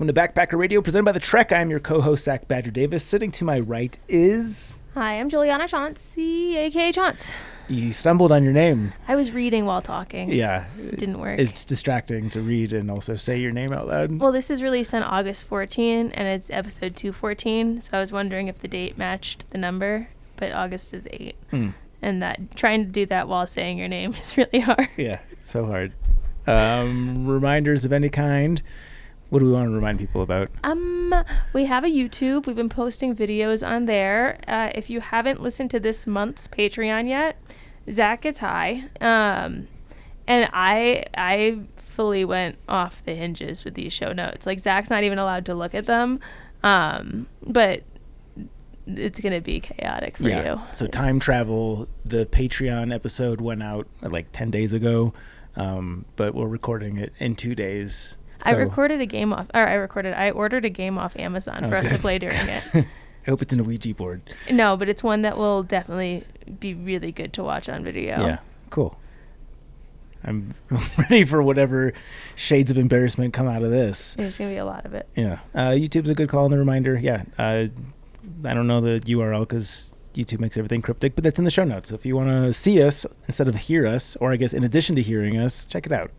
welcome to Backpacker Radio, presented by The Trek. I'm your co-host, Zach Badger Davis. Sitting to my right is... Hi, I'm Juliana Chauncey, a.k.a. Chaunce. You stumbled on your name. I was reading while talking. Yeah. It didn't work. It's distracting to read and also say your name out loud. Well, this is released on August 14, and it's episode 214, so I was wondering if the date matched the number, but August is 8. And that trying to do that while saying your name is really hard. Yeah, so hard. Reminders of any kind. What do we want to remind people about? We have a YouTube. We've been posting videos on there. If you haven't listened to this month's Patreon yet, Zach gets high. And I fully went off the hinges with these show notes. Like, Zach's not even allowed to look at them. But it's going to be chaotic for you. So time travel, the Patreon episode went out like 10 days ago. But we're recording it in 2 days. So. I ordered a game off Amazon for us to play during it. I hope it's in a Ouija board. No, but it's one that will definitely be really good to watch on video. Yeah, cool. I'm ready for whatever shades of embarrassment come out of this. There's going to be a lot of it. Yeah. YouTube's a good call and a reminder. Yeah. I don't know the URL because YouTube makes everything cryptic, but that's in the show notes. So if you want to see us instead of hear us, or I guess in addition to hearing us, check it out.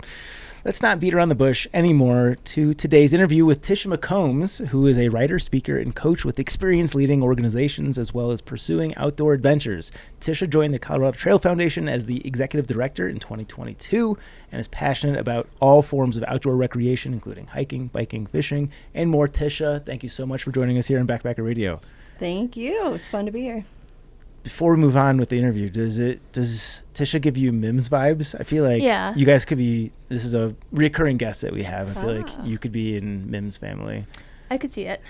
Let's not beat around the bush anymore to today's interview with Tisha McCombs, who is a writer, speaker, and coach with experience leading organizations as well as pursuing outdoor adventures. Tisha joined the Colorado Trail Foundation as the executive director in 2022 and is passionate about all forms of outdoor recreation, including hiking, biking, fishing, and more. Tisha, thank you so much for joining us here on Backpacker Radio. Thank you. It's fun to be here. Before we move on with the interview, does Tisha give you Mims vibes? I feel like you guys could be, this is a recurring guest that we have. I feel like you could be in Mims family. I could see it.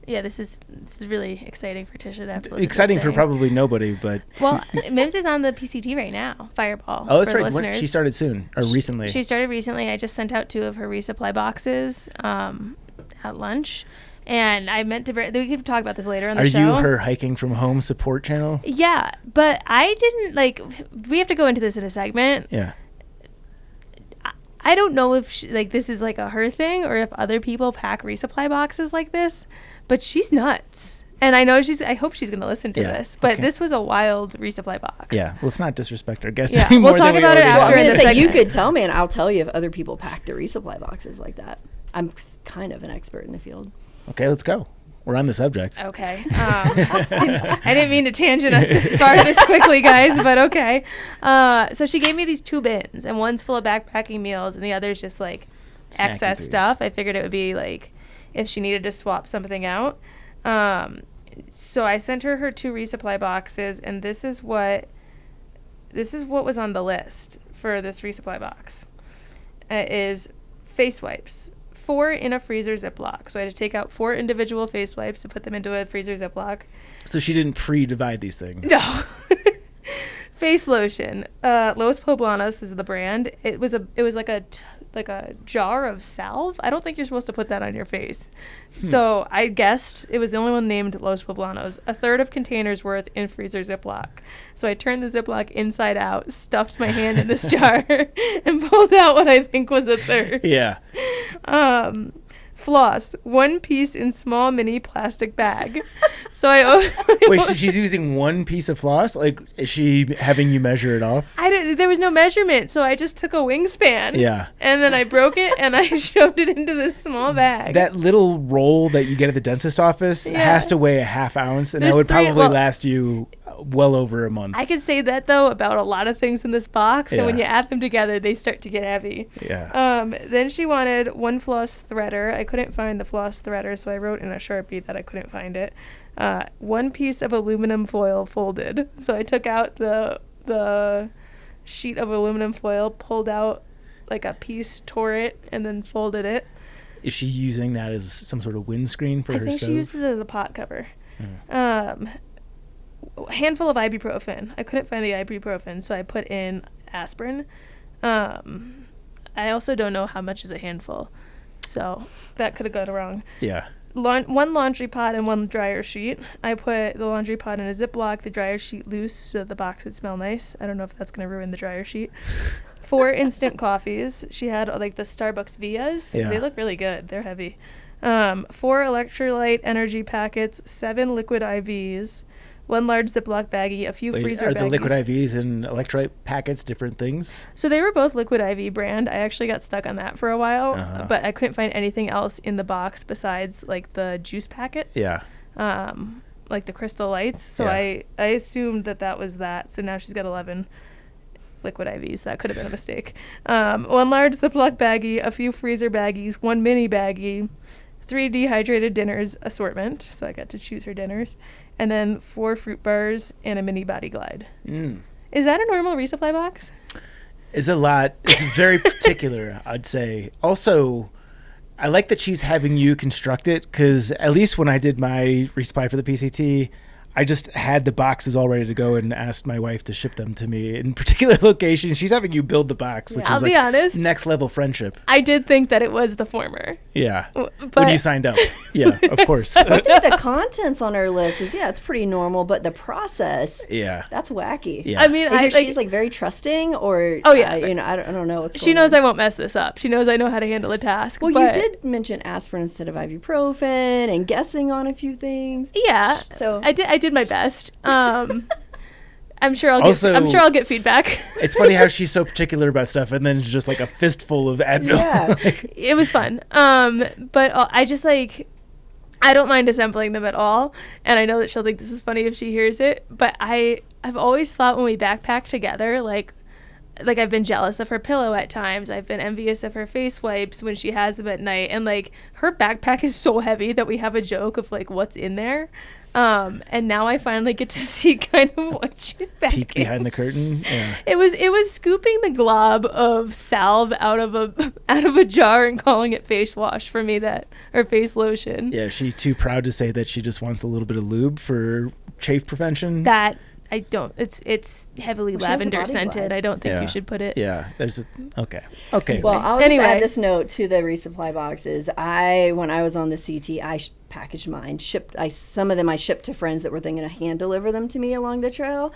This is really exciting for Tisha to have to listen exciting to for probably nobody, but well, Mims is on the PCT right now, Fireball. Oh, that's for right. She started soon or recently. She started recently. I just sent out 2 of her resupply boxes at lunch. And I meant to... We can talk about this later on the show. Are you her hiking from home support channel? Yeah, but I didn't, we have to go into this in a segment. Yeah. I don't know if, this is like a her thing or if other people pack resupply boxes like this, but she's nuts. And I know I hope she's going to listen to this, but this was a wild resupply box. Yeah, let's not disrespect our guest anymore. We'll talk about it after in the segment. You could tell me and I'll tell you if other people pack the resupply boxes like that. I'm kind of an expert in the field. Okay, let's go. We're on the subject. Okay. I didn't mean to tangent us this quickly, guys, but okay. So she gave me these 2 bins, and one's full of backpacking meals, and the other's just like excess stuff. I figured it would be like if she needed to swap something out. So I sent her 2 resupply boxes, and this is what was on the list for this resupply box. Is face wipes. 4 in a freezer Ziploc. So I had to take out 4 individual face wipes and put them into a freezer Ziploc. So she didn't pre-divide these things. No. Face lotion. Los Poblanos is the brand. It was like a jar of salve. I don't think you're supposed to put that on your face. So I guessed it was the only one named Los Poblanos. 1/3 of containers worth in freezer Ziploc. So I turned the Ziploc inside out, stuffed my hand in this jar, and pulled out what I think was 1/3. Yeah. Floss, 1 piece in small mini plastic bag. So wait, so she's using 1 piece of floss? Like, is she having you measure it off? There was no measurement, so I just took a wingspan. Yeah. And then I broke it and I shoved it into this small bag. That little roll that you get at the dentist office has to weigh a ½ ounce, and that would probably last you well over a month. I could say that, though, about a lot of things in this box. And when you add them together, they start to get heavy. Yeah. Then she wanted 1 floss threader. I couldn't find the floss threader, so I wrote in a Sharpie that I couldn't find it. 1 piece of aluminum foil folded. So I took out the sheet of aluminum foil, pulled out like a piece, tore it, and then folded it. Is she using that as some sort of windscreen for her stove? I think she uses it as a pot cover. A handful of ibuprofen. I couldn't find the ibuprofen, so I put in aspirin. I also don't know how much is a handful, so that could have gone wrong. Yeah. one laundry pod and one dryer sheet. I put the laundry pod in a Ziploc, the dryer sheet loose so the box would smell nice. I don't know if that's going to ruin the dryer sheet. 4 instant coffees. She had like the Starbucks Vias. Yeah. They look really good. They're heavy. 4 electrolyte energy packets, 7 liquid IVs, 1 large Ziploc baggie, a few freezer baggies. Are the liquid IVs and electrolyte packets different things? So they were both liquid IV brand. I actually got stuck on that for a while, but I couldn't find anything else in the box besides like the juice packets. Yeah. Like the Crystal Lights. So I assumed that was that. So now she's got 11 liquid IVs. That could have been a mistake. 1 large Ziploc baggie, a few freezer baggies, 1 mini baggie, 3 dehydrated dinners assortment. So I got to choose her dinners. And then 4 fruit bars and a mini Body Glide. Is that a normal resupply box? It's a lot. It's very particular, I'd say. Also, I like that she's having you construct it, because at least when I did my resupply for the PCT, I just had the boxes all ready to go and asked my wife to ship them to me in particular locations. She's having you build the box, which I'll is be honest, next level friendship. I did think that it was the former. Yeah. But when you signed up. Yeah, of course. I think the contents on her list is, it's pretty normal, but the process, that's wacky. Yeah. I mean, she's like very trusting, or I don't know what's going on. She knows I won't mess this up. She knows I know how to handle a task. Well, you did mention aspirin instead of ibuprofen and guessing on a few things. Yeah. So I did my best. I'm sure I'll get feedback. It's funny how she's so particular about stuff, and then it's just like a fistful of Advil. Yeah. It was fun. But I just I don't mind assembling them at all, and I know that she'll think this is funny if she hears it. But I've always thought when we backpack together, like I've been jealous of her pillow at times. I've been envious of her face wipes when she has them at night, and like her backpack is so heavy that we have a joke of like what's in there. And now I finally get to see kind of what she's packing. Peek behind the curtain. Yeah. It was scooping the glob of salve out of a jar and calling it face wash for me, or face lotion. Yeah, she's too proud to say that she just wants a little bit of lube for chafe prevention. That I don't. It's heavily lavender scented. I don't think you should put it. Yeah, okay. Well, I'll just add this note to the resupply boxes. When I was on the CT, I packaged mine. Some of them I shipped to friends that were then going to hand deliver them to me along the trail.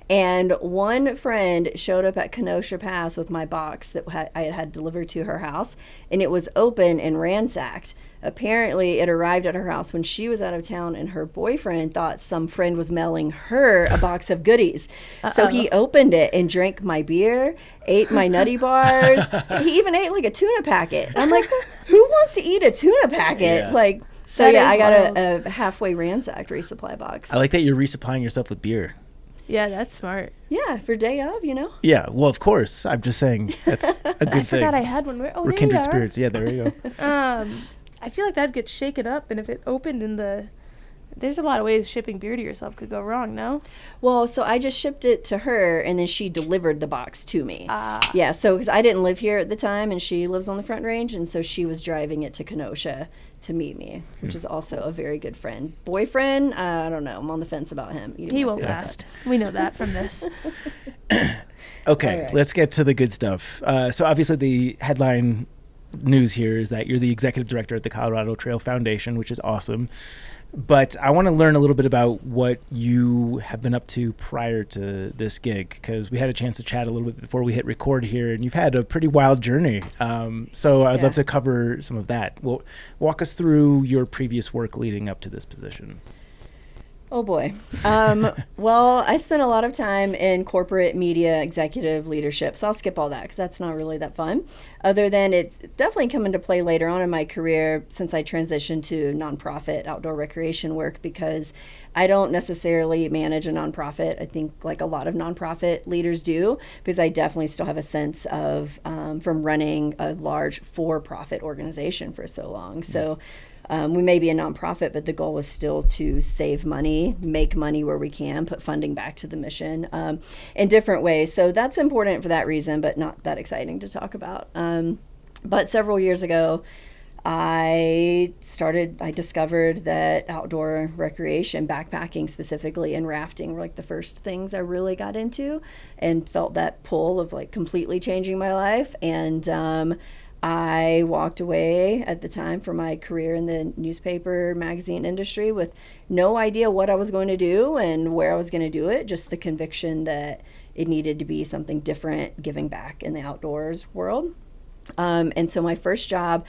And one friend showed up at Kenosha Pass with my box that I had delivered to her house, and it was open and ransacked. Apparently, it arrived at her house when she was out of town, and her boyfriend thought some friend was mailing her a box of goodies. So he opened it and drank my beer, ate my Nutty Bars. He even ate like a tuna packet. I'm like, who wants to eat a tuna packet? Yeah. I got a halfway ransacked resupply box. I like that you're resupplying yourself with beer. Yeah, that's smart. Yeah, for day of, Yeah, well, of course. I'm just saying that's a good thing. I forgot I had one. We're kindred spirits. Yeah, there you go. I feel like that'd get shaken up, and if it opened there's a lot of ways shipping beer to yourself could go wrong, no? Well, so I just shipped it to her, and then she delivered the box to me. Yeah, so because I didn't live here at the time, and she lives on the Front Range, and so she was driving it to Kenosha to meet me, which is also a very good friend. Boyfriend, I don't know. I'm on the fence about him. He won't last. We know that from this. Okay, let's get to the good stuff. So obviously the headline news here is that you're the executive director at the Colorado Trail Foundation, which is awesome. But I want to learn a little bit about what you have been up to prior to this gig, because we had a chance to chat a little bit before we hit record here, and you've had a pretty wild journey. So I'd love to cover some of that. Well, walk us through your previous work leading up to this position. Oh boy. Well, I spent a lot of time in corporate media executive leadership, so I'll skip all that because that's not really that fun. Other than it's definitely come into play later on in my career since I transitioned to nonprofit outdoor recreation work, because I don't necessarily manage a nonprofit. I think like a lot of nonprofit leaders do, because I definitely still have a sense of from running a large for-profit organization for so long. So we may be a nonprofit, but the goal is still to save money, make money where we can, put funding back to the mission in different ways. So that's important for that reason, but not that exciting to talk about. But several years ago, I discovered that outdoor recreation, backpacking specifically, and rafting were like the first things I really got into, and felt that pull of like completely changing my life. And I walked away at the time from my career in the newspaper magazine industry with no idea what I was going to do and where I was going to do it, just the conviction that it needed to be something different, giving back in the outdoors world. And so my first job,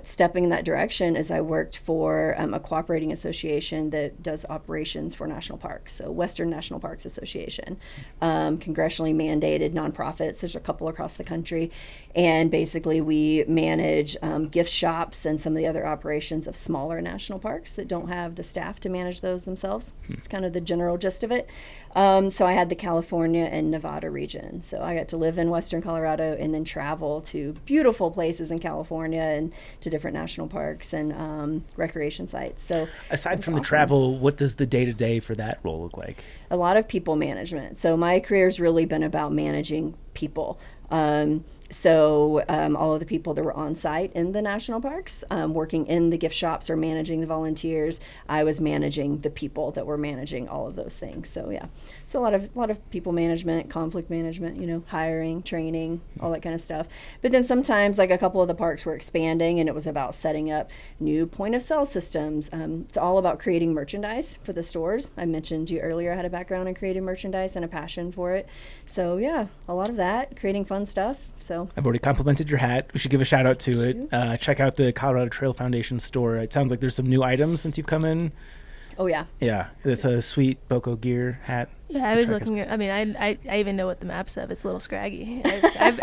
stepping in that direction, is I worked for a cooperating association that does operations for national parks, so Western National Parks Association, congressionally mandated nonprofits. There's a couple across the country, and basically we manage gift shops and some of the other operations of smaller national parks that don't have the staff to manage those themselves. It's kind of the general gist of it. So I had the California and Nevada region. So I got to live in Western Colorado and then travel to beautiful places in California and to different national parks and recreation sites. So aside from the travel, what does the day-to-day for that role look like? A lot of people management. So my career's really been about managing people. So all of the people that were on site in the national parks, working in the gift shops or managing the volunteers, I was managing the people that were managing all of those things. So yeah, so a lot of people management, conflict management, hiring, training, all that kind of stuff. But then sometimes, like, a couple of the parks were expanding, and it was about setting up new point of sale systems. It's all about creating merchandise for the stores. I mentioned to you earlier I had a background in creating merchandise and a passion for it. So yeah, a lot of that, creating fun stuff. So I've already complimented your hat. We should give a shout out to it. Check out the Colorado Trail Foundation store. It sounds like there's some new items since you've come in. Oh yeah. Yeah, it's a sweet Boko gear hat. Yeah, I was looking at. I mean, I even know what the map said. It's a little scraggy. I've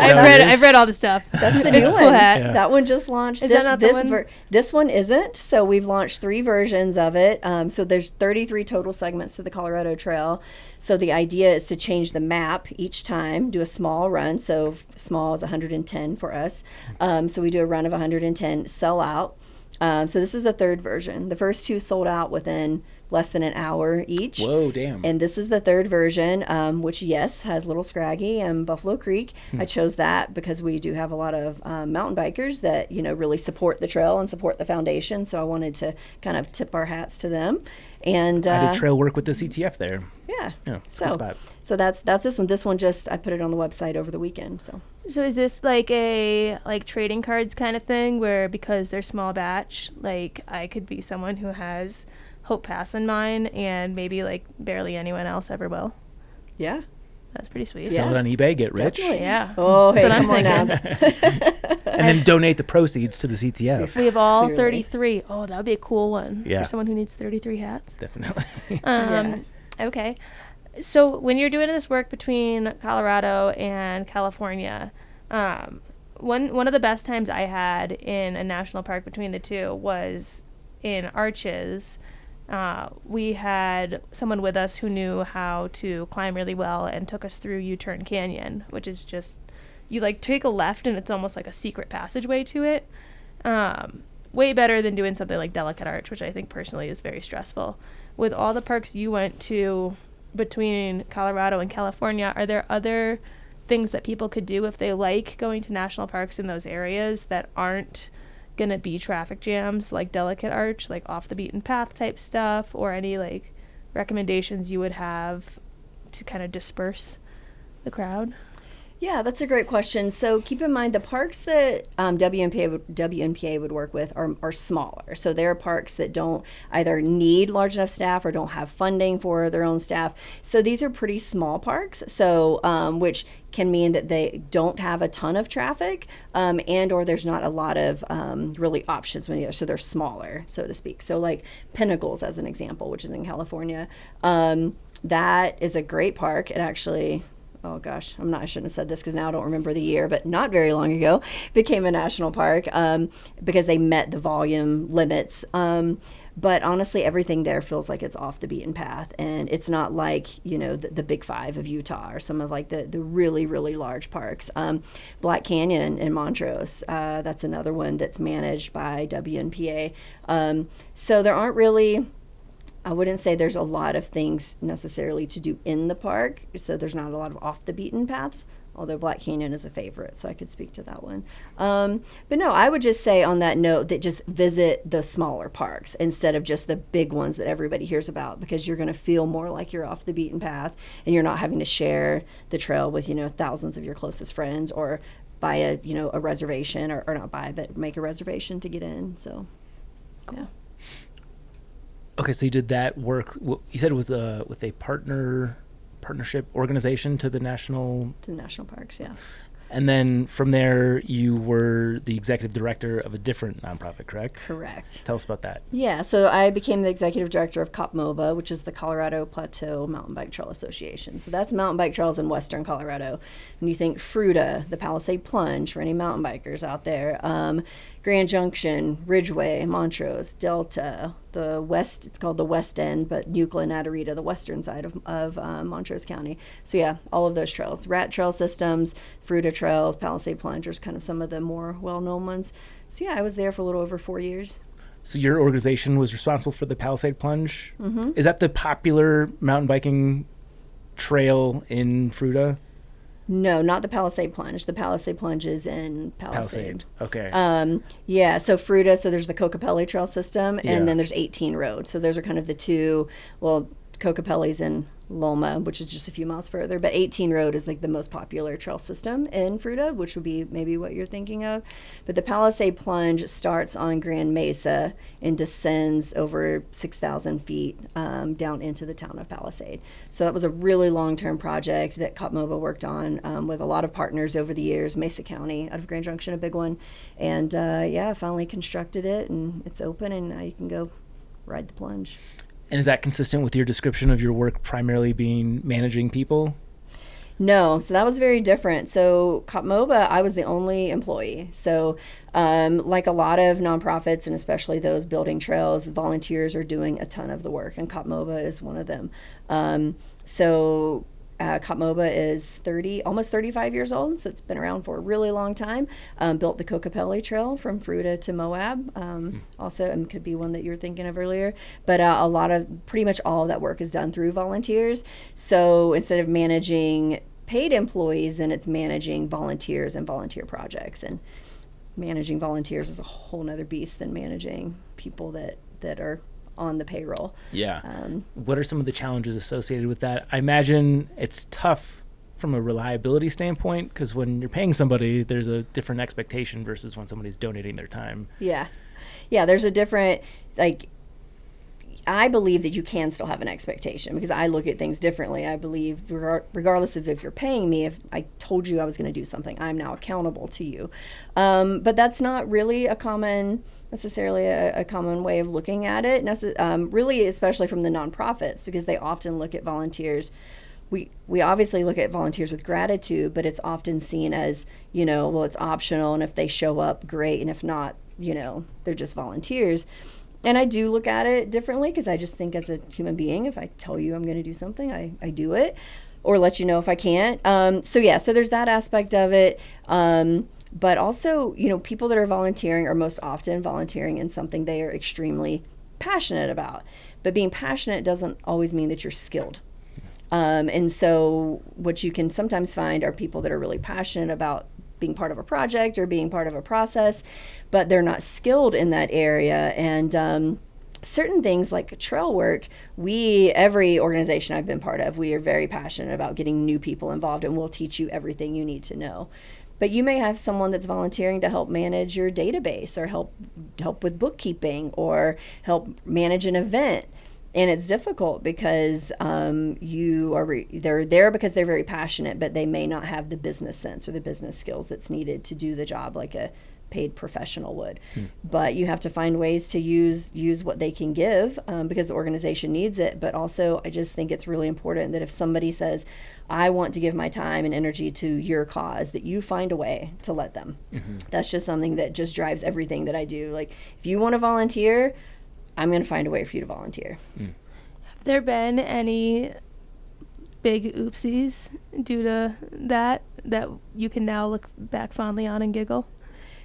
read all the stuff. That's the new cool one. hat. Yeah. That one just launched. Is that not the one? This one isn't. So we've launched 3 versions of it. So there's 33 total segments to the Colorado Trail. So the idea is to change the map each time, do a small run. So small is 110 for us. So we do a run of 110, sell out. So this is the 3rd version. The first 2 sold out within less than an hour each. Whoa, damn. And this is the 3rd version, which, yes, has Little Scraggy and Buffalo Creek. I chose that because we do have a lot of mountain bikers that, really support the trail and support the foundation. So I wanted to kind of tip our hats to them. And I did trail work with the CTF there. Yeah. It's a good spot. So that's this one. This one I put it on the website over the weekend. So is this like a trading cards kind of thing where, because they're small batch, like I could be someone who has Hope Pass in mine and maybe like barely anyone else ever will? Yeah. That's pretty sweet. Sell it on eBay, get rich. Definitely. Yeah. Oh, hey, that's what I'm thinking. And then donate the proceeds to the CTF. We have all Clearly. 33. Oh, that would be a cool one. Yeah. For someone who needs 33 hats. Definitely. Okay. So when you're doing this work between Colorado and California, one of the best times I had in a national park between the two was in Arches. We had someone with us who knew how to climb really well and took us through U-Turn Canyon, which is just, you like take a left and it's almost like a secret passageway to it. Way better than doing something like Delicate Arch, which I think personally is very stressful. With all the parks you went to between Colorado and California, are there other things that people could do if they like going to national parks in those areas that aren't gonna be traffic jams, like Delicate Arch, like off the beaten path type stuff, or any like recommendations you would have to kind of disperse the crowd? Yeah, that's a great question. So keep in mind the parks that WNPA would work with are smaller. So there are parks that don't either need large enough staff or don't have funding for their own staff. So these are pretty small parks. So which can mean that they don't have a ton of traffic, and or there's not a lot of really options when so they're smaller, so to speak. So like Pinnacles, as an example, which is in California, that is a great park. It actually, oh gosh, I shouldn't have said this because now I don't remember the year, but not very long ago, became a national park because they met the volume limits. But honestly, everything there feels like it's off the beaten path, and it's not like, the Big Five of Utah or some of like the really, really large parks. Black Canyon in Montrose, that's another one that's managed by WNPA. So there aren't really, I wouldn't say there's a lot of things necessarily to do in the park, so there's not a lot of off the beaten paths, although Black Canyon is a favorite, so I could speak to that one. But no, I would just say on that note that just visit the smaller parks instead of just the big ones that everybody hears about, because you're going to feel more like you're off the beaten path and you're not having to share the trail with, thousands of your closest friends or buy a reservation or not buy, but make a reservation to get in. So, cool. Yeah. Okay, so you did that work. You said it was with a partnership organization to the national parks, yeah. And then from there, you were the executive director of a different nonprofit, correct? Correct. Tell us about that. Yeah, so I became the executive director of COPMOBA, which is the Colorado Plateau Mountain Bike Trail Association. So that's mountain bike trails in western Colorado. And you think FRUTA, the Palisade Plunge, for any mountain bikers out there, Grand Junction, Ridgeway, Montrose, Delta, the west, it's called the West End, but Euclid and Adorita, the western side of Montrose County. So yeah, all of those trails, Rat Trail Systems, FRUTA Trails, Palisade Plungers, kind of some of the more well-known ones. So yeah, I was there for a little over 4 years. So your organization was responsible for the Palisade Plunge? Mm-hmm. Is that the popular mountain biking trail in FRUTA? No, not the Palisade Plunge. The Palisade Plunge is in Palisade. Okay. Yeah, so FRUTA, so there's the Kokopelli Trail System, and Yeah. then there's 18 Road. So those are kind of the two, well, Kokopelli's in Loma, which is just a few miles further, but 18 Road is like the most popular trail system in FRUTA, which would be maybe what you're thinking of. But the Palisade Plunge starts on Grand Mesa and descends over 6,000 feet down into the town of Palisade. So that was a really long-term project that COPMOBA worked on with a lot of partners over the years. Mesa County out of Grand Junction, a big one. And yeah, finally constructed it, and it's open, and now you can go ride the plunge. And is that consistent with your description of your work primarily being managing people? No, so that was very different. So COPMOBA, I was the only employee. So like a lot of nonprofits, and especially those building trails, volunteers are doing a ton of the work, and COPMOBA is one of them. COPMOBA is almost 35 years old, so it's been around for a really long time. Built the Kokopelli Trail from FRUTA to Moab, also, and could be one that you were thinking of earlier. But pretty much all of that work is done through volunteers. So instead of managing paid employees, then it's managing volunteers and volunteer projects. And managing volunteers is a whole nother beast than managing people that are on the payroll. Yeah. What are some of the challenges associated with that? I imagine it's tough from a reliability standpoint, because when you're paying somebody, there's a different expectation versus when somebody's donating their time. Yeah. Yeah, there's a different, I believe that you can still have an expectation, because I look at things differently. I believe regardless of if you're paying me, if I told you I was going to do something, I'm now accountable to you. But that's not really necessarily a common way of looking at it, really, especially from the nonprofits, because they often look at volunteers. We obviously look at volunteers with gratitude, but it's often seen as, well, it's optional, and if they show up, great, and if not, they're just volunteers. And I do look at it differently, because I just think as a human being, if I tell you I'm going to do something, I do it, or let you know if I can't. So there's that aspect of it. But also, people that are volunteering are most often volunteering in something they are extremely passionate about. But being passionate doesn't always mean that you're skilled. And so what you can sometimes find are people that are really passionate about being part of a project or being part of a process, but they're not skilled in that area. And certain things like trail work, every organization I've been part of, we are very passionate about getting new people involved, and we'll teach you everything you need to know. But you may have someone that's volunteering to help manage your database, or help with bookkeeping, or help manage an event. And it's difficult because they're there because they're very passionate, but they may not have the business sense or the business skills that's needed to do the job like a paid professional would. But you have to find ways to use what they can give, because the organization needs it. But also, I just think it's really important that if somebody says, I want to give my time and energy to your cause, that you find a way to let them. Mm-hmm. That's just something that just drives everything that I do. Like, if you want to volunteer, I'm going to find a way for you to volunteer. Have there been any big oopsies due to that you can now look back fondly on and giggle?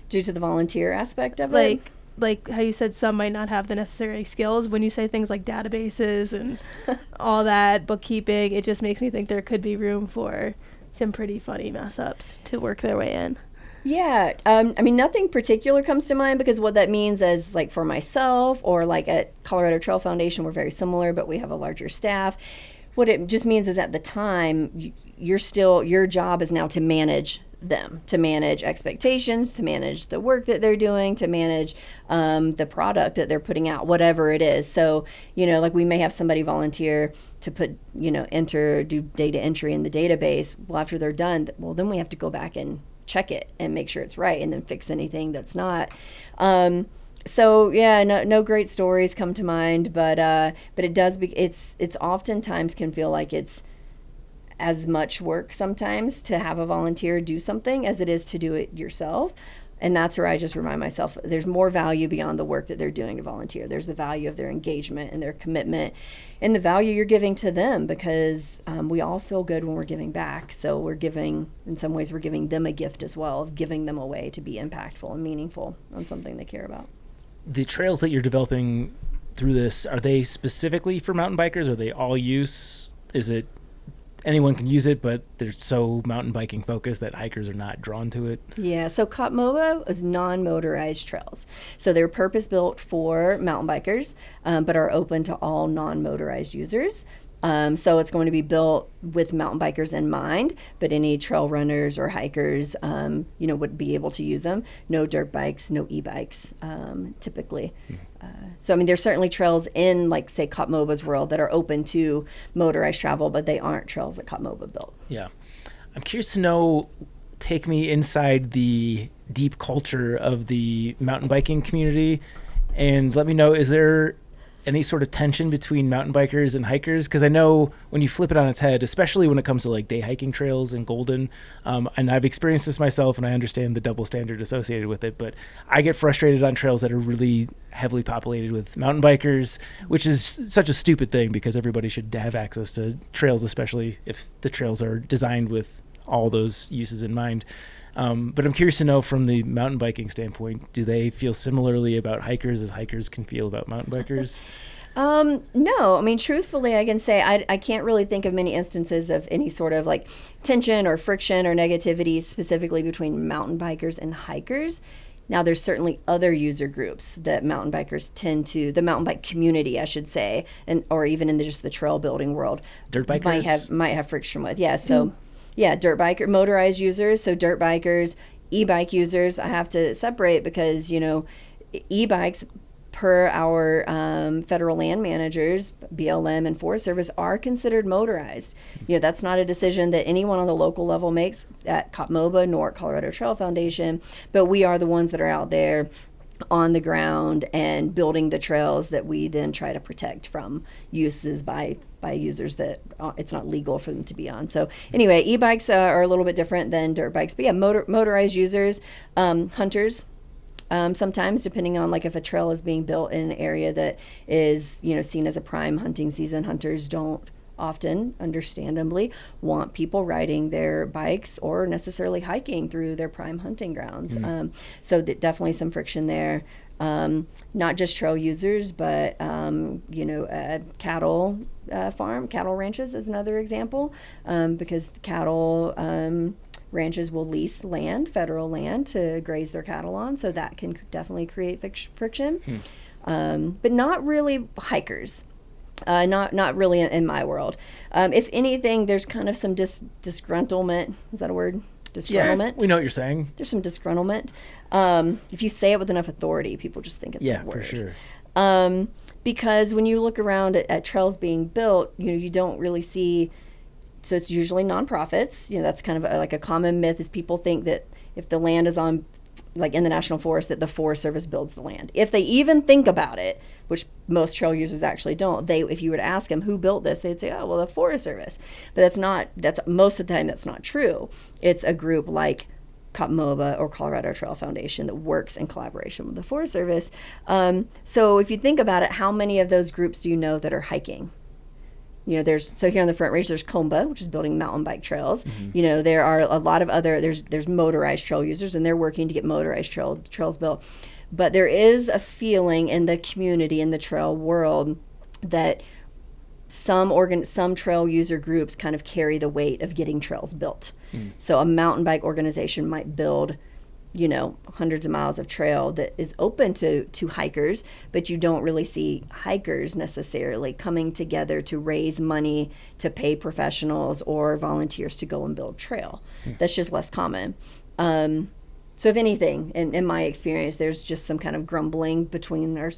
Due to the volunteer aspect of it? Like how you said some might not have the necessary skills. When you say things like databases and all that, bookkeeping, it just makes me think there could be room for some pretty funny mess ups to work their way in. Yeah, nothing particular comes to mind, because what that means is, like, for myself, or like at Colorado Trail Foundation, we're very similar, but we have a larger staff. What it just means is, at the time, your job is now to manage them to manage expectations, to manage the work that they're doing, to manage the product that they're putting out, whatever it is. So, like we may have somebody volunteer to put, do data entry in the database. Well, after they're done, then we have to go back and check it and make sure it's right and then fix anything that's not. So yeah, no great stories come to mind, but it does. It's oftentimes can feel like it's as much work sometimes to have a volunteer do something as it is to do it yourself. And that's where I just remind myself there's more value beyond the work that they're doing to volunteer. There's the value of their engagement and their commitment and the value you're giving to them, because we all feel good when we're giving back. So in some ways we're giving them a gift as well, of giving them a way to be impactful and meaningful on something they care about. The trails that you're developing through this, are they specifically for mountain bikers? Are they all use? Is it anyone can use it, but they're so mountain biking focused that hikers are not drawn to it? Yeah, so KOPMOBA is non-motorized trails. So they're purpose-built for mountain bikers, but are open to all non-motorized users. So it's going to be built with mountain bikers in mind, but any trail runners or hikers, would be able to use them. No dirt bikes, no e-bikes, typically. So, there's certainly trails in, like, say, KOPMOBA's world that are open to motorized travel, but they aren't trails that KOPMOBA built. Yeah. I'm curious to know, take me inside the deep culture of the mountain biking community and let me know, is there any sort of tension between mountain bikers and hikers? Because I know when you flip it on its head, especially when it comes to like day hiking trails in Golden, and I've experienced this myself and I understand the double standard associated with it, but I get frustrated on trails that are really heavily populated with mountain bikers, which is such a stupid thing because everybody should have access to trails, especially if the trails are designed with all those uses in mind. But I'm curious to know from the mountain biking standpoint, do they feel similarly about hikers as hikers can feel about mountain bikers? No, truthfully, I can say I can't really think of many instances of any sort of like tension or friction or negativity specifically between mountain bikers and hikers. Now, there's certainly other user groups that mountain bikers tend to, the mountain bike community, I should say, or even in just the trail building world, dirt bikers might have friction with. Yeah, so. Yeah, dirt biker, motorized users, so dirt bikers, e-bike users, I have to separate because, e-bikes per our federal land managers, BLM and Forest Service, are considered motorized. That's not a decision that anyone on the local level makes at KOPMOBA nor at Colorado Trail Foundation, but we are the ones that are out there on the ground and building the trails that we then try to protect from uses by users that it's not legal for them to be on. So anyway, e-bikes are a little bit different than dirt bikes, but yeah, motorized users, hunters, sometimes depending on like if a trail is being built in an area that is seen as a prime hunting season, hunters don't often, understandably, want people riding their bikes or necessarily hiking through their prime hunting grounds. So definitely some friction there. Not just trail users, but cattle ranches is another example, because cattle ranches will lease land, federal land, to graze their cattle on, so that can definitely create friction. But not really hikers. Not really in my world. If anything, there's kind of some disgruntlement. Is that a word? Disgruntlement? Yeah, we know what you're saying. There's some disgruntlement. If you say it with enough authority, people just think it's a word. Yeah, for sure. Because when you look around at trails being built, you don't really see. So it's usually nonprofits. That's kind of like a common myth is people think that if the land is on, like in the National Forest, that the Forest Service builds the land. If they even think about it, which most trail users actually don't, if you were to ask them who built this, they'd say, oh, well, the Forest Service. But that's most of the time that's not true. It's a group like KOPMOBA or Colorado Trail Foundation that works in collaboration with the Forest Service. So if you think about it, how many of those groups do you know that are hiking? So here on the Front Range, there's Comba, which is building mountain bike trails. There are a lot of other, there's motorized trail users, and they're working to get motorized trails built. But there is a feeling in the community, in the trail world, that some trail user groups kind of carry the weight of getting trails built. So a mountain bike organization might build, hundreds of miles of trail that is open to hikers, but you don't really see hikers necessarily coming together to raise money to pay professionals or volunteers to go and build trail. That's just less common. So if anything, in my experience, there's just some kind of grumbling between I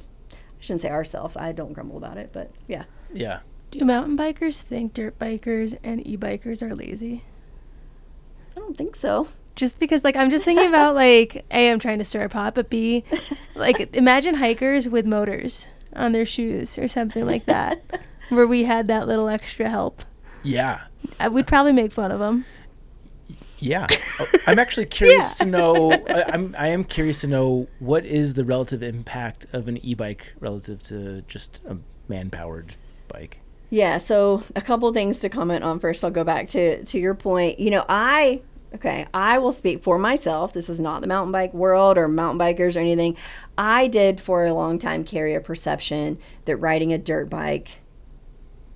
shouldn't say ourselves. I don't grumble about it, but yeah. Yeah. Do mountain bikers think dirt bikers and e-bikers are lazy? I don't think so. Just because, like, I'm just thinking about, like, A, I'm trying to stir a pot, but B, like, imagine hikers with motors on their shoes or something like that, where we had that little extra help. Yeah. We'd probably make fun of them. Yeah. I'm actually curious to know, I am curious to know what is the relative impact of an e-bike relative to just a man-powered bike? Yeah, so a couple things to comment on. First, I'll go back to your point. I will speak for myself. This is not the mountain bike world or mountain bikers or anything. I did for a long time carry a perception that riding a dirt bike,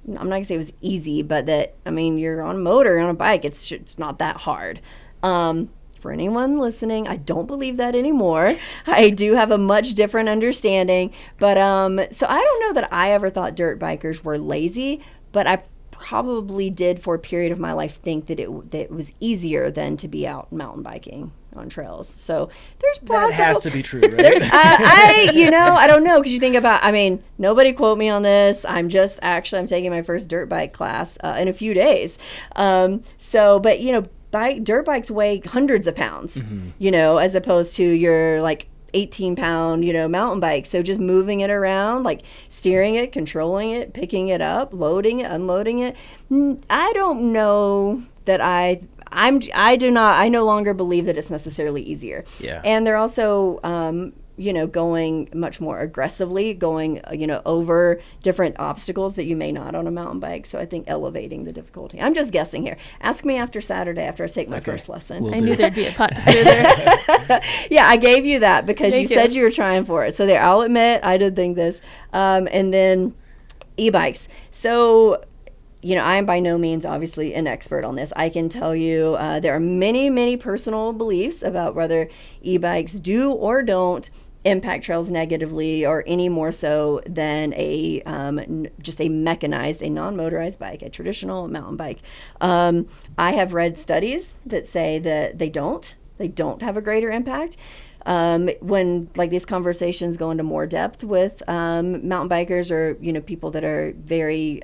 I'm not gonna say it was easy, but that, you're on a motor, on a bike, it's not that hard. For anyone listening, I don't believe that anymore. I do have a much different understanding, but so I don't know that I ever thought dirt bikers were lazy, but I probably did for a period of my life think that it was easier than to be out mountain biking on trails. So there's possible. That has to be true, right? I don't know, because you think about, nobody quote me on this. I'm taking my first dirt bike class in a few days. Dirt bikes weigh hundreds of pounds, as opposed to your like 18-pound, mountain bike. So just moving it around, like steering it, controlling it, picking it up, loading it, unloading it. I don't know that I no longer believe that it's necessarily easier. Yeah. And they're also, going much more aggressively, over different obstacles that you may not on a mountain bike. So I think elevating the difficulty. I'm just guessing here. Ask me after Saturday after I take my first lesson. I knew there'd be a pot to stir there. Yeah, I gave you that because you said you were trying for it. So there, I'll admit I did think this. And then e-bikes. So, I am by no means obviously an expert on this. I can tell you there are many, many personal beliefs about whether e-bikes do or don't impact trails negatively, or any more so than just a mechanized, a non-motorized bike, a traditional mountain bike. I have read studies that say that they don't have a greater impact. When like these conversations go into more depth with mountain bikers or people that are very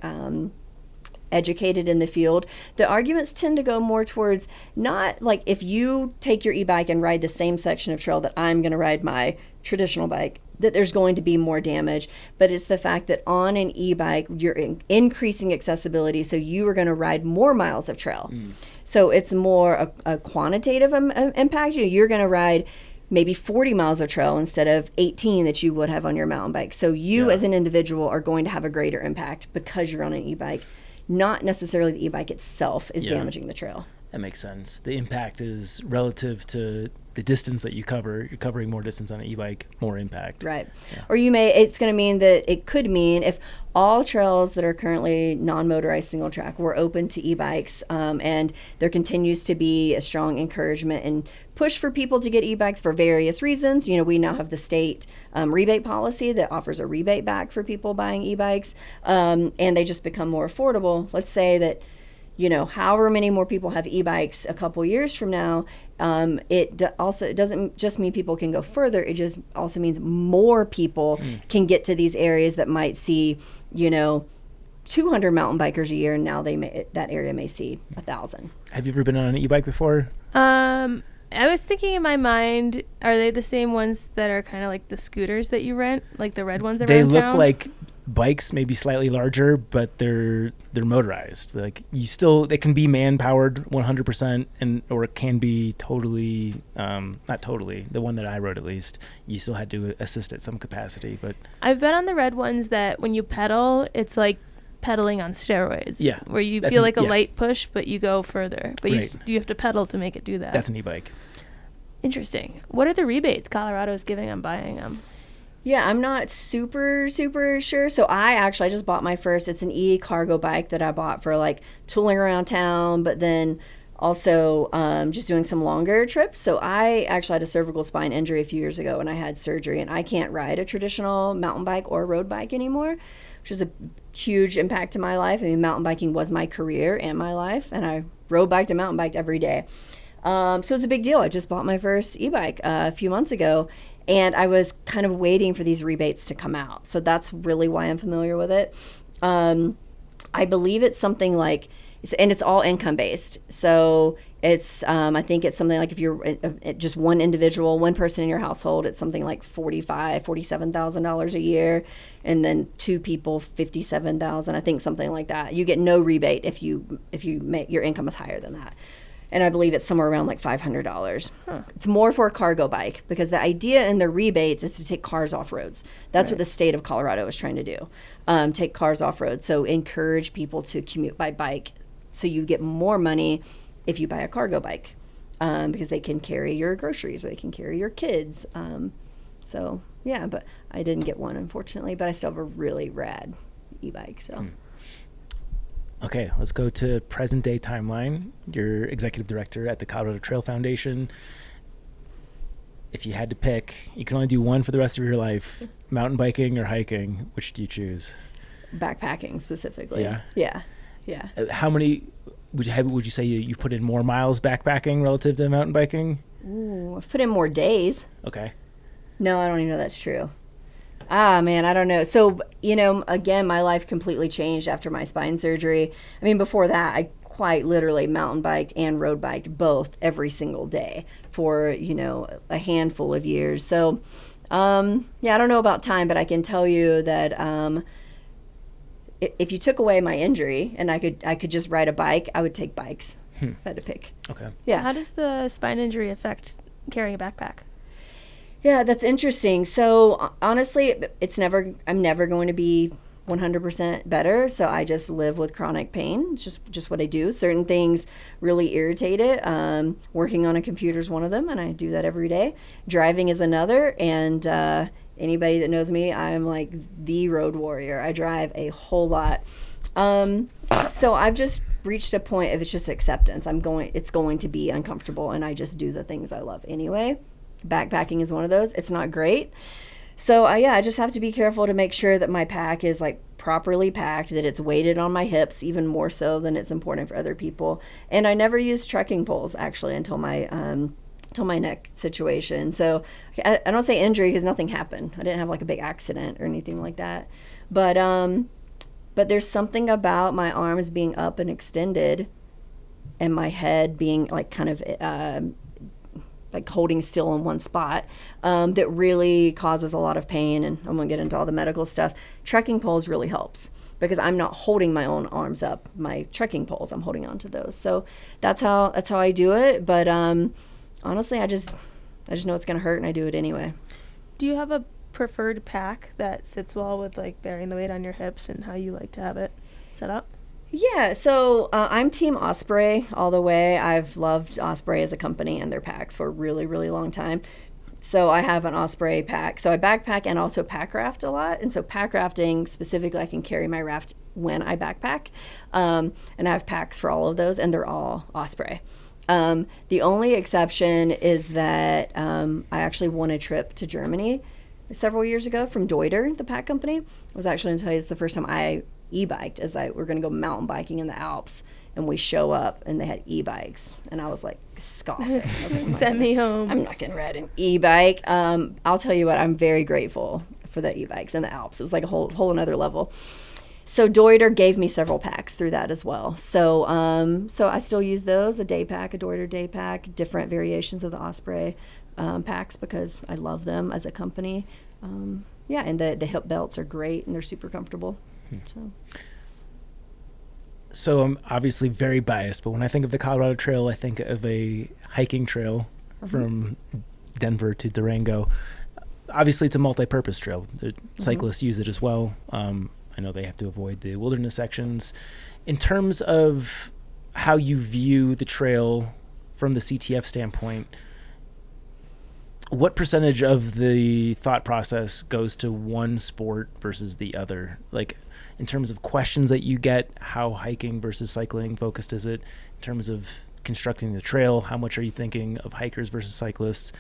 educated in the field, the arguments tend to go more towards not like if you take your e-bike and ride the same section of trail that I'm going to ride my traditional bike, that there's going to be more damage, but it's the fact that on an e-bike you're increasing accessibility, so you are going to ride more miles of trail. So it's more a quantitative impact. You're going to ride maybe 40 miles of trail instead of 18 that you would have on your mountain bike. So you as an individual are going to have a greater impact because you're on an e-bike. Not necessarily the e-bike itself is damaging the trail. That makes sense. The impact is relative to the distance that you cover. You're covering more distance on an e-bike, more impact. Right. Yeah. Or it's going to mean that it could mean if all trails that are currently non-motorized single track were open to e-bikes, and there continues to be a strong encouragement and push for people to get e-bikes for various reasons. We now have the state rebate policy that offers a rebate back for people buying e-bikes, and they just become more affordable. Let's say that however many more people have e-bikes a couple years from now, it doesn't just mean people can go further. It just also means more people can get to these areas that might see, 200 mountain bikers a year, and now that area may see 1,000. Have you ever been on an e-bike before? I was thinking in my mind, are they the same ones that are kind of like the scooters that you rent, like the red ones around town? They look like bikes, maybe slightly larger, but they're motorized. Like they can be man powered 100%, or it can be totally not totally. The one that I rode, at least, you still had to assist at some capacity. But I've been on the red ones that when you pedal, it's like pedaling on steroids. Yeah, where you feel like a light push, but you go further. But you have to pedal to make it do that. That's an e-bike. Interesting. What are the rebates Colorado is giving on buying them? Yeah, I'm not super sure. So I just bought my first. It's an e-cargo bike that I bought for like tooling around town, but then Also, just doing some longer trips. So I actually had a cervical spine injury a few years ago, and I had surgery, and I can't ride a traditional mountain bike or road bike anymore, which is a huge impact to my life. I mean, mountain biking was my career and my life, and I road biked and mountain biked every day. So it's a big deal. I just bought my first e-bike a few months ago, and I was kind of waiting for these rebates to come out. So that's really why I'm familiar with it. I believe it's something like, and it's all income based. So it's, I think it's something like if you're just one individual, one person in your household, it's something like $47,000 a year. And then two people, $57,000, I think something like that. You get no rebate if you make your income is higher than that. And I believe it's somewhere around like $500. Huh. It's more for a cargo bike because the idea in the rebates is to take cars off roads. That's what the state of Colorado is trying to do, take cars off road. So encourage people to commute by bike so you get more money if you buy a cargo bike because they can carry your groceries or they can carry your kids. So, yeah, but I didn't get one, unfortunately, but I still have a really rad e-bike, so... Okay, let's go to present day timeline. You're executive director at the Colorado Trail Foundation. If you had to pick, you can only do one for the rest of your life, mountain biking or hiking. Which do you choose? Backpacking specifically. Yeah. Yeah. How many would you say you've put in more miles backpacking relative to mountain biking? Ooh, I've put in more days. Okay. No, I don't even know that's true. Man, I don't know. So, again, my life completely changed after my spine surgery. I mean, before that, I quite literally mountain biked and road biked both every single day for, a handful of years. So, I don't know about time, but I can tell you that if you took away my injury and I could just ride a bike, I would take bikes if I had to pick. Okay. Yeah. How does the spine injury affect carrying a backpack? Yeah, that's interesting. So honestly, I'm never going to be 100% better. So I just live with chronic pain. It's just what I do. Certain things really irritate it. Working on a computer is one of them, and I do that every day. Driving is another. And anybody that knows me, I'm like the road warrior. I drive a whole lot. So I've just reached a point of it's just acceptance. It's going to be uncomfortable, and I just do the things I love anyway. Backpacking is one of those. It's not great. So I just have to be careful to make sure that my pack is like properly packed, that it's weighted on my hips even more so than it's important for other people. And I never used trekking poles actually until my neck situation. So I don't say injury because nothing happened. I didn't have like a big accident or anything like that. But there's something about my arms being up and extended and my head being like kind of like holding still in one spot, that really causes a lot of pain. And I won't get into all the medical stuff. Trekking poles really helps because I'm not holding my own arms up. My trekking poles, I'm holding onto those. So that's how I do it. But honestly, I just know it's gonna hurt, and I do it anyway. Do you have a preferred pack that sits well with like bearing the weight on your hips and how you like to have it set up? Yeah, so I'm Team Osprey all the way. I've loved Osprey as a company and their packs for a really, really long time. So I have an Osprey pack. So I backpack and also pack raft a lot. And so pack rafting, specifically, I can carry my raft when I backpack. And I have packs for all of those, and they're all Osprey. The only exception is that I actually won a trip to Germany several years ago from Deuter, the pack company. I was actually going to tell you it's the first time I e-biked, as we're going to go mountain biking in the Alps, and we show up and they had e-bikes, and I was like scoffing. I was like, Send me home. I'm not going to ride an e-bike. I'll tell you what, I'm very grateful for the e-bikes in the Alps. It was like a whole another level. So Deuter gave me several packs through that as well. So I still use those, a day pack, a Deuter day pack, different variations of the Osprey packs because I love them as a company. And the hip belts are great and they're super comfortable. So I'm obviously very biased, but when I think of the Colorado Trail, I think of a hiking trail from Denver to Durango. Obviously, it's a multi-purpose trail. The cyclists use it as well. I know they have to avoid the wilderness sections. In terms of how you view the trail from the CTF standpoint, what percentage of the thought process goes to one sport versus the other? Like, in terms of questions that you get, how hiking versus cycling focused is it? In terms of constructing the trail? How much are you thinking of hikers versus cyclists?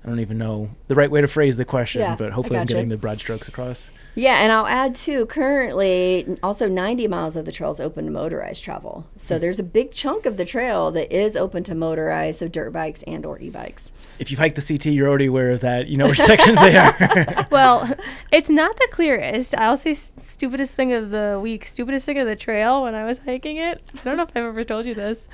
I don't even know the right way to phrase the question, but hopefully I'm getting the broad strokes across. Yeah, and I'll add too, currently also 90 miles of the trail is open to motorized travel. So there's a big chunk of the trail that is open to motorized, so dirt bikes and or e-bikes. If you've hiked the CT, you're already aware of that. You know which sections they are. Well, it's not the clearest. I'll say stupidest thing of the week, stupidest thing of the trail when I was hiking it. I don't know if I've ever told you this.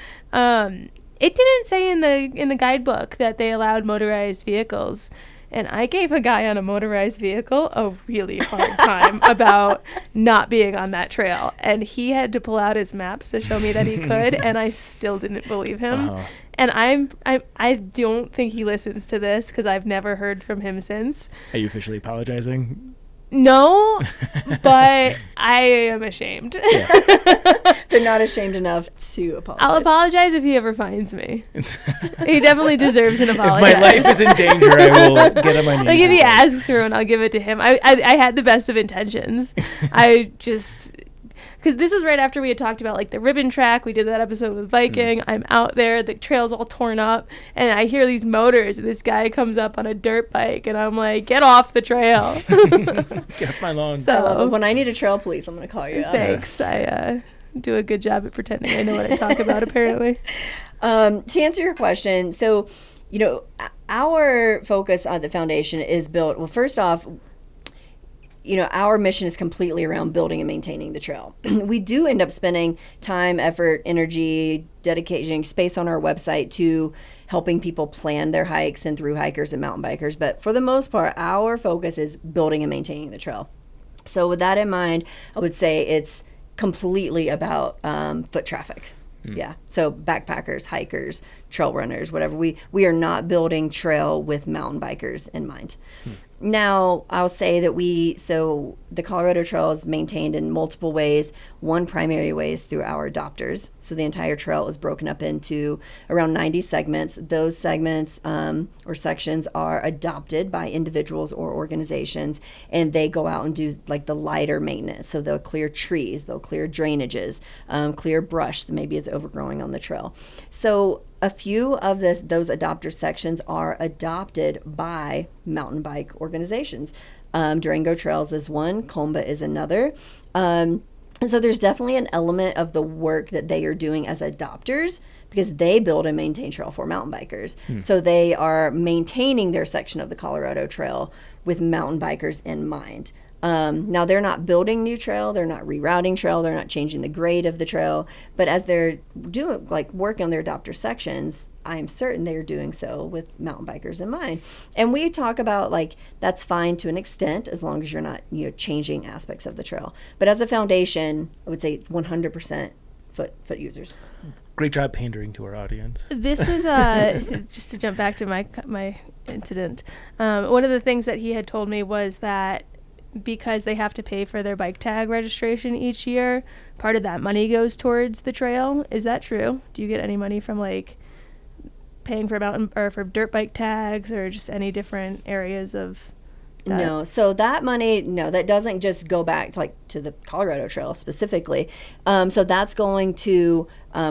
It didn't say in the guidebook that they allowed motorized vehicles. And I gave a guy on a motorized vehicle a really hard time about not being on that trail. And he had to pull out his maps to show me that he could, and I still didn't believe him. Uh-huh. And I don't think he listens to this because I've never heard from him since. Are you officially apologizing? No, but I am ashamed. Yeah. They're not ashamed enough to apologize. I'll apologize if he ever finds me. He definitely deserves an apology. If my life is in danger, I will get on my knees. Like if he asks for one, I'll give it to him. I had the best of intentions. I just... Because this was right after we had talked about like the ribbon track. We did that episode with Viking. I'm out there. The trail's all torn up. And I hear these motors. And this guy comes up on a dirt bike. And I'm like, get off the trail. Get off my lawn. So when I need a trail police, I'm going to call you. Thanks. I do a good job at pretending I know what I talk about, apparently. To answer your question, so, you know, our focus on the foundation is built, well, first off, you know, our mission is completely around building and maintaining the trail. We do end up spending time, effort, energy, dedicating space on our website to helping people plan their hikes and through hikers and mountain bikers. But for the most part, our focus is building and maintaining the trail. So with that in mind, I would say it's completely about foot traffic. Yeah. So backpackers, hikers, trail runners, whatever. We are not building trail with mountain bikers in mind. Now, I'll say that the Colorado Trail is maintained in multiple ways. One primary way is through our adopters. So the entire trail is broken up into around 90 segments. Those segments or sections are adopted by individuals or organizations, and they go out and do like the lighter maintenance. So they'll clear trees, they'll clear drainages, clear brush that maybe is overgrowing on the trail. So a few of those adopter sections are adopted by mountain bike organizations. Durango Trails is one, Comba is another. And so there's definitely an element of the work that they are doing as adopters because they build and maintain trail for mountain bikers. So they are maintaining their section of the Colorado Trail with mountain bikers in mind. Now they're not building new trail, they're not rerouting trail, they're not changing the grade of the trail, but as they're doing like work on their adopter sections, I am certain they are doing so with mountain bikers in mind. And we talk about like that's fine to an extent as long as you're not, you know, changing aspects of the trail. But as a foundation, I would say 100% foot users. Great job pandering to our audience. This was just to jump back to my incident. One of the things that he had told me was that because they have to pay for their bike tag registration each year, part of that money goes towards the trail. Is that true? Do you get any money from like paying for mountain or for dirt bike tags or just any different areas of that? No. So that money, that doesn't just go back to the Colorado Trail specifically. So that's going to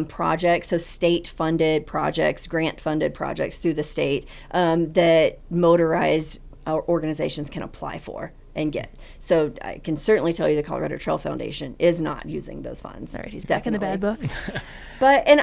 projects, so state-funded projects, grant-funded projects through the state that motorized organizations can apply for and get. So I can certainly tell you the Colorado Trail Foundation is not using those funds. All right, he's back in the bad books. But, and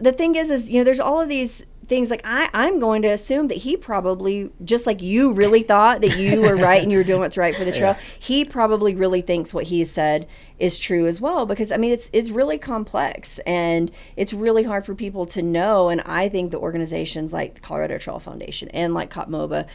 the thing is, there's all of these things, like I'm going to assume that he probably, just like you really thought that you were right and you were doing what's right for the trail, he probably really thinks what he said is true as well, because I mean it's really complex and it's really hard for people to know. And I think the organizations like the Colorado Trail Foundation and like COP-MOBA,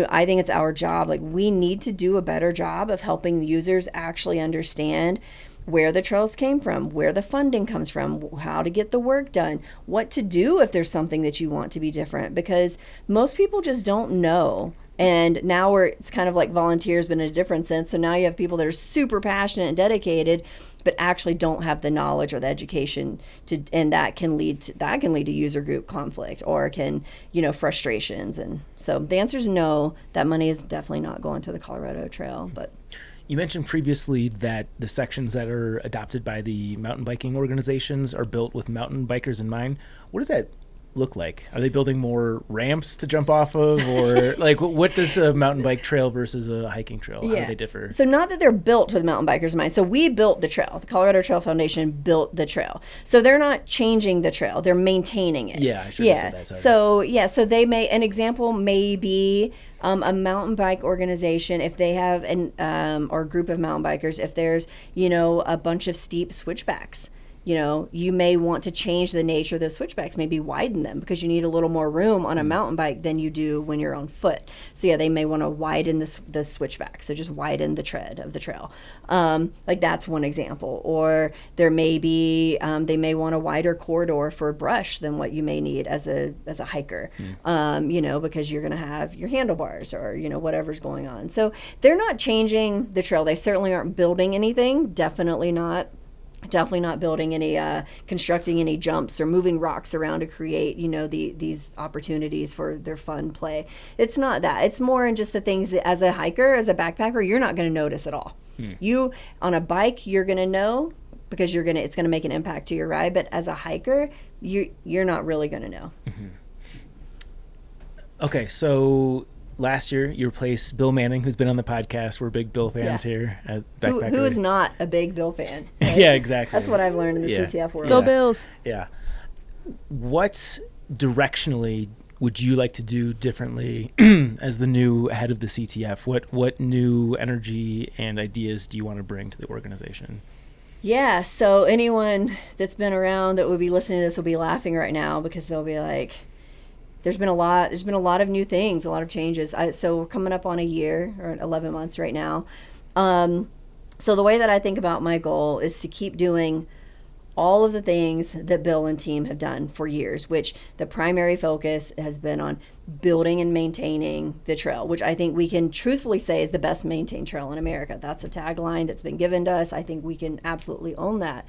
I think it's our job, like we need to do a better job of helping the users actually understand where the trails came from, where the funding comes from, how to get the work done, what to do if there's something that you want to be different, because most people just don't know. And now it's kind of like volunteers, but in a different sense. So now you have people that are super passionate and dedicated, but actually don't have the knowledge or the education and that can lead to user group conflict or can, frustrations. And so the answer is no, that money is definitely not going to the Colorado Trail, but. You mentioned previously that the sections that are adopted by the mountain biking organizations are built with mountain bikers in mind. What does that look like? Are they building more ramps to jump off of, or like what does a mountain bike trail versus a hiking trail? How do they differ? So not that they're built with mountain bikers in mind. So we built the trail. The Colorado Trail Foundation built the trail. So they're not changing the trail. They're maintaining it. Yeah, I should have said that. Sorry. So they an example may be a mountain bike organization, if they have or a group of mountain bikers, if there's, a bunch of steep switchbacks. You may want to change the nature of the switchbacks, maybe widen them, because you need a little more room on a mountain bike than you do when you're on foot. So they may want to widen the switchback. So just widen the tread of the trail. Like that's one example. Or there may be, they may want a wider corridor for brush than what you may need as a hiker, because you're going to have your handlebars or, whatever's going on. So they're not changing the trail. They certainly aren't building anything. Definitely not building any, constructing any jumps or moving rocks around to create, these opportunities for their fun play. It's not that. It's more in just the things that as a hiker, as a backpacker, you're not going to notice at all. You, on a bike, you're going to know because it's going to make an impact to your ride. But as a hiker, you're not really going to know. Mm-hmm. Okay, so last year, you replaced Bill Manning, who's been on the podcast. We're big Bill fans here at Backpacker. Who is not a big Bill fan? Right? Yeah, exactly. That's what I've learned in the CTF world. Go Bills. Yeah. What directionally would you like to do differently as the new head of the CTF? What new energy and ideas do you want to bring to the organization? Yeah, so anyone that's been around that would be listening to this will be laughing right now because they'll be like, there's been a lot of new things, a lot of changes. So we're coming up on a year or 11 months right now. So the way that I think about my goal is to keep doing all of the things that Bill and team have done for years, which the primary focus has been on building and maintaining the trail, which I think we can truthfully say is the best maintained trail in America. That's a tagline that's been given to us. I think we can absolutely own that.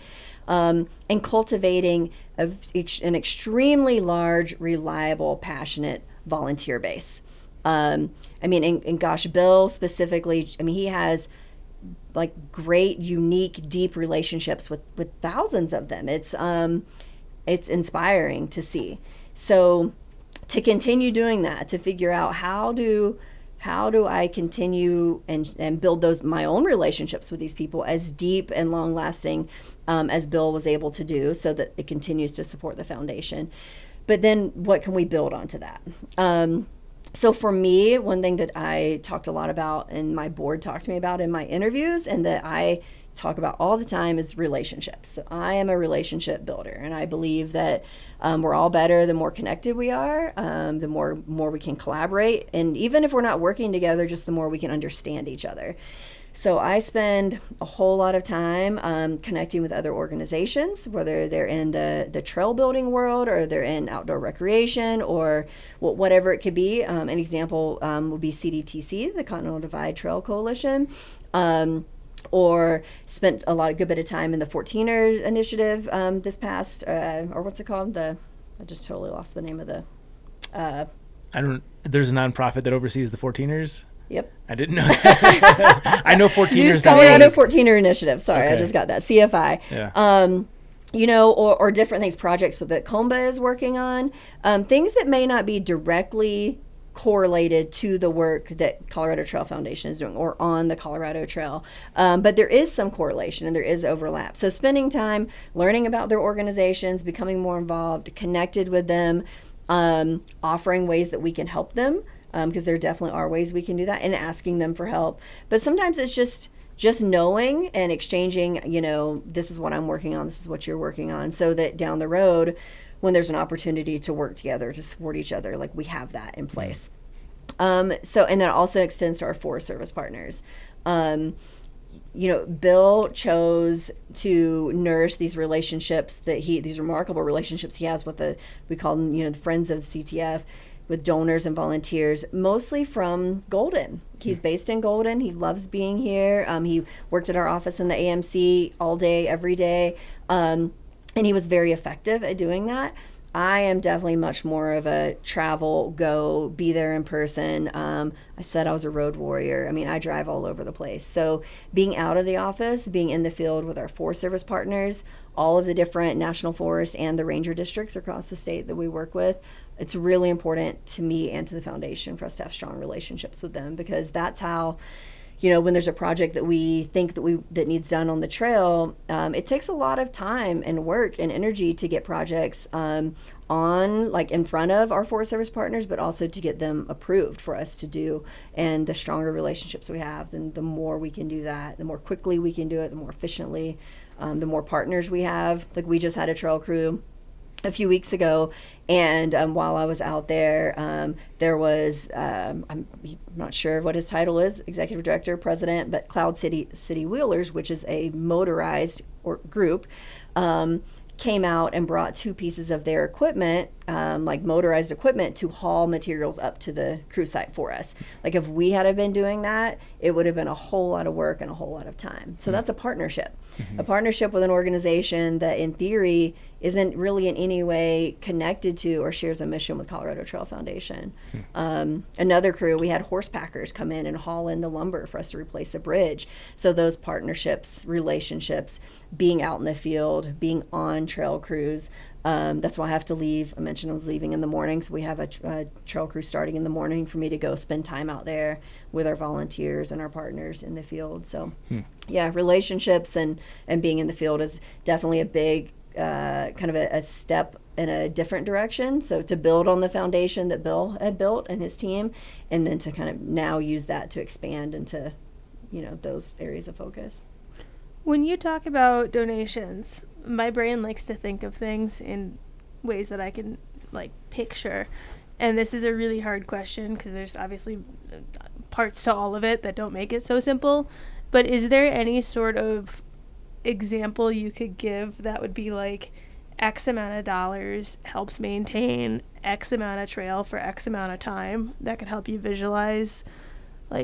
And cultivating an extremely large, reliable, passionate volunteer base. And gosh, Bill specifically, he has like great, unique, deep relationships with thousands of them. It's inspiring to see. So to continue doing that, to figure out how do I continue and build my own relationships with these people as deep and long lasting as Bill was able to do, so that it continues to support the foundation. But then what can we build onto that? So for me, one thing that I talked a lot about and my board talked to me about in my interviews and that I talk about all the time is relationships. So I am a relationship builder, and I believe that we're all better the more connected we are, the more we can collaborate. And even if we're not working together, just the more we can understand each other. So I spend a whole lot of time connecting with other organizations, whether they're in the trail building world or they're in outdoor recreation or whatever it could be. An example would be CDTC, the Continental Divide Trail Coalition, or spent a good bit of time in the 14er initiative this past, or what's it called? I just totally lost the name of the... There's a nonprofit that oversees the 14ers? Yep. I didn't know that. I know 14ers. Colorado 14er Initiative. Sorry, Okay. I just got that. CFI. Yeah. Or different things, projects that Comba is working on, things that may not be directly correlated to the work that Colorado Trail Foundation is doing or on the Colorado Trail. But there is some correlation and there is overlap. So spending time learning about their organizations, becoming more involved, connected with them, offering ways that we can help them. Because there definitely are ways we can do that, and asking them for help. But sometimes it's just knowing and exchanging, this is what I'm working on, this is what you're working on, so that down the road, when there's an opportunity to work together, to support each other, like we have that in place. And that also extends to our Forest Service partners. Bill chose to nourish these relationships these remarkable relationships he has with we call them, the Friends of the CTF, with donors and volunteers, mostly from Golden. He's based in Golden. He loves being here. He worked at our office in the AMC all day, every day. And he was very effective at doing that. I am definitely much more of a travel, go, be there in person. I said I was a road warrior. I mean, I drive all over the place. So being out of the office, being in the field with our Forest Service partners, all of the different national forest and the ranger districts across the state that we work with, it's really important to me and to the foundation for us to have strong relationships with them, because that's how, when there's a project that we think that needs done on the trail, it takes a lot of time and work and energy to get projects on in front of our Forest Service partners, but also to get them approved for us to do. And the stronger relationships we have, then the more we can do that, the more quickly we can do it, the more efficiently, the more partners we have. Like, we just had a trail crew a few weeks ago, and while I was out there, there was I'm not sure what his title is, executive director, president, but Cloud City Wheelers, which is a motorized group, came out and brought 2 pieces of their equipment, like motorized equipment, to haul materials up to the crew site for us. Like, if we had been doing that, it would have been a whole lot of work and a whole lot of time. So that's a partnership. A partnership with an organization that in theory isn't really in any way connected to or shares a mission with Colorado Trail Foundation. Another crew, we had horse packers come in and haul in the lumber for us to replace a bridge. So those partnerships, relationships, being out in the field, being on trail crews, that's why I have to leave. I mentioned I was leaving in the morning, so we have a trail crew starting in the morning for me to go spend time out there with our volunteers and our partners in the field. So yeah, relationships and being in the field is definitely a big kind of a step in a different direction. So to build on the foundation that Bill had built and his team, and then to kind of now use that to expand into, those areas of focus. When you talk about donations, my brain likes to think of things in ways that I can picture. And this is a really hard question because there's obviously parts to all of it that don't make it so simple. But is there any sort of example you could give that would be like X amount of dollars helps maintain X amount of trail for X amount of time, that could help you visualize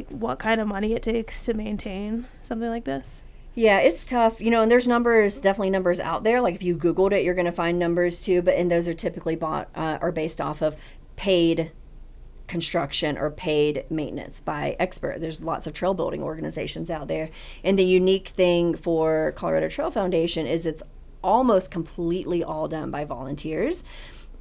what kind of money it takes to maintain something like this? Yeah, it's tough, and there's definitely numbers out there. Like, if you Googled it, you're going to find numbers too, and those are typically based off of paid construction or paid maintenance by expert. There's lots of trail building organizations out there. And the unique thing for Colorado Trail Foundation is it's almost completely all done by volunteers.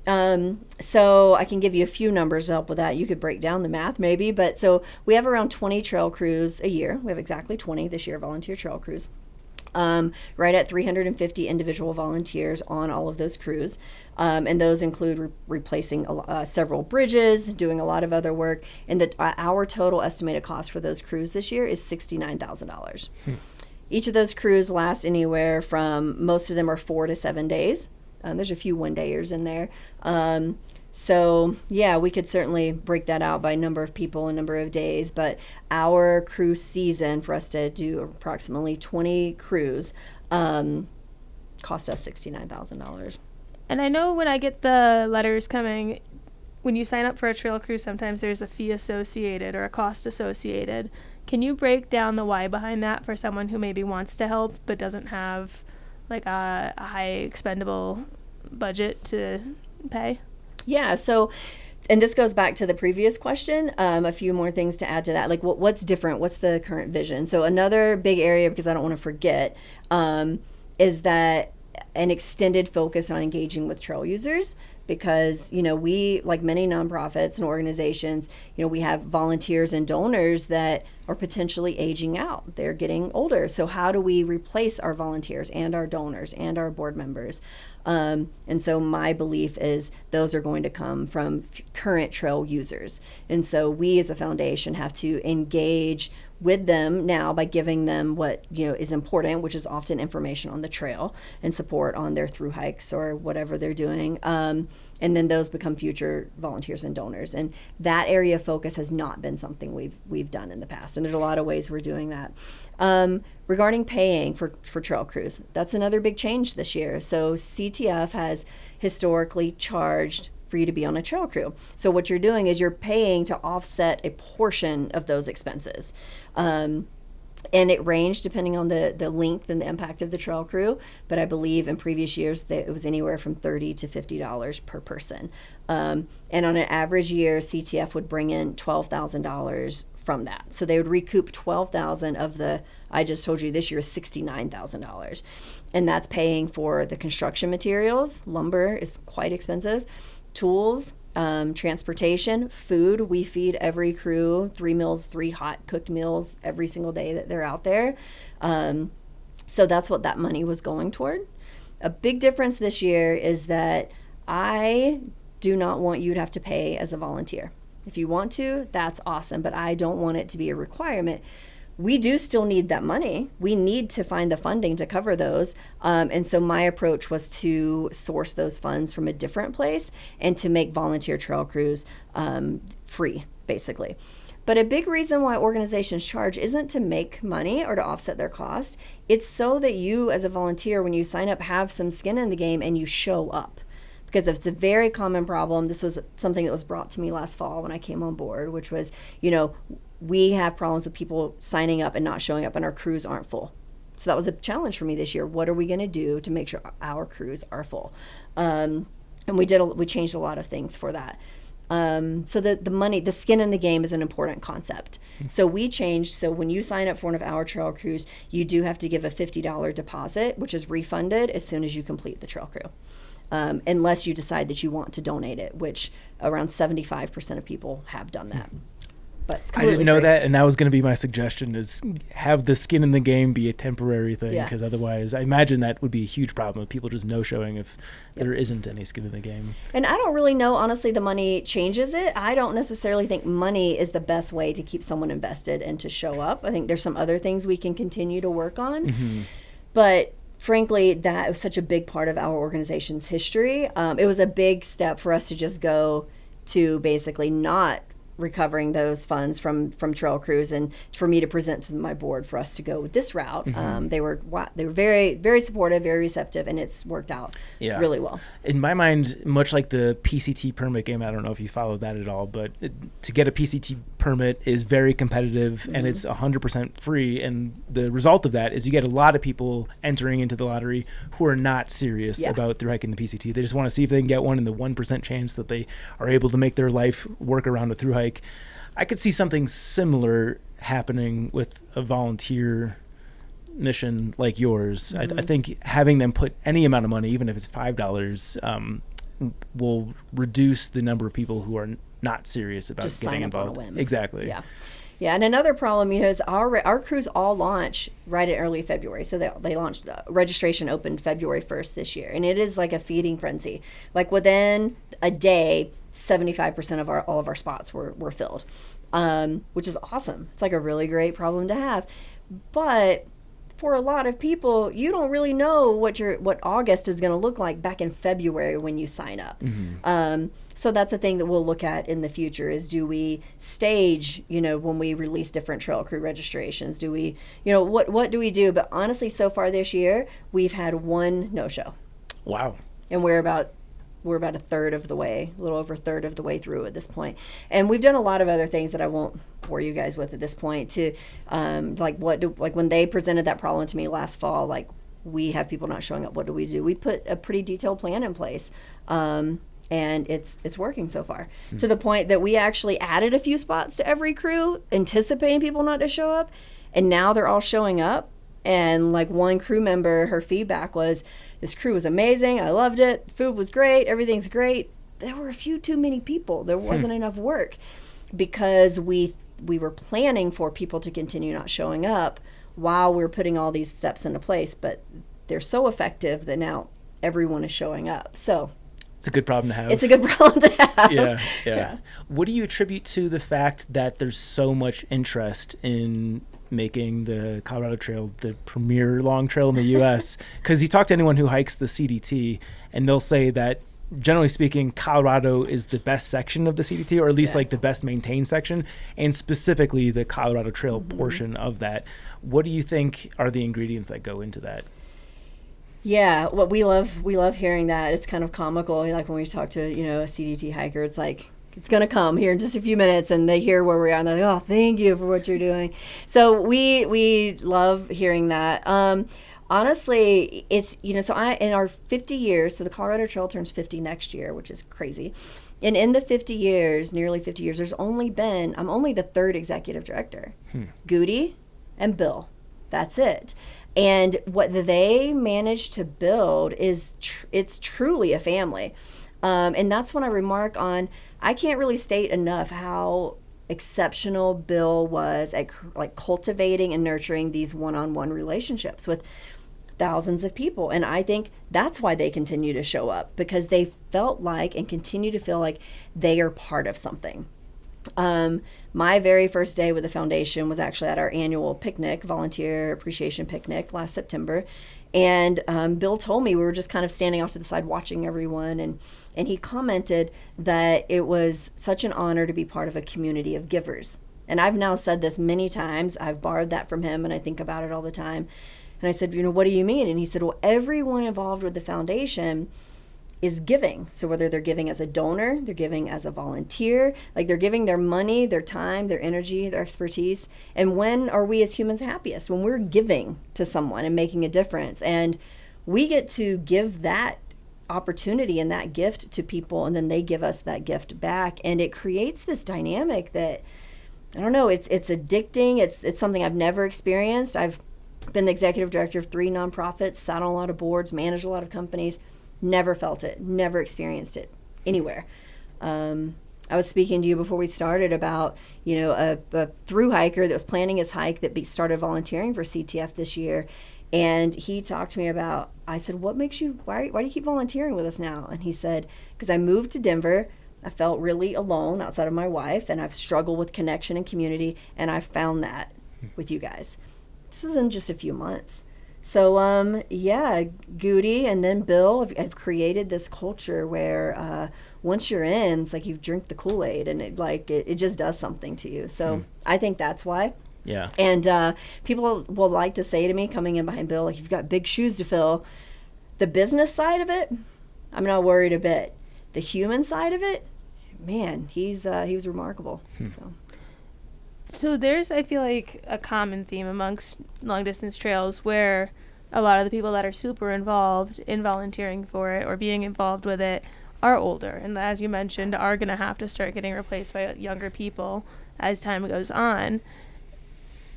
So I can give you a few numbers to help with that. You could break down the math maybe, but so we have around 20 trail crews a year. We have exactly 20 this year, volunteer trail crews. Right at 350 individual volunteers on all of those crews. And those include replacing several bridges, doing a lot of other work. And our total estimated cost for those crews this year is $69,000. Each of those crews last anywhere from, most of them are 4 to 7 days. There's a few one-dayers in there. So yeah, we could certainly break that out by number of people and number of days, but our crew season, for us to do approximately 20 crews, cost us $69,000. And I know when I get the letters coming, when you sign up for a trail crew, sometimes there's a fee associated or a cost associated. Can you break down the why behind that for someone who maybe wants to help but doesn't have a high expendable budget to pay? Yeah, so, and this goes back to the previous question, a few more things to add to that. What's different? What's the current vision? So another big area, because I don't want to forget, is that an extended focus on engaging with trail users, because, we, like many nonprofits and organizations, we have volunteers and donors that are potentially aging out. They're getting older. So how do we replace our volunteers and our donors and our board members? And so my belief is those are going to come from current trail users. And so we as a foundation have to engage with them now by giving them what is important, which is often information on the trail and support on their thru hikes or whatever they're doing. And then those become future volunteers and donors. And that area of focus has not been something we've done in the past. And there's a lot of ways we're doing that. Regarding paying for trail crews, that's another big change this year. So CTF has historically charged for you to be on a trail crew. So what you're doing is you're paying to offset a portion of those expenses. And it ranged depending on the length and the impact of the trail crew. But I believe in previous years that it was anywhere from $30 to $50 per person. And on an average year, CTF would bring in $12,000 from that. So they would recoup $12,000 of the, I just told you this year is $69,000. And that's paying for the construction materials. Lumber is quite expensive. Tools, transportation, food. We feed every crew 3 meals, 3 hot cooked meals every single day that they're out there. So that's what that money was going toward. A big difference this year is that I do not want you to have to pay as a volunteer. If you want to, that's awesome, but I don't want it to be a requirement. We do still need that money. We need to find the funding to cover those. And so my approach was to source those funds from a different place and to make volunteer trail crews free, basically. But a big reason why organizations charge isn't to make money or to offset their cost. It's so that you, as a volunteer, when you sign up, have some skin in the game and you show up. Because it's a very common problem. This was something that was brought to me last fall when I came on board, which was, we have problems with people signing up and not showing up, and our crews aren't full. So that was a challenge for me this year. What are we going to do to make sure our crews are full? And we changed a lot of things for that. So the skin in the game is an important concept. So we changed. So when you sign up for one of our trail crews, you do have to give a $50 deposit, which is refunded as soon as you complete the trail crew. Unless you decide that you want to donate it, which around 75% of people have done that. But it's I didn't know free. that, and that was going to be my suggestion, is have the skin in the game be a temporary thing, because otherwise I imagine that would be a huge problem of people just no-showing if there isn't any skin in the game. And I don't really know, honestly, the money changes it. I don't necessarily think money is the best way to keep someone invested and to show up. I think there's some other things we can continue to work on. But frankly, that was such a big part of our organization's history. It was a big step for us to just go to basically not recovering those funds from trail crews, and for me to present to my board for us to go with this route. They were very, very supportive, very receptive, and it's worked out really well. In my mind, much like the PCT permit game, I don't know if you followed that at all, but to get a PCT permit is very competitive, and it's 100% free, and the result of that is you get a lot of people entering into the lottery who are not serious about thru-hiking the PCT. They just want to see if they can get one, and the 1% chance that they are able to make their life work around a thru-hike. I could see something similar happening with a volunteer mission like yours. I think having them put any amount of money, even if it's $5, will reduce the number of people who are not serious about just getting sign up involved. on a whim. Exactly. Yeah, and another problem, is our crews all launch right in early February. So they launched, registration opened February 1st this year, and it is like a feeding frenzy. Like within a day, 75% of all of our spots were filled, which is awesome. It's like a really great problem to have. But for a lot of people, you don't really know what August is going to look like back in February when you sign up. So that's a thing that we'll look at in the future is, do we stage, when we release different trail crew registrations? Do we, what do we do? But honestly, so far this year, we've had one no-show. Wow. And we're about a third of the way, a little over a third of the way through at this point. And we've done a lot of other things that I won't bore you guys with at this point to, like when they presented that problem to me last fall, like we have people not showing up, what do? We put a pretty detailed plan in place. And it's working so far, to the point that we actually added a few spots to every crew, anticipating people not to show up. And now they're all showing up. And like one crew member, her feedback was, this crew was amazing. I loved it. Food was great. Everything's great. There were a few too many people. There wasn't enough work, because we were planning for people to continue not showing up while we're putting all these steps into place. But they're so effective that now everyone is showing up. So it's a good problem to have. It's a good problem to have. Yeah. What do you attribute to the fact that there's so much interest in making the Colorado Trail the premier long trail in the U.S.? Because you talk to anyone who hikes the CDT, and they'll say that, generally speaking, Colorado is the best section of the CDT, or at least like the best maintained section, and specifically the Colorado Trail portion of that. What do you think are the ingredients that go into that? Yeah, what we love hearing that. It's kind of comical. Like when we talk to, a CDT hiker, it's like, it's going to come here in just a few minutes, and they hear where we are, and they're like, oh, thank you for what you're doing. So we love hearing that. Honestly, it's, so in our 50 years, so the Colorado Trail turns 50 next year, which is crazy. And in the 50 years, nearly 50 years, I'm only the third executive director. Goody and Bill. That's it. And what they managed to build is, it's truly a family. And that's when I remark on, I can't really state enough how exceptional Bill was at cultivating and nurturing these one-on-one relationships with thousands of people. And I think that's why they continue to show up, because they felt like and continue to feel like they are part of something. My very first day with the foundation was actually at our annual picnic, volunteer appreciation picnic last September. And Bill told me, we were just kind of standing off to the side watching everyone, and he commented that it was such an honor to be part of a community of givers. And I've now said this many times. I've borrowed that from him, and I think about it all the time. And I said, what do you mean? And he said, well, everyone involved with the foundation is giving. So whether they're giving as a donor, they're giving as a volunteer, like they're giving their money, their time, their energy, their expertise. And when are we as humans happiest? When we're giving to someone and making a difference. And we get to give that opportunity and that gift to people, and then they give us that gift back. And it creates this dynamic that, I don't know, it's addicting. It's something I've never experienced. I've been the executive director of 3 nonprofits, sat on a lot of boards, managed a lot of companies, never felt it, never experienced it anywhere. I was speaking to you before we started about, a thru-hiker that was planning his hike that started volunteering for CTF this year. And he talked to me about, I said, what makes you, why do you keep volunteering with us now? And he said, because I moved to Denver, I felt really alone outside of my wife, and I've struggled with connection and community, and I found that with you guys. This was in just a few months. So, Goody and then Bill have created this culture where once you're in, it's like you've drank the Kool-Aid, and it just does something to you. So I think that's why. Yeah. And people will like to say to me, coming in behind Bill, like, you've got big shoes to fill. The business side of it, I'm not worried a bit. The human side of it, man, he was remarkable. So there's, I feel like, a common theme amongst long-distance trails where a lot of the people that are super involved in volunteering for it or being involved with it are older. And as you mentioned, are going to have to start getting replaced by younger people as time goes on.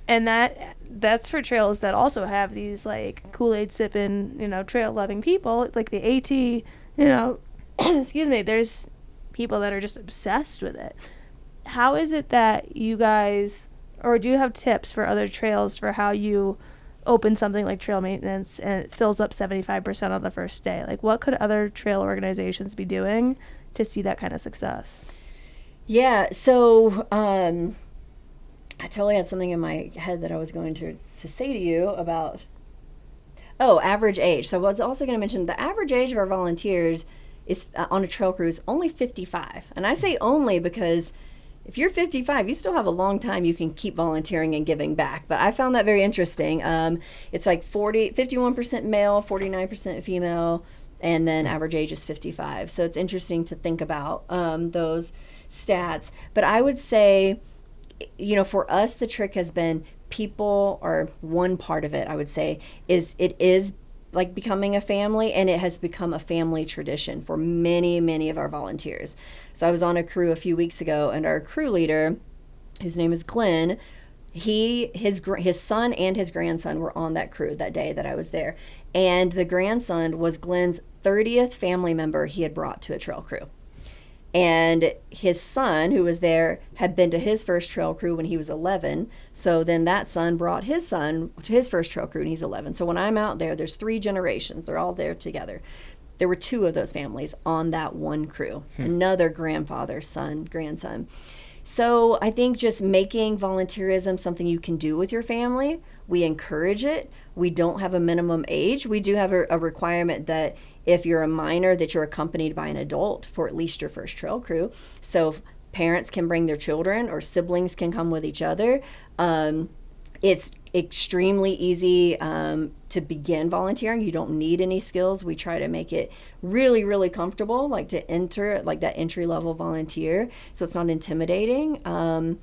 And that's for trails that also have these, like, Kool-Aid sipping, trail-loving people, like the AT, excuse me, there's people that are just obsessed with it. How is it that you guys, or do you have tips for other trails for how you open something like trail maintenance and it fills up 75% on the first day? Like, what could other trail organizations be doing to see that kind of success? Yeah, so I totally had something in my head that I was going to say to you about, average age. So I was also going to mention the average age of our volunteers is on a trail cruise only 55. And I say only because if you're 55, you still have a long time you can keep volunteering and giving back. But I found that very interesting. It's like 51% male, 49% female, and then average age is 55. So it's interesting to think about those stats. But I would say, for us, the trick has been people, or one part of it, I would say, is like becoming a family, and it has become a family tradition for many, many of our volunteers. So I was on a crew a few weeks ago, and our crew leader, whose name is Glenn, his son and his grandson were on that crew that day that I was there. And the grandson was Glenn's 30th family member he had brought to a trail crew. And his son, who was there, had been to his first trail crew when he was 11. So then that son brought his son to his first trail crew, and he's 11. So when I'm out there, there's 3 generations. They're all there together. There were 2 of those families on that one crew. Another grandfather, son, grandson. So I think just making volunteerism something you can do with your family. We encourage it. We don't have a minimum age. We do have a requirement that if you're a minor, that you're accompanied by an adult for at least your first trail crew. So parents can bring their children, or siblings can come with each other. It's extremely easy to begin volunteering. You don't need any skills. We try to make it really, really comfortable, like to enter, like that entry level volunteer, so it's not intimidating. A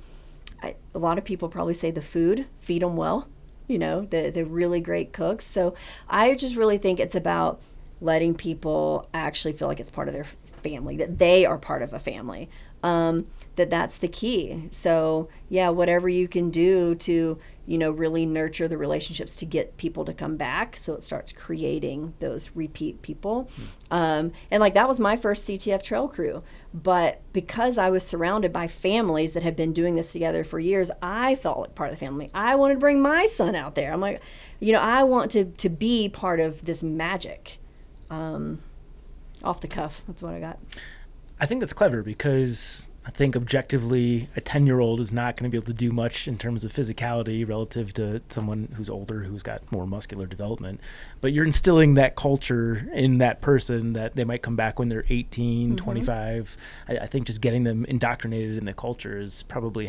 lot of people probably say the food, feed them well, you know, the really great cooks. So I just really think it's about letting people actually feel like it's part of their family, that they are part of a family, that's the key. So yeah, whatever you can do to, you know, really nurture the relationships to get people to come back, so it starts creating those repeat people. And like that was my first CTF trail crew, but because I was surrounded by families that had been doing this together for years, I felt like part of the family. I wanted to bring my son out there. I'm like, you know, I want to be part of this magic. Off the cuff, that's what I got. I think that's clever, because I think objectively a 10-year-old is not going to be able to do much in terms of physicality relative to someone who's older, who's got more muscular development. But you're instilling that culture in that person that they might come back when they're 18, 25. I think just getting them indoctrinated in the culture probably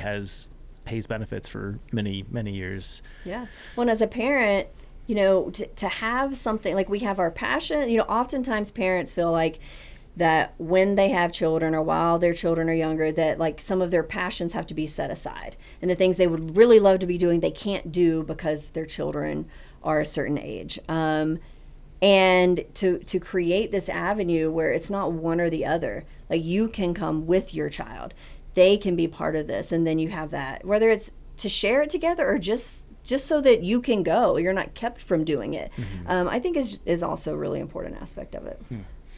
pays benefits for many, many years. Yeah. Well, and as a parent, you know, to have something like we have our passion, you know, oftentimes parents feel like that when they have children or while their children are younger, that like some of their passions have to be set aside, and the things they would really love to be doing they can't do because their children are a certain age. And to create this avenue where it's not one or the other, like you can come with your child, they can be part of this, and then you have that, whether it's to share it together or just so that you can go, you're not kept from doing it. I think is also a really important aspect of it.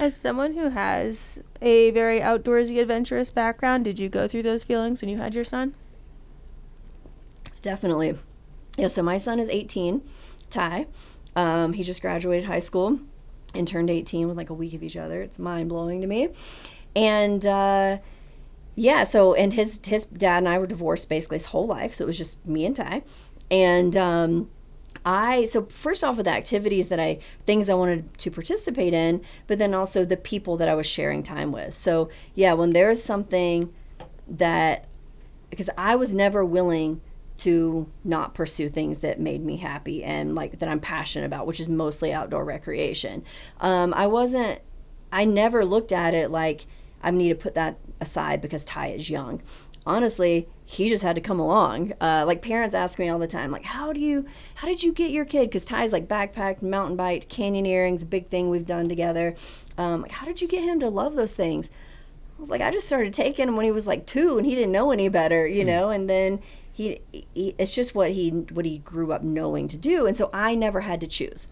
As someone who has a very outdoorsy, adventurous background, did you go through those feelings when you had your son? Definitely. Yeah, so my son is 18, Ty. He just graduated high school and turned 18 with like a week of each other. It's mind-blowing to me. And yeah, so, and his dad and I were divorced basically his whole life, so it was just me and Ty. And so first off with the activities things I wanted to participate in, but then also the people that I was sharing time with. So yeah, when there's something because I was never willing to not pursue things that made me happy and like that I'm passionate about, which is mostly outdoor recreation. I never looked at it like I need to put that aside because Ty is young. Honestly, he just had to come along. Like parents ask me all the time, like, how did you get your kid? Because Ty's like backpacked, mountain bike, canyoneering's a big thing we've done together. Like, how did you get him to love those things? I was like, I just started taking him when he was like 2 and he didn't know any better, you know, and then he it's just what he grew up knowing to do. And so I never had to choose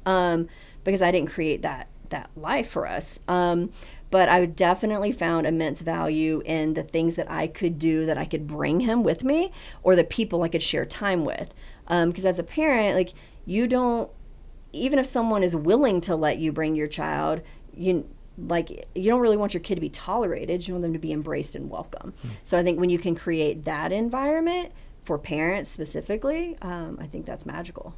because I didn't create that life for us. But I definitely found immense value in the things that I could do, that I could bring him with me, or the people I could share time with. Because as a parent, like even if someone is willing to let you bring your child, you don't really want your kid to be tolerated. You want them to be embraced and welcome. So I think when you can create that environment for parents specifically, I think that's magical.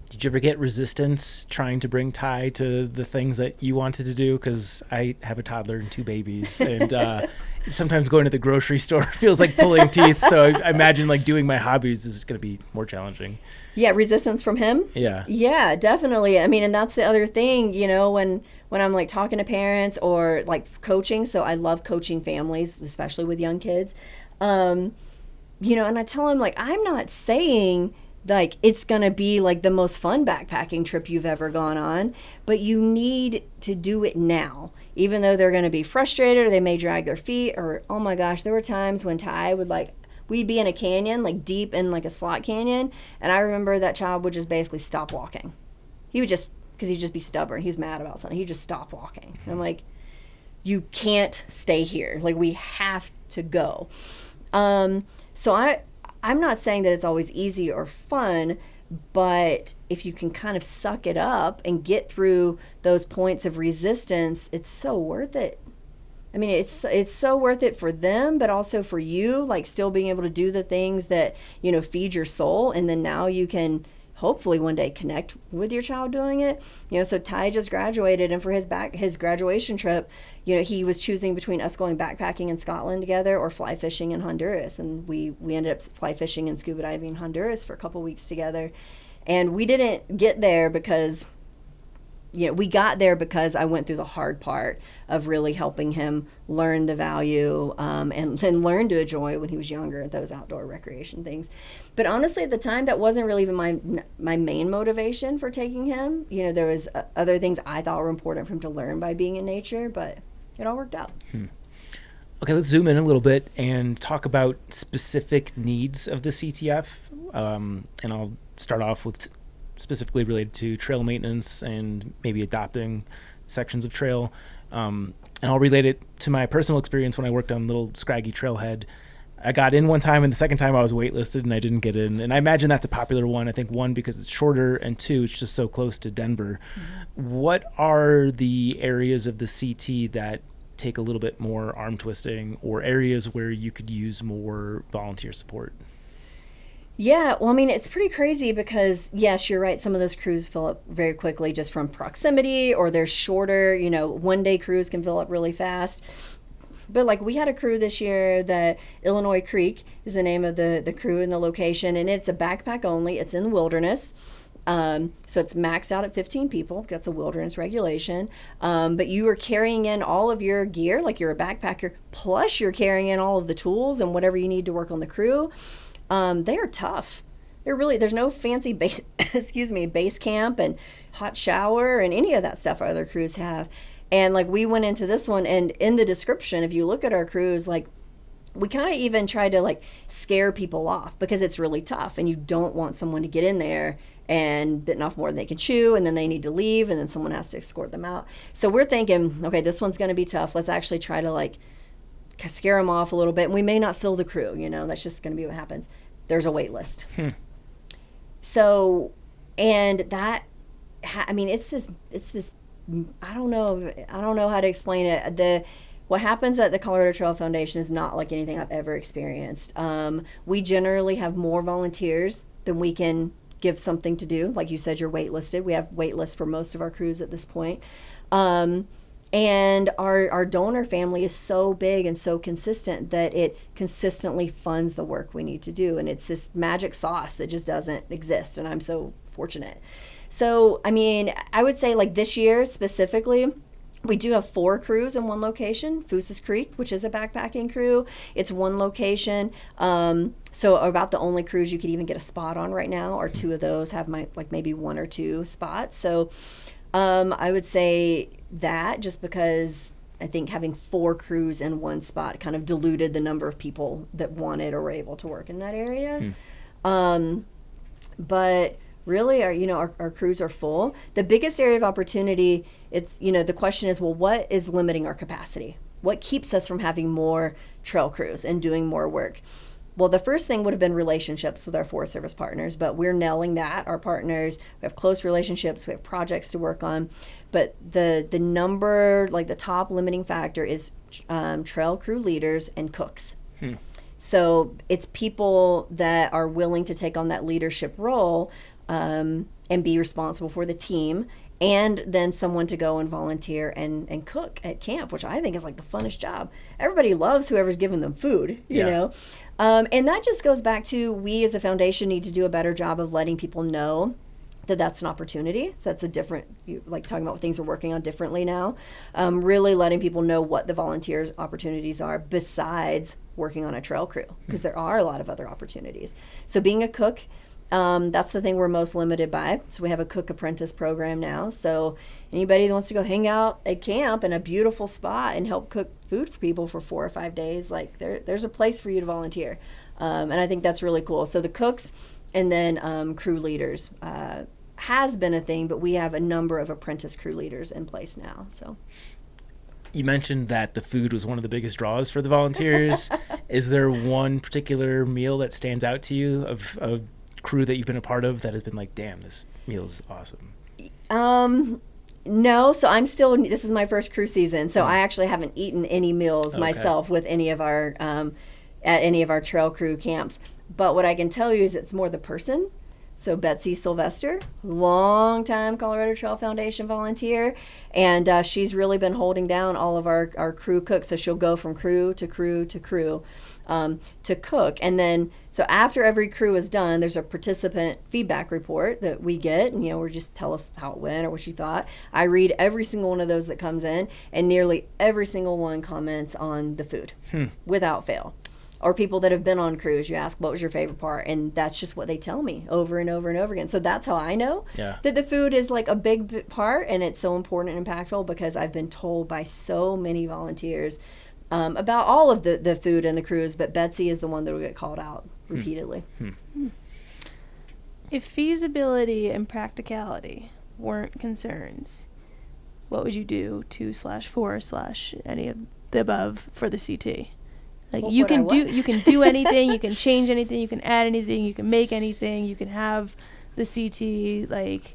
Did you ever get resistance trying to bring Ty to the things that you wanted to do? Because I have a toddler and 2 babies, and sometimes going to the grocery store feels like pulling teeth. So I imagine like doing my hobbies is going to be more challenging. Yeah, resistance from him? Yeah. Yeah, definitely. I mean, and that's the other thing, you know, when I'm like talking to parents or like coaching. So I love coaching families, especially with young kids. You know, and I tell them like, I'm not saying like it's going to be like the most fun backpacking trip you've ever gone on, but you need to do it now, even though they're going to be frustrated or they may drag their feet, or oh my gosh, there were times when Ty would we'd be in a canyon, like deep in like a slot canyon, and I remember that child would just basically stop walking. He would just, because he'd just be stubborn, he was mad about something, he'd just stop walking. And I'm like, you can't stay here, like we have to go. So I'm not saying that it's always easy or fun, but if you can kind of suck it up and get through those points of resistance, it's so worth it. I mean, it's so worth it for them, but also for you, like still being able to do the things that, you know, feed your soul. And then now you can hopefully one day connect with your child doing it. So Ty just graduated, and for his graduation trip, he was choosing between us going backpacking in Scotland together or fly fishing in Honduras, and we ended up fly fishing and scuba diving in Honduras for a couple weeks together. And we didn't get there because we got there because I went through the hard part of really helping him learn the value and then learn to enjoy when he was younger those outdoor recreation things. But honestly, at the time, that wasn't really even my main motivation for taking him. There was other things I thought were important for him to learn by being in nature, but it all worked out. Okay, let's zoom in a little bit and talk about specific needs of the CTF. And I'll start off with specifically related to trail maintenance and maybe adopting sections of trail. And I'll relate it to my personal experience when I worked on Little Scraggy Trailhead. I got in one time, and the second time I was waitlisted and I didn't get in. And I imagine that's a popular one. I think one, because it's shorter, and two, it's just so close to Denver. Mm-hmm. What are the areas of the CT that take a little bit more arm twisting, or areas where you could use more volunteer support? Yeah, well, I mean, it's pretty crazy because, yes, you're right. Some of those crews fill up very quickly just from proximity, or they're shorter. One-day crews can fill up really fast. But like we had a crew this year that Illinois Creek is the name of the crew and the location, and it's a backpack only. It's in the wilderness. So it's maxed out at 15 people. That's a wilderness regulation. But you are carrying in all of your gear, like you're a backpacker, plus you're carrying in all of the tools and whatever you need to work on the crew. They are tough. There's no fancy base camp and hot shower and any of that stuff other crews have. And like we went into this one, and in the description, if you look at our crews, like we kind of even tried to like scare people off because it's really tough, and you don't want someone to get in there and bitten off more than they can chew, and then they need to leave, and then someone has to escort them out. So we're thinking, okay, this one's going to be tough. Let's actually try to like scare them off a little bit. And we may not fill the crew, that's just going to be what happens. There's a wait list. So, and that, it's this, I don't know how to explain it. What happens at the Colorado Trail Foundation is not like anything I've ever experienced. We generally have more volunteers than we can give something to do. Like you said, you're waitlisted. We have wait lists for most of our crews at this point. And our donor family is so big and so consistent that it consistently funds the work we need to do. And it's this magic sauce that just doesn't exist. And I'm so fortunate. So, I would say like this year specifically, we do have 4 crews in one location. Foosis Creek, which is a backpacking crew. It's one location. So about the only crews you could even get a spot on right now, or 2 of those have maybe 1 or 2 spots. So I would say that just because I think having 4 crews in one spot kind of diluted the number of people that wanted or were able to work in that area. But really, our crews are full. The biggest area of opportunity, it's, the question is, well, what is limiting our capacity? What keeps us from having more trail crews and doing more work? Well, the first thing would have been relationships with our Forest Service partners, but we're nailing that. Our partners, we have close relationships, we have projects to work on. But the number, like the top limiting factor is trail crew leaders and cooks. So it's people that are willing to take on that leadership role and be responsible for the team, and then someone to go and volunteer and cook at camp, which I think is like the funnest job. Everybody loves whoever's giving them food, you know? And that just goes back to, we as a foundation need to do a better job of letting people know that that's an opportunity. So that's a different, like talking about things we're working on differently now. Really letting people know what the volunteers opportunities are besides working on a trail crew, because there are a lot of other opportunities. So being a cook, that's the thing we're most limited by. So we have a cook apprentice program now. So anybody that wants to go hang out at camp in a beautiful spot and help cook food for people for 4 or 5 days, like there's a place for you to volunteer. And I think that's really cool. So the cooks and then crew leaders has been a thing, but we have a number of apprentice crew leaders in place now. So you mentioned that the food was one of the biggest draws for the volunteers. Is there one particular meal that stands out to you of a crew that you've been a part of that has been like, damn, this meal is awesome? No, so this is my first crew season, so I actually haven't eaten any meals myself with any of our at any of our trail crew camps. But what I can tell you is it's more the person. So Betsy Sylvester, long-time Colorado Trail Foundation volunteer, and she's really been holding down all of our crew cooks. So she'll go from crew to crew to crew to cook. And then, so after every crew is done, there's a participant feedback report that we get, and, or just tell us how it went or what you thought. I read every single one of those that comes in, and nearly every single one comments on the food without fail. Or people that have been on cruise, you ask, what was your favorite part? And that's just what they tell me over and over and over again. So that's how I know that the food is like a big part, and it's so important and impactful, because I've been told by so many volunteers about all of the food and the cruise, but Betsy is the one that will get called out repeatedly. If feasibility and practicality weren't concerns, what would you do 2/4/ any of the above for the CT? Like, you can do anything, you can change anything, you can add anything, you can make anything, you can have the CT, like,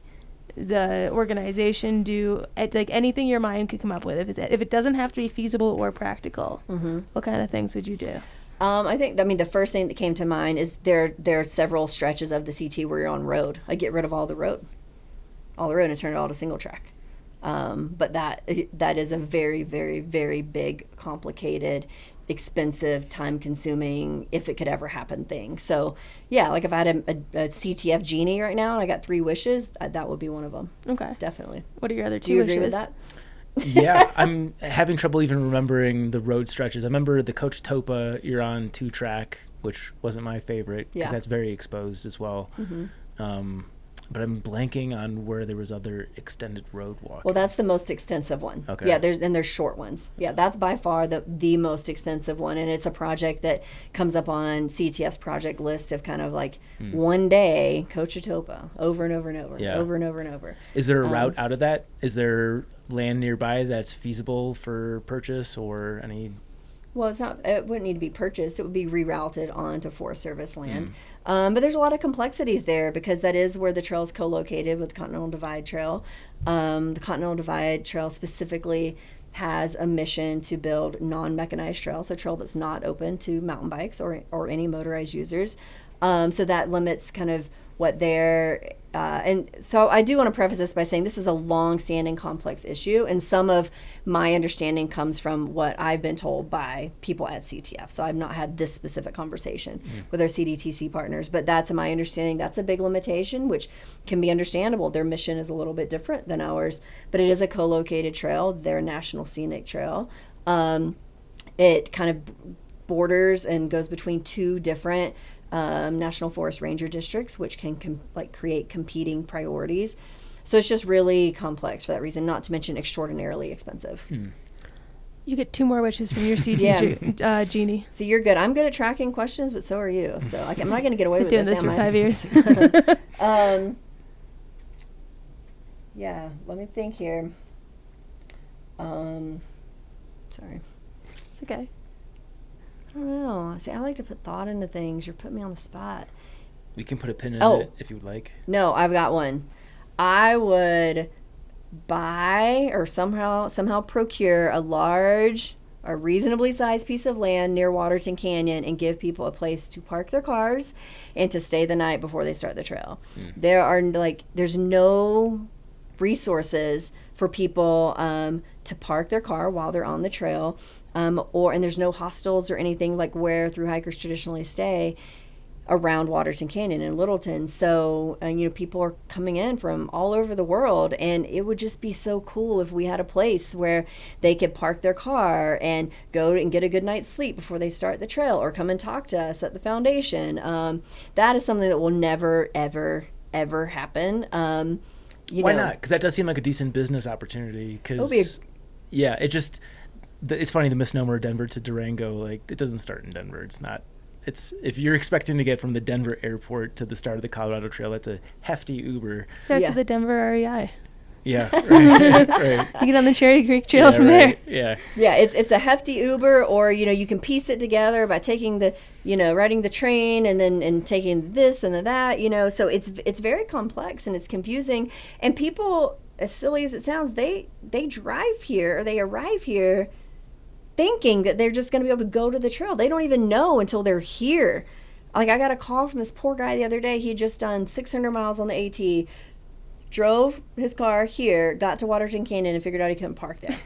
the organization do like anything your mind could come up with. If it doesn't have to be feasible or practical, what kind of things would you do? I mean, the first thing that came to mind is there are several stretches of the CT where you're on road. I get rid of all the road, and turn it all to single track. But that is a very, very, very big, complicated, expensive, time-consuming, if it could ever happen thing. So, yeah, like if I had a CTF genie right now and I got 3 wishes, that would be one of them. Okay. Definitely. What are your other 2 Do you wishes? agree with that? Yeah, I'm having trouble even remembering the road stretches. I remember the Coach Topa you're on 2-track, which wasn't my favorite, because that's very exposed as well. But I'm blanking on where there was other extended road walking. Well, that's the most extensive one. Okay. Yeah, there's short ones. Yeah, that's by far the most extensive one, and it's a project that comes up on CTF's project list of kind of like one day Coach Topa over and over and over, over and over and over. Is there a route out of that? Is there land nearby that's feasible for purchase or any? Well, it wouldn't need to be purchased. It would be rerouted onto Forest Service land. But there's a lot of complexities there, because that is where the trail is co-located with the Continental Divide Trail. The Continental Divide Trail specifically has a mission to build non-mechanized trails, a trail that's not open to mountain bikes or any motorized users. So that limits kind of what they're and so I do want to preface this by saying this is a long-standing complex issue, and some of my understanding comes from what I've been told by people at CTF. So I've not had this specific conversation with our CDTC partners, but that's my understanding. That's a big limitation, which can be understandable. Their mission is a little bit different than ours, but it is a co-located trail. They're a national scenic trail. It kind of borders and goes between 2 different National Forest Ranger districts, which can create competing priorities. So it's just really complex for that reason, not to mention extraordinarily expensive. You get 2 more wishes from your CT genie. So you're good. I'm good at tracking questions, but so are you. So I'm not going to get away with doing this for 5 years. Yeah, let me think here. Sorry. It's okay. I don't know. See, I like to put thought into things. You're putting me on the spot. We can put a pin in it if you would like. No, I've got one. I would buy or somehow procure a reasonably sized piece of land near Waterton Canyon and give people a place to park their cars and to stay the night before they start the trail. There's no resources for people to park their car while they're on the trail, and there's no hostels or anything like where thru-hikers traditionally stay around Waterton Canyon and Littleton. So people are coming in from all over the world, and it would just be so cool if we had a place where they could park their car and go and get a good night's sleep before they start the trail, or come and talk to us at the foundation. That is something that will never ever ever happen. Why not? Because that does seem like a decent business opportunity. It's funny, the misnomer Denver to Durango, like, it doesn't start in Denver. It's if you're expecting to get from the Denver airport to the start of the Colorado Trail, that's a hefty Uber. Starts at the Denver REI. Yeah, right. You get on the Cherry Creek Trail from there. Yeah, it's a hefty Uber, or you can piece it together by taking the riding the train and taking this and that. So it's very complex and it's confusing, and people, as silly as it sounds, they drive here or they arrive here thinking that they're just going to be able to go to the trail. They don't even know until they're here Like, I got a call from this poor guy the other day. He had just done 600 miles on the AT, drove his car here, got to Waterton Canyon, and figured out he couldn't park there.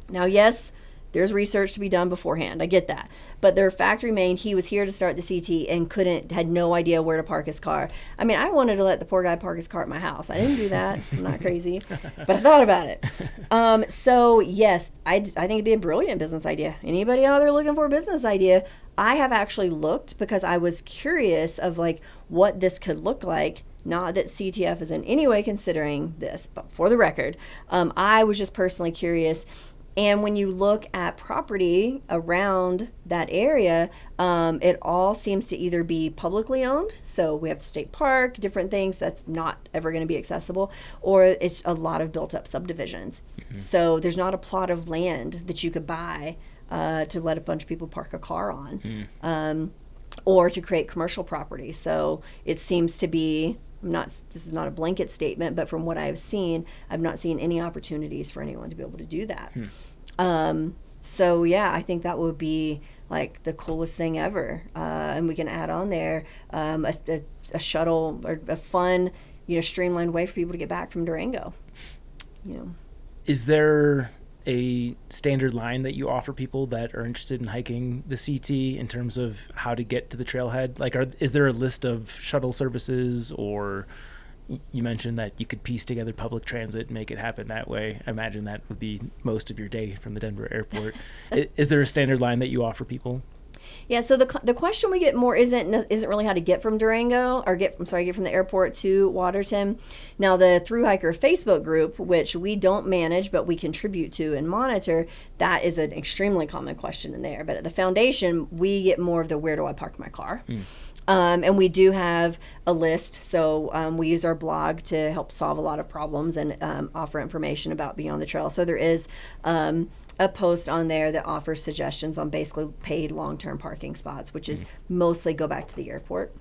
Now, yes, there's research to be done beforehand. I get that. But the fact remained, he was here to start the CT and had no idea where to park his car. I mean, I wanted to let the poor guy park his car at my house. I didn't do that. I'm not crazy. But I thought about it. So, yes, I think it'd be a brilliant business idea. Anybody out there looking for a business idea? I have actually looked because I was curious of, like, what this could look like. Not that CTF is in any way considering this, but for the record, I was just personally curious. And when you look at property around that area, it all seems to either be publicly owned, so we have the state park, different things that's not ever going to be accessible, or it's a lot of built up subdivisions. Mm-hmm. So there's not a plot of land that you could buy to let a bunch of people park a car on, or to create commercial property. So it seems to be, this is not a blanket statement, but from what I've seen, I've not seen any opportunities for anyone to be able to do that. So yeah, I think that would be like the coolest thing ever. And we can add on there a shuttle or a fun, streamlined way for people to get back from Durango. Is there a standard line that you offer people that are interested in hiking the CT in terms of how to get to the trailhead? Like, is there a list of shuttle services, or you mentioned that you could piece together public transit and make it happen that way? I imagine that would be most of your day from the Denver airport. Is there a standard line that you offer people? Yeah, so the question we get more isn't really how to get from Durango, or get from the airport to Waterton. Now, the Thru-Hiker Facebook group, which we don't manage but we contribute to and monitor, that is an extremely common question in there. But at the foundation, we get more of the where do I park my car? And we do have a list, so we use our blog to help solve a lot of problems and offer information about being on the trail. So there is a post on there that offers suggestions on basically paid long-term parking spots, which is mostly go back to the airport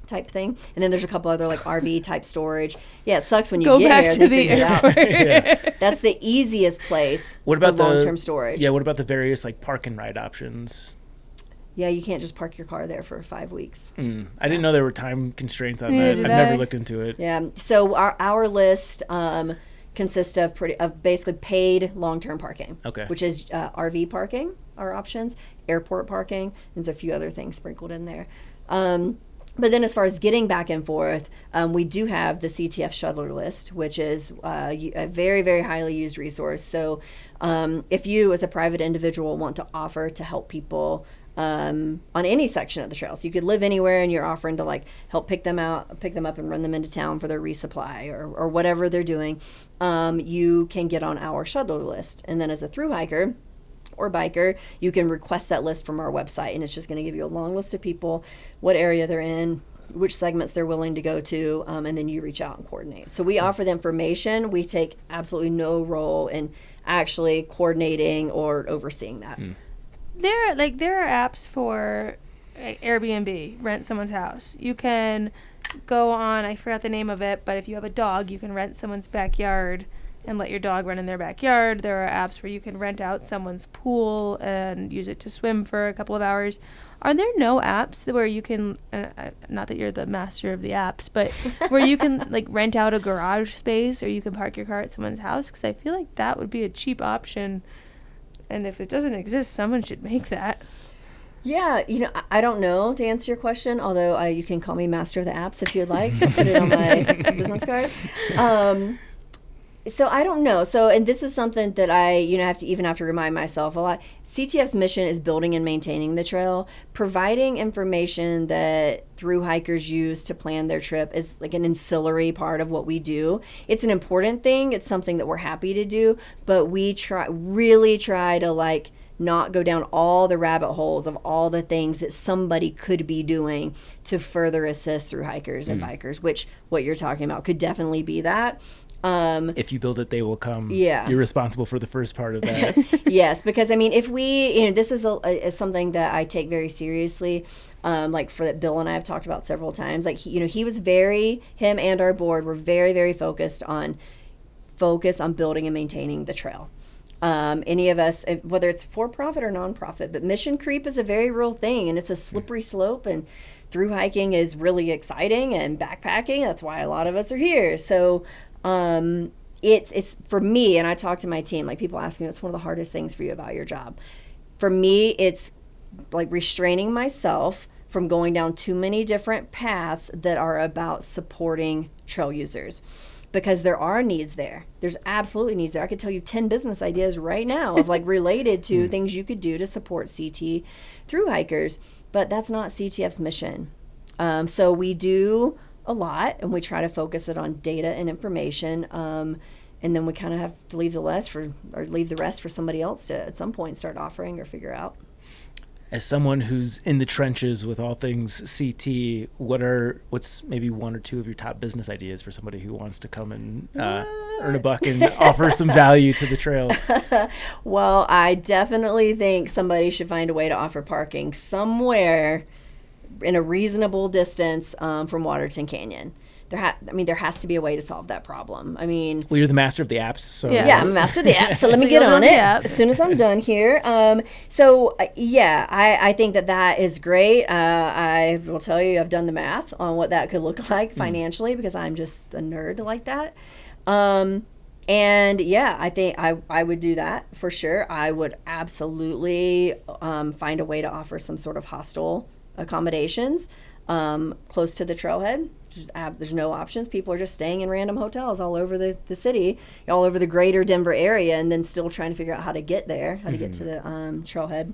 type thing. And then there's a couple other like RV type storage. Yeah, it sucks when you go get back here to the airport. Yeah. That's the easiest place for long-term storage. Yeah, what about the various like park and ride options? Yeah, you can't just park your car there for 5 weeks. I didn't know there were time constraints on that. I've never looked into it. Yeah, so our list consists of basically paid long-term parking, which is RV parking, our options, airport parking, and there's a few other things sprinkled in there. But then as far as getting back and forth, we do have the CTF shuttler list, which is a very, very highly used resource. So if you as a private individual want to offer to help people on any section of the trail, so you could live anywhere and you're offering to like help pick them up and run them into town for their resupply or whatever they're doing, you can get on our shuttler list. And then as a thru hiker or biker, you can request that list from our website, and it's just going to give you a long list of people, what area they're in, which segments they're willing to go to, and then you reach out and coordinate. So we offer the information. We take absolutely no role in actually coordinating or overseeing that. There are apps for Airbnb, rent someone's house. You can go on, I forgot the name of it, but if you have a dog, you can rent someone's backyard and let your dog run in their backyard. There are apps where you can rent out someone's pool and use it to swim for a couple of hours. Are there no apps where you can, not that you're the master of the apps, but where you can like rent out a garage space, or you can park your car at someone's house? Because I feel like that would be a cheap option. And if it doesn't exist, someone should make that. Yeah, I don't know to answer your question, although you can call me master of the apps if you'd like. I'll put it on my business card. So I don't know. And this is something that I, have to remind myself a lot. CTF's mission is building and maintaining the trail. Providing information that thru-hikers use to plan their trip is like an ancillary part of what we do. It's an important thing. It's something that we're happy to do, but we really try to like not go down all the rabbit holes of all the things that somebody could be doing to further assist thru-hikers and bikers, which what you're talking about could definitely be that. If you build it, they will come. Yeah. You're responsible for the first part of that. Yes, because I mean, if we, this is something that I take very seriously. Like for that, Bill and I have talked about several times. Like he was him and our board were very, very focused on building and maintaining the trail. Any of us, whether it's for profit or nonprofit, but mission creep is a very real thing, and it's a slippery slope, and through hiking is really exciting, and backpacking, that's why a lot of us are here. So it's for me, and I talk to my team, like people ask me, what's one of the hardest things for you about your job? For me, it's like restraining myself from going down too many different paths that are about supporting trail users. Because there are needs there. There's absolutely needs there. I could tell you 10 business ideas right now of like related to things you could do to support CT through hikers, but that's not CTF's mission. So we do a lot, and we try to focus it on data and information, and then we kind of have to leave the rest for somebody else to at some point start offering or figure out. As someone who's in the trenches with all things CT, what's maybe one or two of your top business ideas for somebody who wants to come and earn a buck and offer some value to the trail? Well, I definitely think somebody should find a way to offer parking somewhere in a reasonable distance from Waterton Canyon. There has to be a way to solve that problem. Well, you're the master of the apps, so yeah, I'm a master of the apps. So let me get on it as soon as I'm done here. I think that is great. I will tell you, I've done the math on what that could look like financially because I'm just a nerd like that. I think I would do that for sure. I would absolutely find a way to offer some sort of hostel accommodations close to the trailhead. There's no options. People are just staying in random hotels all over the city, all over the greater Denver area, and then still trying to figure out how to get there, how to get to the trailhead.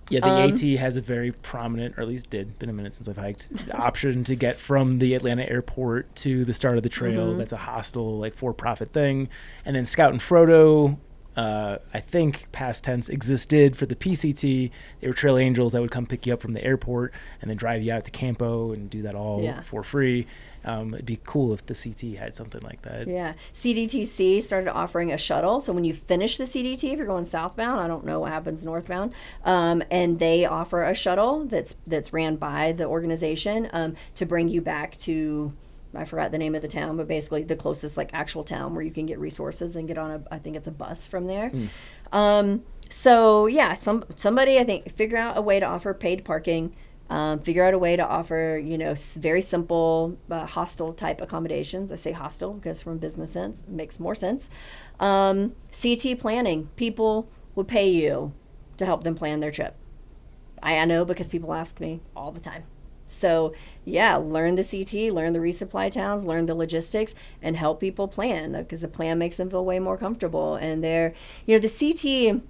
Yeah, the AT has a very prominent, or at least been a minute since I've hiked, option to get from the Atlanta airport to the start of the trail. That's a hostel, like for-profit thing. And then Scout and Frodo, I think past tense, existed for the PCT. They were trail angels that would come pick you up from the airport and then drive you out to Campo and do that all for free. It'd be cool if the CT had something like that. Yeah. CDTC started offering a shuttle. So when you finish the CDT, if you're going southbound, I don't know what happens northbound, and they offer a shuttle that's ran by the organization to bring you back to, I forgot the name of the town, but basically the closest like actual town where you can get resources and get on I think it's a bus from there. Somebody I think figure out a way to offer paid parking, figure out a way to offer, very simple hostel type accommodations. I say hostel because from business sense, it makes more sense. CT planning, people would pay you to help them plan their trip. I know because people ask me all the time. So learn the CT, learn the resupply towns, learn the logistics, and help people plan because the plan makes them feel way more comfortable. And the CT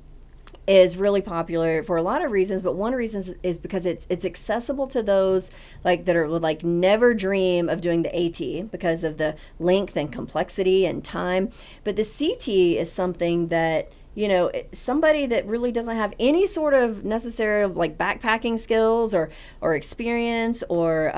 is really popular for a lot of reasons, but one reason is because it's accessible to those that would never dream of doing the AT because of the length and complexity and time. But the CT is something that somebody that really doesn't have any sort of necessary backpacking skills or experience or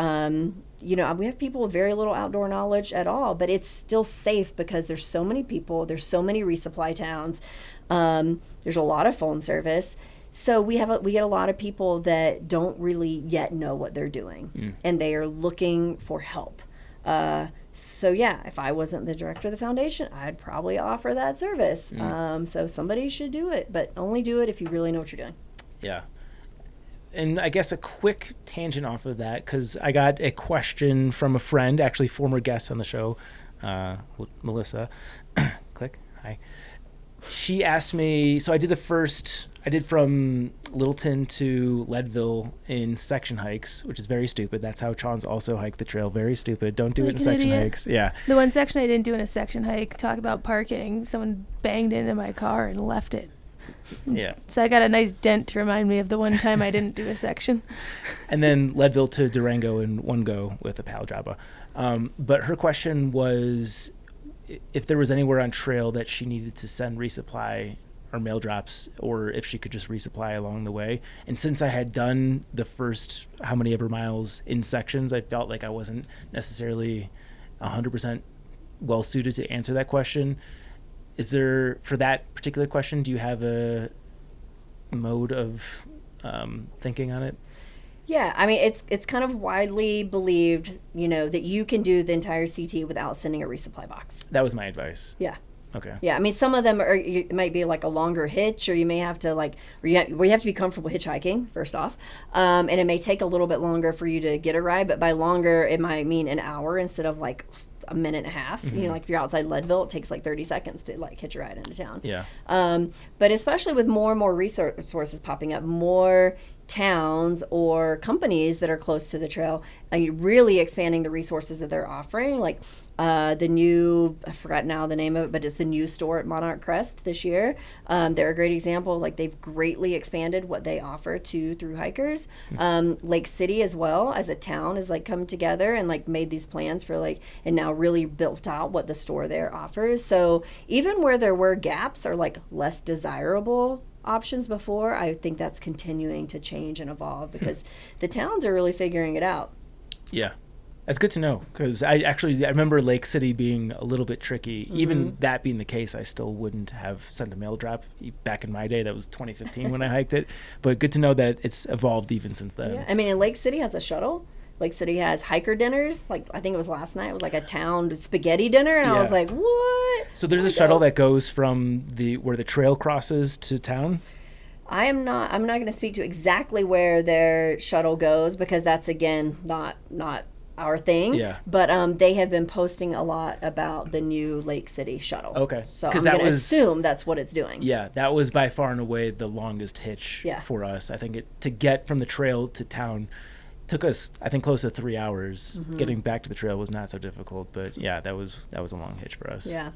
we have people with very little outdoor knowledge at all, but it's still safe because there's so many people, there's so many resupply towns, there's a lot of phone service. So we get a lot of people that don't really yet know what they're doing and they are looking for help. If I wasn't the director of the foundation, I'd probably offer that service. So somebody should do it, but only do it if you really know what you're doing. Yeah. And I guess a quick tangent off of that, because I got a question from a friend, actually former guest on the show, Melissa. Click. Hi. She asked me, so I did from Littleton to Leadville in section hikes, which is very stupid. That's how Chons also hike the trail. Very stupid. Don't do it in section hikes. Yeah. The one section I didn't do in a section hike, talk about parking, someone banged into my car and left it. Yeah. So I got a nice dent to remind me of the one time I didn't do a section. And then Leadville to Durango in one go with a pal Jabba. But her question was if there was anywhere on trail that she needed to send resupply or mail drops, or if she could just resupply along the way. And since I had done the first how many ever miles in sections, I felt like I wasn't necessarily 100% well suited to answer that question. Is there, for that particular question, do you have a mode of thinking on it? Yeah, it's kind of widely believed, that you can do the entire CT without sending a resupply box. That was my advice. Yeah. Okay. Yeah, I mean, some of them it might be like a longer hitch, or you may have to we have to be comfortable hitchhiking first off, and it may take a little bit longer for you to get a ride. But by longer, it might mean an hour instead of like a minute and a half. You know, like if you're outside Leadville, it takes like 30 seconds to like hitch a ride into town. Yeah. But especially with more and more resources popping up, more towns or companies that are close to the trail, really expanding the resources that they're offering, like the new, I forgot now the name of it, but it's the new store at Monarch Crest this year. They're a great example. Like they've greatly expanded what they offer to thru-hikers. Lake City as well as a town has like come together and like made these plans for like, and now really built out what the store there offers. So even where there were gaps or like less desirable options before, I think that's continuing to change and evolve because the towns are really figuring it out. Yeah. That's good to know, because I remember Lake City being a little bit tricky. Even that being the case, I still wouldn't have sent a mail drop back in my day. That was 2015 when I hiked it. But good to know that it's evolved even since then. Yeah. I mean, and Lake City has a shuttle. Lake City has hiker dinners. Like I think it was last night. It was like a town spaghetti dinner, and I was like, "What?" So there's a shuttle that goes from where the trail crosses to town. I'm not going to speak to exactly where their shuttle goes because that's again not our thing. Yeah. But they have been posting a lot about the new Lake City shuttle. Okay. So I'm going to assume that's what it's doing. Yeah, that was by far and away the longest hitch for us. I think to get from the trail to town took us, I think, close to 3 hours. Getting back to the trail was not so difficult, but yeah, that was a long hitch for us. Yeah.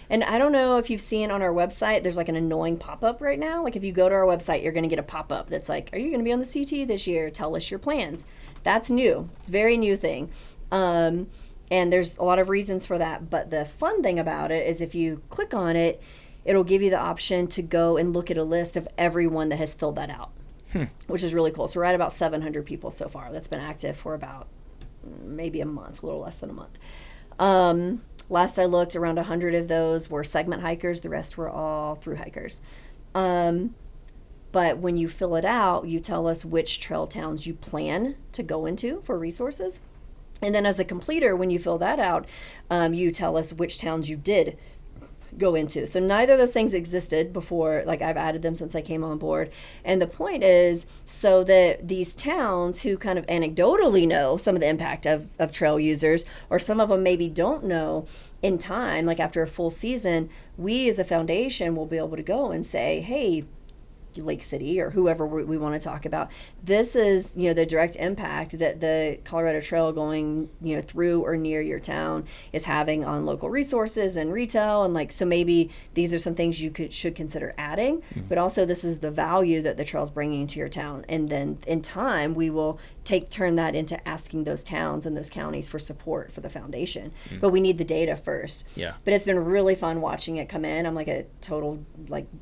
And I don't know if you've seen on our website, there's like an annoying pop-up right now. Like if you go to our website, you're going to get a pop-up that's like, are you going to be on the CT this year? Tell us your plans. That's new. It's a very new thing. And there's a lot of reasons for that. But the fun thing about it is if you click on it, it'll give you the option to go and look at a list of everyone that has filled that out, which is really cool. So we're at about 700 people so far. That's been active for about maybe a month, a little less than a month. Last I looked, around 100 of those were segment hikers. The rest were all thru-hikers. But when you fill it out, you tell us which trail towns you plan to go into for resources. And then as a completer, when you fill that out, you tell us which towns you did go into. So neither of those things existed before. Like I've added them since I came on board. And the point is so that these towns who kind of anecdotally know some of the impact of trail users, or some of them maybe don't know in time, like after a full season, we as a foundation will be able to go and say, hey, Lake City or whoever we want to talk about, this is, the direct impact that the Colorado Trail going, through or near your town is having on local resources and retail. And so maybe these are some things you should consider adding, but also this is the value that the trail's bringing to your town. And then in time, we will turn that into asking those towns and those counties for support for the foundation. But we need the data first. Yeah. But it's been really fun watching it come in. I'm like a total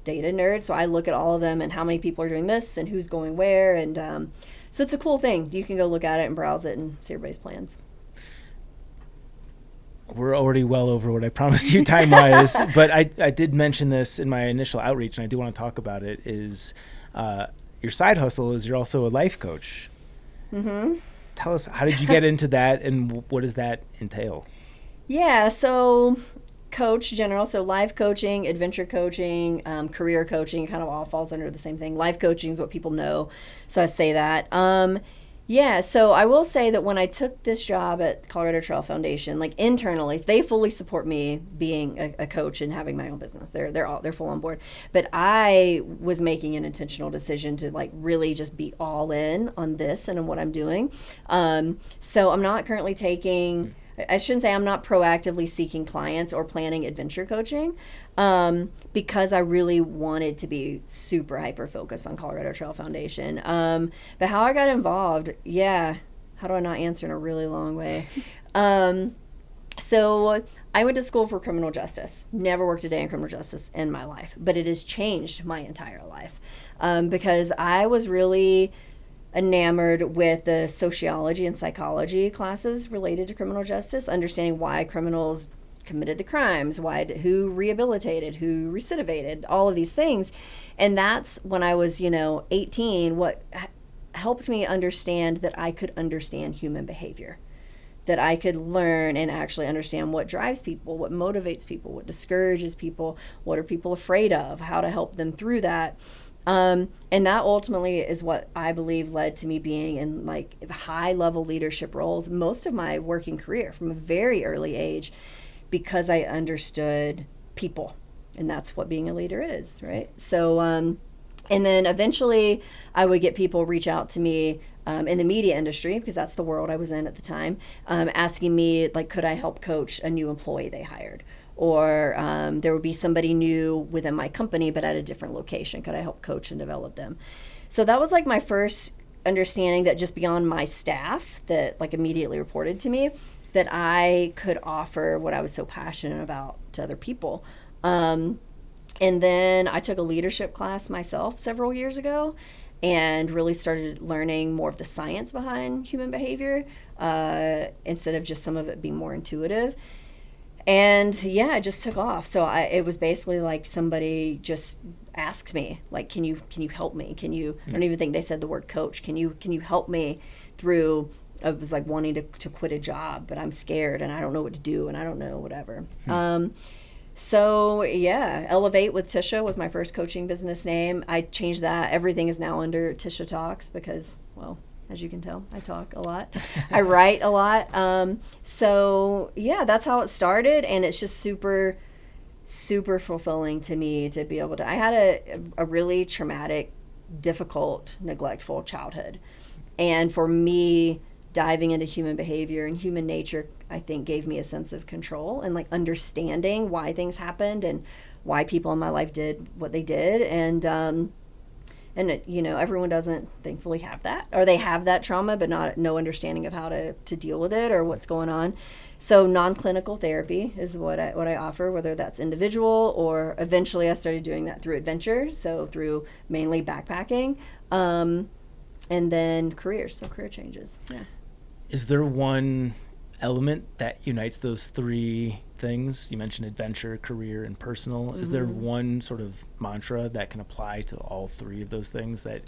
data nerd. So I look at all of them and how many people are doing this and who's going where. And so it's a cool thing. You can go look at it and browse it and see everybody's plans. We're already well over what I promised you time-wise, but I did mention this in my initial outreach, and I do want to talk about it, is your side hustle is you're also a life coach. Tell us, how did you get into that, and what does that entail? Yeah, so coach general, so life coaching, adventure coaching, career coaching, kind of all falls under the same thing. Life coaching is what people know, so I say that. Yeah, so I will say that when I took this job at Colorado Trail Foundation, internally, they fully support me being a coach and having my own business. They're full on board. But I was making an intentional decision to really just be all in on this and on what I'm doing. So I'm not currently taking, I shouldn't say I'm not proactively seeking clients or planning adventure coaching, because I really wanted to be super hyper focused on Colorado Trail Foundation. But how I got involved, how do I not answer in a really long way? So I went to school for criminal justice. Never worked a day in criminal justice in my life, but it has changed my entire life, because I was really enamored with the sociology and psychology classes related to criminal justice, understanding why criminals committed the crimes, who rehabilitated, who recidivated, all of these things. And that's when I was, 18, what helped me understand that I could understand human behavior. that I could learn and actually understand what drives people, what motivates people, what discourages people, what are people afraid of, how to help them through that. And that ultimately is what I believe led to me being in like high level leadership roles most of my working career from a very early age, because I understood people, and that's what being a leader is, right? So, and then eventually I would get people reach out to me in the media industry, because that's the world I was in at the time, asking me, like, could I help coach a new employee they hired? Or there would be somebody new within my company, but at a different location. Could I help coach and develop them? So that was like my first understanding that just beyond my staff that like immediately reported to me, that I could offer what I was so passionate about to other people. And then I took a leadership class myself several years ago and really started learning more of the science behind human behavior instead of just some of it being more intuitive. And yeah, it just took off. So it was basically like somebody just asked me, like, can you help me? I don't even think they said the word coach. Can you help me through, I was like wanting to quit a job, but I'm scared and I don't know what to do and I don't know whatever. So yeah, Elevate with Tisha was my first coaching business name. I changed that. Everything is now under Tisha Talks because, well, as you can tell, I talk a lot. I write a lot. So yeah, that's how it started. And it's just super, super fulfilling to me to be able to, I had a really traumatic, difficult, neglectful childhood. And for me, diving into human behavior and human nature, I think gave me a sense of control and like understanding why things happened and why people in my life did what they did. And you know, everyone doesn't thankfully have that, or they have that trauma, but no understanding of how to deal with it or what's going on. So non-clinical therapy is what I offer, whether that's individual or eventually I started doing that through adventure. So through mainly backpacking, and then careers. So career changes. Yeah. Is there one element that unites those three things? You mentioned adventure, career, and personal. Is there one sort of mantra that can apply to all three of those things? That,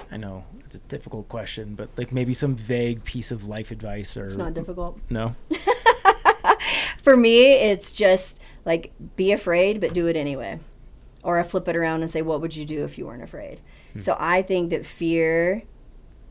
I know it's a difficult question, but like maybe some vague piece of life advice? Or it's not difficult. No. For me, it's just like be afraid, but do it anyway. Or I flip it around and say, what would you do if you weren't afraid? So I think that fear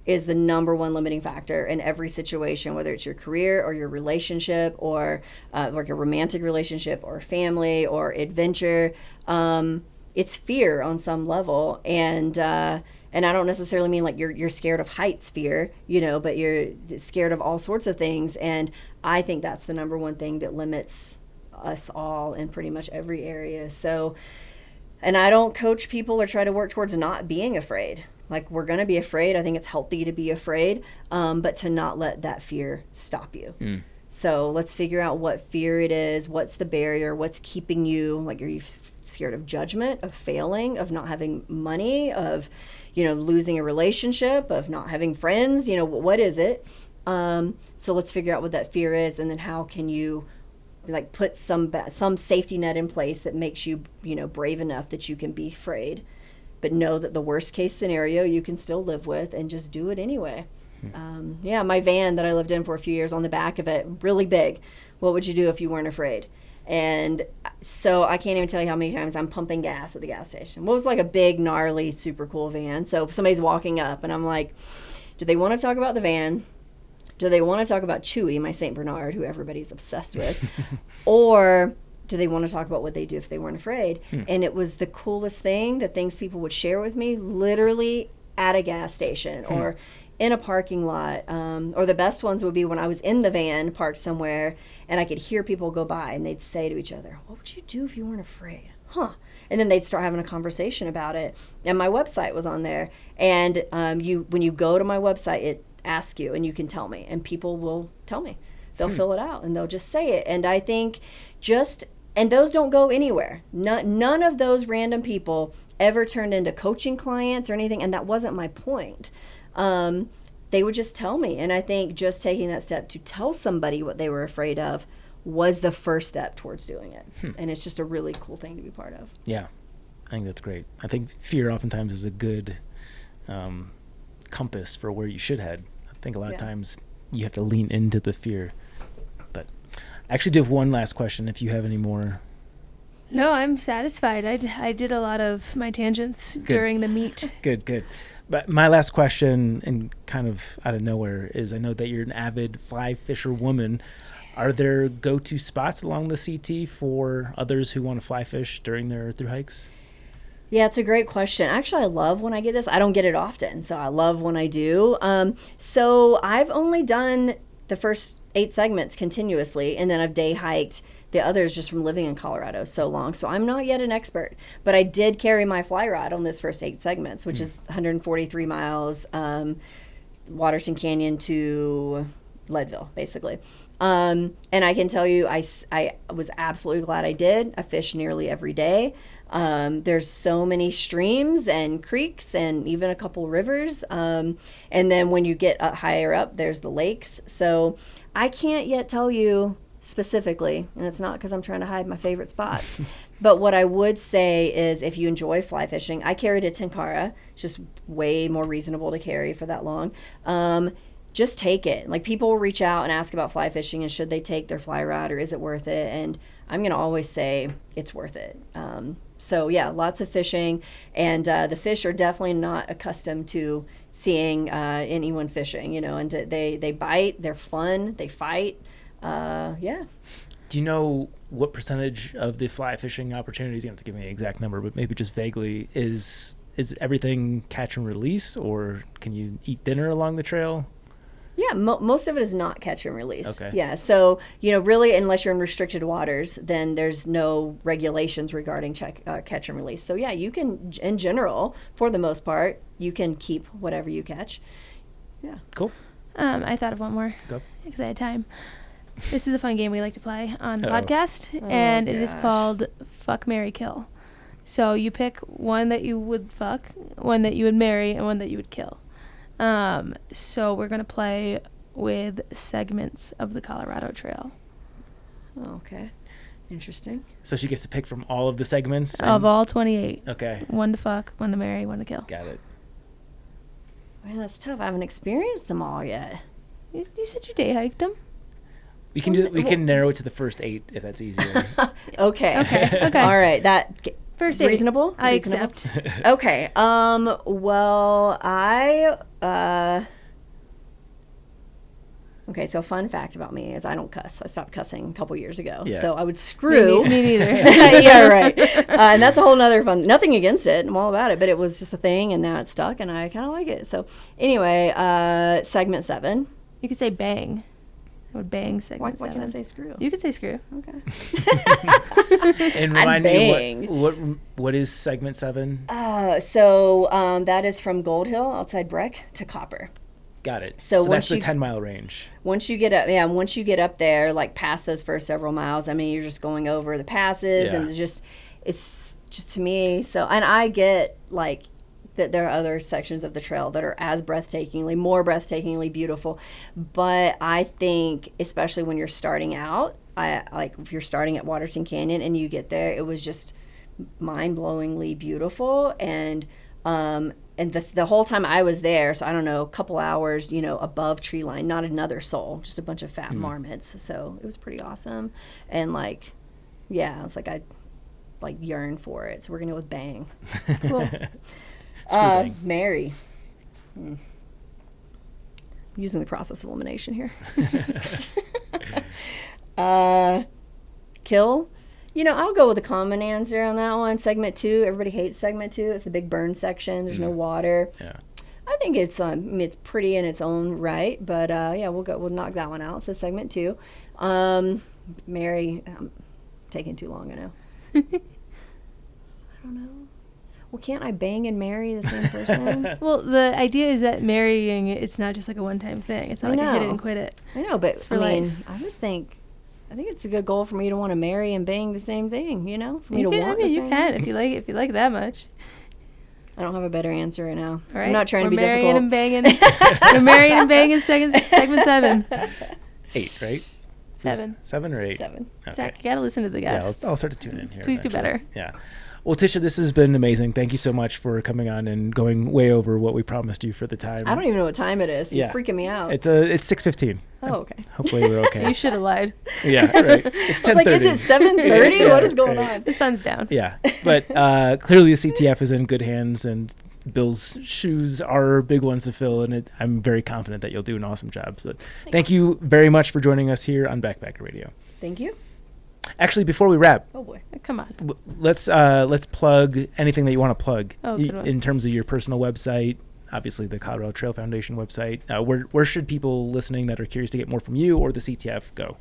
is the number one limiting factor in every situation, whether it's your career or your relationship or like a romantic relationship or family or adventure. It's fear on some level. And I don't necessarily mean like you're scared of heights fear, you know, but you're scared of all sorts of things. And I think that's the number one thing that limits us all in pretty much every area. So, and I don't coach people or try to work towards not being afraid. Like, we're going to be afraid. I think it's healthy to be afraid, but to not let that fear stop you. So let's figure out what fear it is. What's the barrier? What's keeping you? Like, are you scared of judgment, of failing, of not having money, of, you know, losing a relationship, of not having friends? You know, what is it? So let's figure out what that fear is, and then how can you like put some safety net in place that makes you, you know, brave enough that you can be afraid, but know that the worst case scenario you can still live with and just do it anyway. Yeah, my van that I lived in for a few years, on the back of it, really big, what would you do if you weren't afraid? And so I can't even tell you how many times I'm pumping gas at the gas station. Well, it was like a big, gnarly, super cool van. So somebody's walking up and I'm like, do they want to talk about the van? Do they want to talk about Chewy, my St. Bernard, who everybody's obsessed with? Or do they want to talk about what they do if they weren't afraid? And it was the coolest thing, the things people would share with me, literally at a gas station or in a parking lot. Or the best ones would be when I was in the van parked somewhere and I could hear people go by and they'd say to each other, what would you do if you weren't afraid? And then they'd start having a conversation about it. And my website was on there. And when you go to my website, it asks you and you can tell me. And people will tell me. They'll fill it out and they'll just say it. And I think and those don't go anywhere. None of those random people ever turned into coaching clients or anything. And that wasn't my point. They would just tell me. And I think just taking that step to tell somebody what they were afraid of was the first step towards doing it. And it's just a really cool thing to be part of. Yeah, I think that's great. I think fear oftentimes is a good compass for where you should head. I think a lot of times you have to lean into the fear. I actually do have one last question if you have any more. No, I'm satisfied. I did a lot of my tangents during the meet. Good. But my last question, and kind of out of nowhere, is I know that you're an avid fly fisher woman. Are there go-to spots along the CT for others who want to fly fish during their thru hikes? Yeah, it's a great question. Actually, I love when I get this. I don't get it often, so I love when I do. So I've only done the first 8 segments continuously, and then I've day hiked the others just from living in Colorado so long. So I'm not yet an expert, but I did carry my fly rod on this first 8 segments, which is 143 miles, Waterton Canyon to Leadville, basically. And I can tell you, I was absolutely glad I did. I fish nearly every day. There's so many streams and creeks and even a couple rivers. And then when you get higher up, there's the lakes. So I can't yet tell you specifically, and it's not because I'm trying to hide my favorite spots. But what I would say is if you enjoy fly fishing, I carried a Tenkara, just way more reasonable to carry for that long. Just take it. Like, people will reach out and ask about fly fishing and should they take their fly rod or is it worth it? And I'm going to always say it's worth it. So yeah, lots of fishing, and the fish are definitely not accustomed to seeing anyone fishing, and they bite, they're fun, they fight. Yeah. Do you know what percentage of the fly fishing opportunities, you don't have to give me an exact number, but maybe just vaguely, is everything catch and release, or can you eat dinner along the trail? Yeah, most of it is not catch and release. Okay. Yeah, so, really, unless you're in restricted waters, then there's no regulations regarding catch and release. So, yeah, you can, in general, for the most part, you can keep whatever you catch. Yeah. Cool. I thought of one more. Go. Because I had time. This is a fun game we like to play on the Uh-oh. podcast, Oh, and it is gosh. called Fuck, Marry, Kill. So you pick one that you would fuck, one that you would marry, and one that you would kill. So we're going to play with segments of the Colorado Trail. Oh, okay. Interesting. So she gets to pick from all of the segments? Of all 28. Okay. One to fuck, one to marry, one to kill. Got it. Man, that's tough. I haven't experienced them all yet. You said you day hiked them. We can narrow it to the first 8 if that's easier. Okay. Okay. All right. That First 8. reasonable? I Reasonable? accept. Okay. Well, okay, so fun fact about me is I don't cuss. I stopped cussing a couple years ago. Yeah. So I would screw. Me neither. Yeah, right. And that's a whole nother fun. Nothing against it. I'm all about it. But it was just a thing, and now it's stuck, and I kind of like it. So anyway, segment 7. You could say bang. I would bang segment Why 7. can't I say screw? You could say screw. Okay. And remind me, what is segment 7? So that is from Gold Hill outside Breck to Copper. Got it. So that's the once 10-mile range. Once you get up there, like past those first several miles, I mean, you're just going over the passes, Yeah. and it's just to me. So, and I get like that there are other sections of the trail that are more breathtakingly beautiful. But I think, especially when you're starting out, if you're starting at Waterton Canyon and you get there, it was just mind-blowingly beautiful. And the whole time I was there, so I don't know, a couple hours, above tree line, not another soul, just a bunch of fat marmots. So it was pretty awesome. And I was like, I yearn for it. So we're going to go with bang. Cool. Bang. Mary. I'm using the process of elimination here. Kill. I'll go with a common answer on that one. Segment 2. Everybody hates segment 2. It's the big burn section. There's no water. Yeah. I think it's it's pretty in its own right, but we'll knock that one out. So segment 2. Mary. I'm taking too long. I know. I don't know. Well, can't I bang and marry the same person? Well, the idea is that marrying, it's not just like a one-time thing. It's not like a hit it and quit it. I know, but It's for life. I think it's a good goal for me to want to marry and bang the same thing. For me to want the same you can thing. if you like it that much. I don't have a better answer right now. All right. I'm not trying to be marrying difficult. and banging. We're marrying and banging segment 7. 8, right? 7. 7 or 8? 7. Okay. Zach, you gotta listen to the Yeah, guests. I'll start to tune in here. Please do eventually. better. Yeah. Well, Tisha, this has been amazing. Thank you so much for coming on and going way over what we promised you for the time. I don't even know what time it is. You're freaking me out. It's 6:15. Oh, okay. Hopefully we're okay. You should have lied. Yeah, right. It's 10:30. Like, is it 7:30? Yeah, what is going right. on? The sun's down. Yeah, but clearly the CTF is in good hands, and Bill's shoes are big ones to fill, and I'm very confident that you'll do an awesome job. But thank you very much for joining us here on Backpacker Radio. Thank you. Actually, before we wrap, Oh boy. Come on. let's plug anything that you want to plug Good one. in terms of your personal website. Obviously, the Colorado Trail Foundation website. Where should people listening that are curious to get more from you or the CTF go?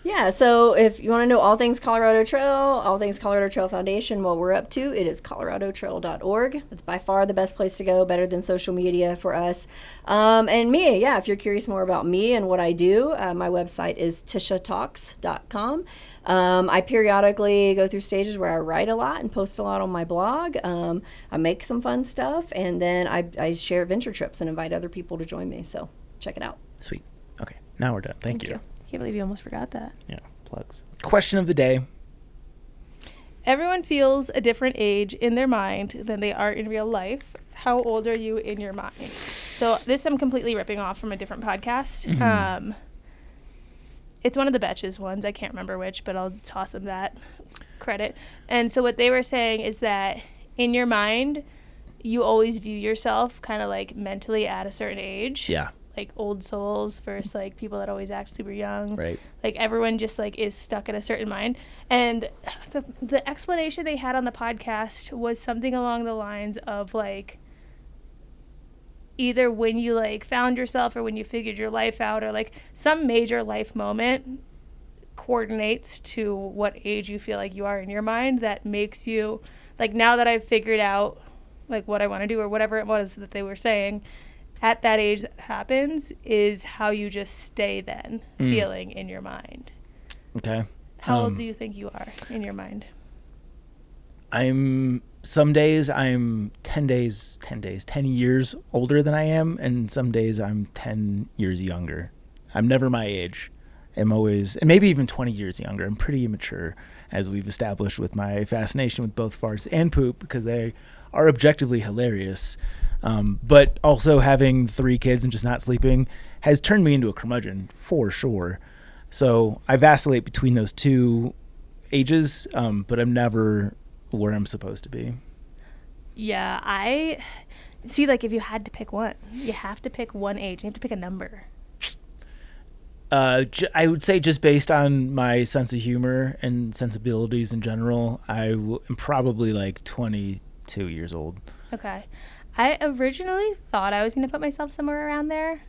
Yeah, so if you want to know all things Colorado Trail, all things Colorado Trail Foundation, what we're up to, it is coloradotrail.org. It's by far the best place to go, better than social media for us. And me, if you're curious more about me and what I do, my website is tishatalks.com. I periodically go through stages where I write a lot and post a lot on my blog. I make some fun stuff, and then I share adventure trips and invite other people to join me. So check it out. Sweet. Okay, now we're done. Thank you. Can't believe you almost forgot that. Yeah, plugs. Question of the day. Everyone feels a different age in their mind than they are in real life. How old are you in your mind? So this I'm completely ripping off from a different podcast. Mm-hmm. It's one of the Betches ones. I can't remember which, but I'll toss them that credit. And so what they were saying is that in your mind, you always view yourself kind of like mentally at a certain age. Yeah. Like old souls versus like people that always act super young. Right. Like everyone just like is stuck in a certain mind. And the explanation they had on the podcast was something along the lines of like either when you like found yourself or when you figured your life out or like some major life moment coordinates to what age you feel like you are in your mind that makes you like now that I've figured out like what I want to do or whatever it was that they were saying at that age that happens is how you just stay then feeling in your mind. Okay. How old do you think you are in your mind? Some days I'm 10 years older than I am, and some days I'm 10 years younger. I'm never my age. I'm always, and maybe even 20 years younger. I'm pretty immature, as we've established with my fascination with both farts and poop, because they are objectively hilarious. But also having 3 kids and just not sleeping has turned me into a curmudgeon, for sure. So I vacillate between those two ages, but I'm never where I'm supposed to be. Yeah, I see, like, if you had to pick one, you have to pick one age. You have to pick a number. I would say just based on my sense of humor and sensibilities in general, am probably like 22 years old. Okay. I originally thought I was going to put myself somewhere around there,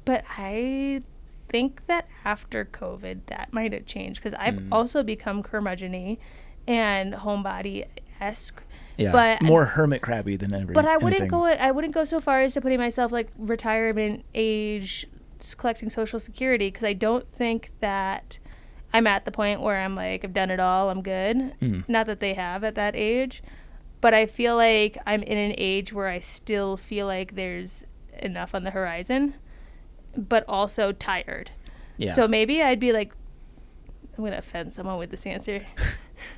but I think that after COVID, that might have changed because I've also become curmudgeon-y and homebody-esque. Yeah, but more hermit crabby than ever. But I wouldn't go so far as to putting myself like retirement age, collecting Social Security, because I don't think that I'm at the point where I'm like, I've done it all, I'm good. Not that they have at that age. But I feel like I'm in an age where I still feel like there's enough on the horizon, but also tired. Yeah. So maybe I'd be like, I'm going to offend someone with this answer.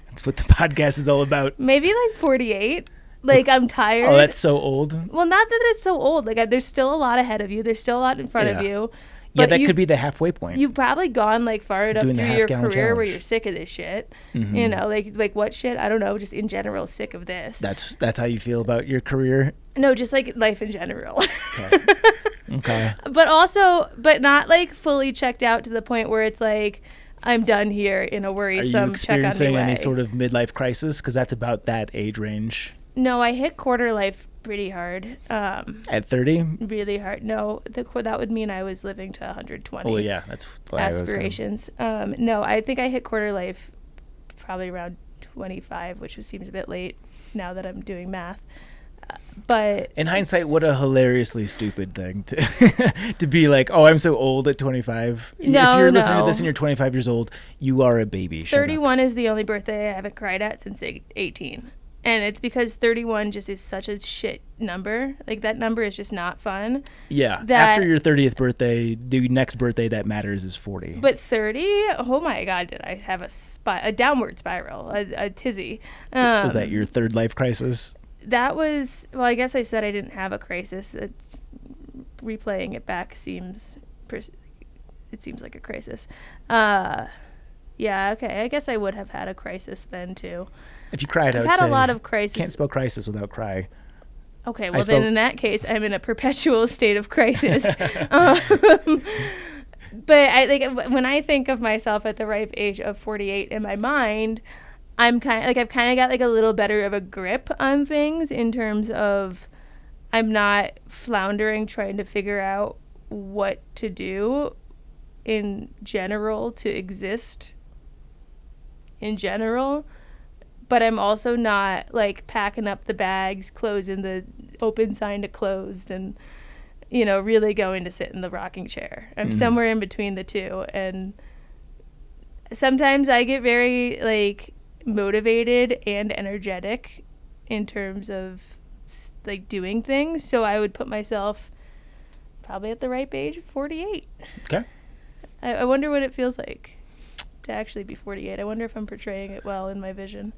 That's what the podcast is all about. Maybe like 48. Like, I'm tired. Oh, that's so old. Well, not that it's so old. Like, there's still a lot ahead of you. There's still a lot in front of you. Yeah, that could be the halfway point. You've probably gone like far enough through your career challenge. where you're sick of this shit. You know, like what shit? I don't know. Just in general, sick of this. That's how you feel about your career? No, just like life in general. Okay. But not like fully checked out to the point where it's like I'm done here in a worrisome check on me way. Are you experiencing any sort of midlife crisis? Because that's about that age range. No, I hit quarter life pretty hard. At 30? Really hard. No, that would mean I was living to 120. Well, yeah, that's why aspirations. No, I think I hit quarter life probably around 25, which seems a bit late now that I'm doing math. But in hindsight, what a hilariously stupid thing to be like, oh, I'm so old at 25. No, if you're listening to this and you're 25 years old, you are a baby. 31 is the only birthday I haven't cried at since 18. And it's because 31 just is such a shit number. Like, that number is just not fun. Yeah. After your 30th birthday, the next birthday that matters is 40. But 30? Oh my God, did I have a downward spiral, a tizzy. Was that your third life crisis? That was, well, I guess I said I didn't have a crisis. It's, replaying it back seems like a crisis. Yeah, okay. I guess I would have had a crisis then, too. If you cried, I've had a lot of crisis. Can't spell crisis without cry. Okay, well then in that case, I'm in a perpetual state of crisis. But I like when I think of myself at the ripe age of 48 in my mind, I've kind of got like a little better of a grip on things in terms of I'm not floundering trying to figure out what to do in general to exist in general. But I'm also not, like, packing up the bags, closing the open sign to closed, and, you know, really going to sit in the rocking chair. I'm somewhere in between the two. And sometimes I get very, like, motivated and energetic in terms of, like, doing things. So I would put myself probably at the ripe age of 48. Okay. I wonder what it feels like to actually be 48. I wonder if I'm portraying it well in my vision.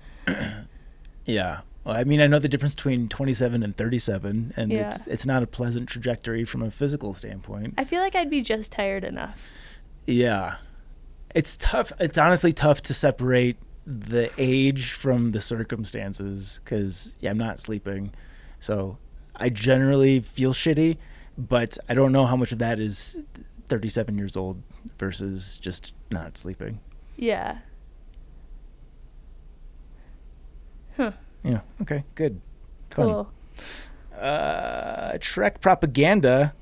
Yeah. Well, I mean, I know the difference between 27 and 37, and Yeah. it's not a pleasant trajectory from a physical standpoint. I feel like I'd be just tired enough. Yeah. It's tough. It's honestly tough to separate the age from the circumstances because, yeah, I'm not sleeping. So I generally feel shitty, but I don't know how much of that is 37 years old versus just not sleeping. Yeah. Huh. Yeah. Okay. Good. Fun. Cool. Trek propaganda.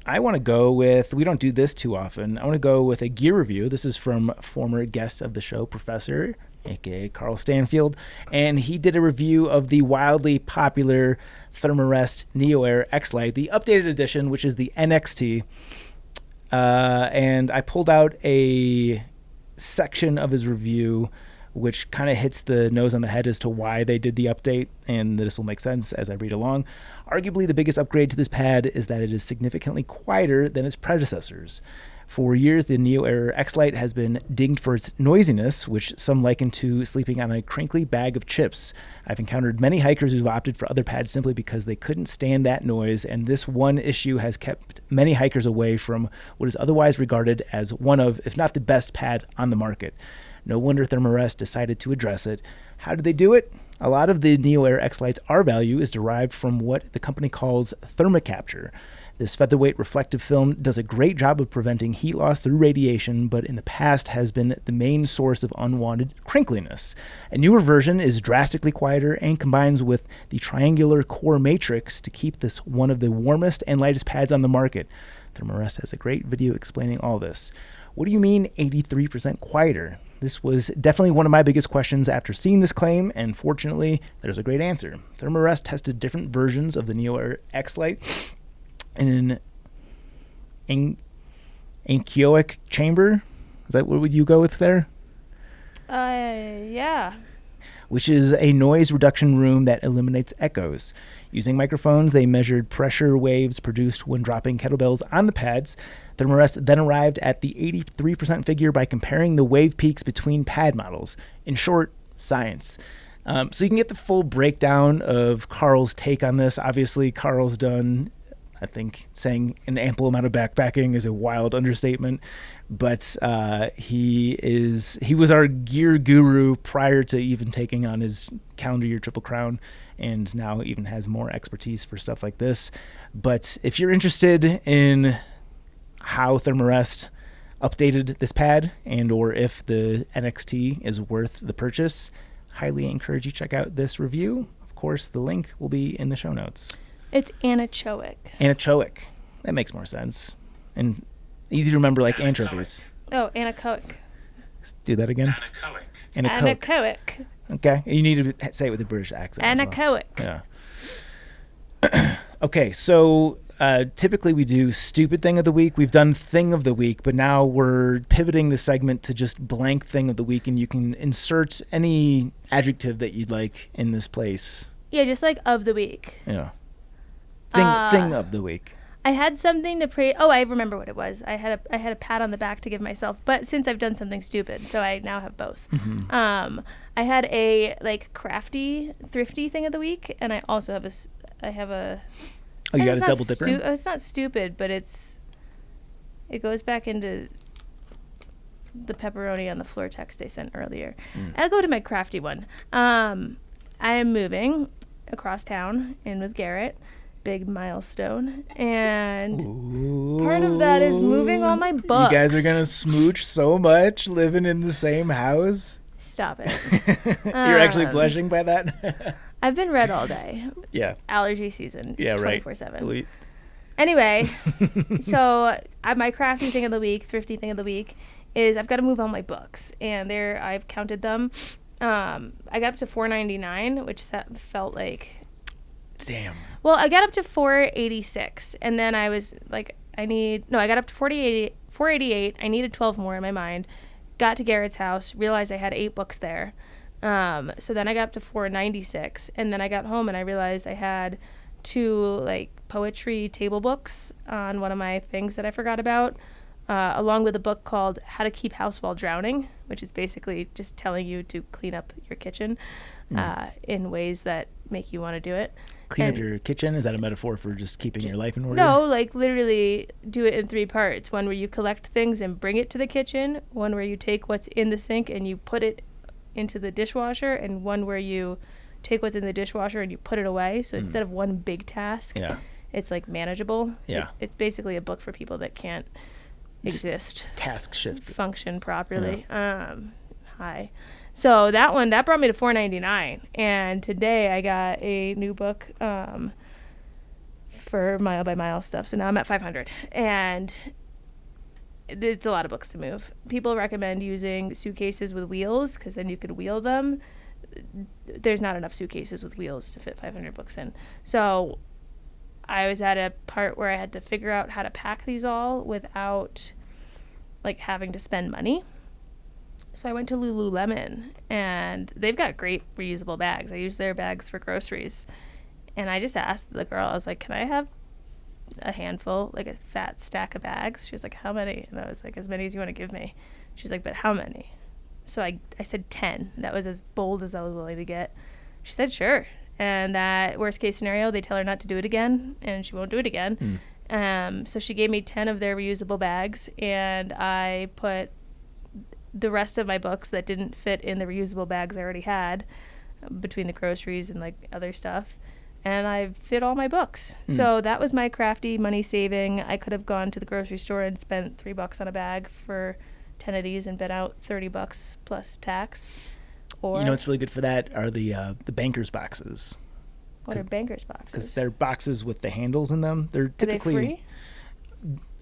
I want to go with, we don't do this too often. I want to go with a gear review. This is from former guest of the show, Professor, aka Carl Stanfield. And he did a review of the wildly popular Therm-a-Rest NeoAir Xlite, the updated edition, which is the NXT. And I pulled out a section of his review which kind of hits the nose on the head as to why they did the update, and this will make sense as I read along. Arguably, the biggest upgrade to this pad is that it is significantly quieter than its predecessors. For years, the NeoAir Xlite has been dinged for its noisiness, which some liken to sleeping on a crinkly bag of chips. I've encountered many hikers who've opted for other pads simply because they couldn't stand that noise, and this one issue has kept many hikers away from what is otherwise regarded as one of, if not the best pad on the market. No wonder Therm-a-Rest decided to address it. How did they do it? A lot of the NeoAir Xlite's R-value is derived from what the company calls thermocapture. This featherweight reflective film does a great job of preventing heat loss through radiation, but in the past has been the main source of unwanted crinkliness. A newer version is drastically quieter and combines with the triangular core matrix to keep this one of the warmest and lightest pads on the market. Therm-a-Rest has a great video explaining all this. What do you mean 83% quieter? This was definitely one of my biggest questions after seeing this claim, and fortunately, there's a great answer. Therm-a-Rest tested different versions of the NeoAir Xlite in an anechoic chamber. Is that what would you go with there? Yeah. Which is a noise reduction room that eliminates echoes. Using microphones, they measured pressure waves produced when dropping kettlebells on the pads. Therm-a-Rest then arrived at the 83% figure by comparing the wave peaks between pad models. In short, science. So you can get the full breakdown of Carl's take on this. Obviously, Carl's done, I think saying an ample amount of backpacking is a wild understatement, but he was our gear guru prior to even taking on his calendar year Triple Crown, and now even has more expertise for stuff like this. But if you're interested in how Therm-a-Rest updated this pad and or if the NXT is worth the purchase, highly encourage you to check out this review. Of course, the link will be in the show notes. It's anechoic. Anechoic. That makes more sense. And easy to remember like anchovies. Oh, anechoic. Do that again. Anechoic. Okay. You need to say it with a British accent. Anechoic. Well. Yeah. Okay, so typically we do stupid thing of the week. We've done thing of the week, but now we're pivoting the segment to just blank thing of the week, and you can insert any adjective that you'd like in this place. Yeah, just like of the week. Yeah. Thing of the week. I had something to pray. Oh, I remember what it was. I had a pat on the back to give myself, but since I've done something stupid, so I now have both. Mm-hmm. I had a like crafty, thrifty thing of the week, and I also have a. Oh, you got a double dipper? It's not stupid, but it goes back into the pepperoni on the floor text I sent earlier. I'll go to my crafty one. I am moving across town in with Garrett. Big milestone, and part of that is moving all my books. You guys are gonna smooch so much living in the same house. Stop it. You're actually blushing by that. I've been red all day. Yeah. Allergy season. Yeah, 24/7. Right. Anyway, so my crafty thing of the week, thrifty thing of the week, is I've got to move all my books, and I've counted them. I got up to $4.99, which felt like. Damn. Well, I got up to $4.86, and then I was like, I got up to $4.88. I needed 12 more in my mind. Got to Garrett's house, realized I had 8 books there. So then I got up to $4.96, and then I got home and I realized I had 2 like poetry table books on one of my things that I forgot about, along with a book called How to Keep House While Drowning, which is basically just telling you to clean up your kitchen in ways that make you want to do it. Clean up your kitchen? Is that a metaphor for just keeping your life in order? No, like literally do it in 3 parts. One where you collect things and bring it to the kitchen. One where you take what's in the sink and you put it into the dishwasher. And one where you take what's in the dishwasher and you put it away. So instead of one big task, it's like manageable. Yeah. It's basically a book for people that can't exist. Task shift. Function properly. Hi. So that brought me to $4.99, and today I got a new book for mile by mile stuff. So now I'm at $500, and it's a lot of books to move. People recommend using suitcases with wheels because then you could wheel them. There's not enough suitcases with wheels to fit 500 books in. So I was at a part where I had to figure out how to pack these all without like having to spend money. So I went to Lululemon, and they've got great reusable bags. I use their bags for groceries. And I just asked the girl, I was like, can I have a handful, like a fat stack of bags? She was like, how many? And I was like, as many as you want to give me. She was like, but how many? So I said 10. That was as bold as I was willing to get. She said, sure. And that worst case scenario, they tell her not to do it again, and she won't do it again. So she gave me 10 of their reusable bags, and I put the rest of my books that didn't fit in the reusable bags I already had between the groceries and like other stuff, and I fit all my books. So that was my crafty money saving. I could have gone to the grocery store and spent $3 on a bag for 10 of these and been out $30 plus tax. Or you know what's really good for that are the bankers boxes. What are bankers boxes? Because they're boxes with the handles in them. They're typically Are they free?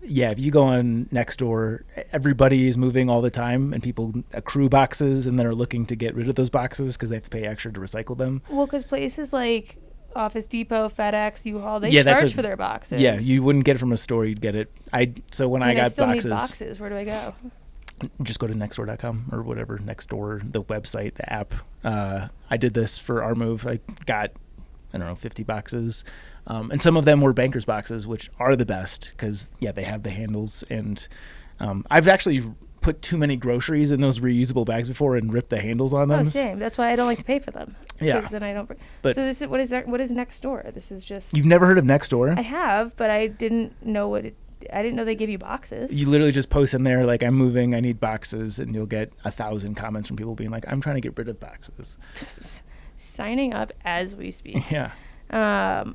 Yeah, if you go on Nextdoor, everybody is moving all the time, and people accrue boxes, and they're looking to get rid of those boxes because they have to pay extra to recycle them. Well, because places like Office Depot, FedEx, U-Haul, they Yeah, charge for their boxes. Yeah, you wouldn't get it from a store; you'd get it. I got still boxes. Need boxes. Where do I go? Just go to nextdoor.com or whatever, Nextdoor, the website, the app. I did this for our move. I got, 50 boxes. And some of them were bankers boxes, which are the best because, they have the handles. And I've actually put too many groceries in those reusable bags before and ripped the handles on them. Oh, shame. That's why I don't like to pay for them. Yeah. Because then I don't. But so what is Nextdoor? This is just. You've never heard of Nextdoor? I have, but I didn't know I didn't know they give you boxes. You literally just post in there like, I'm moving, I need boxes, and you'll get 1,000 comments from people being like, I'm trying to get rid of boxes. Signing up as we speak. Yeah.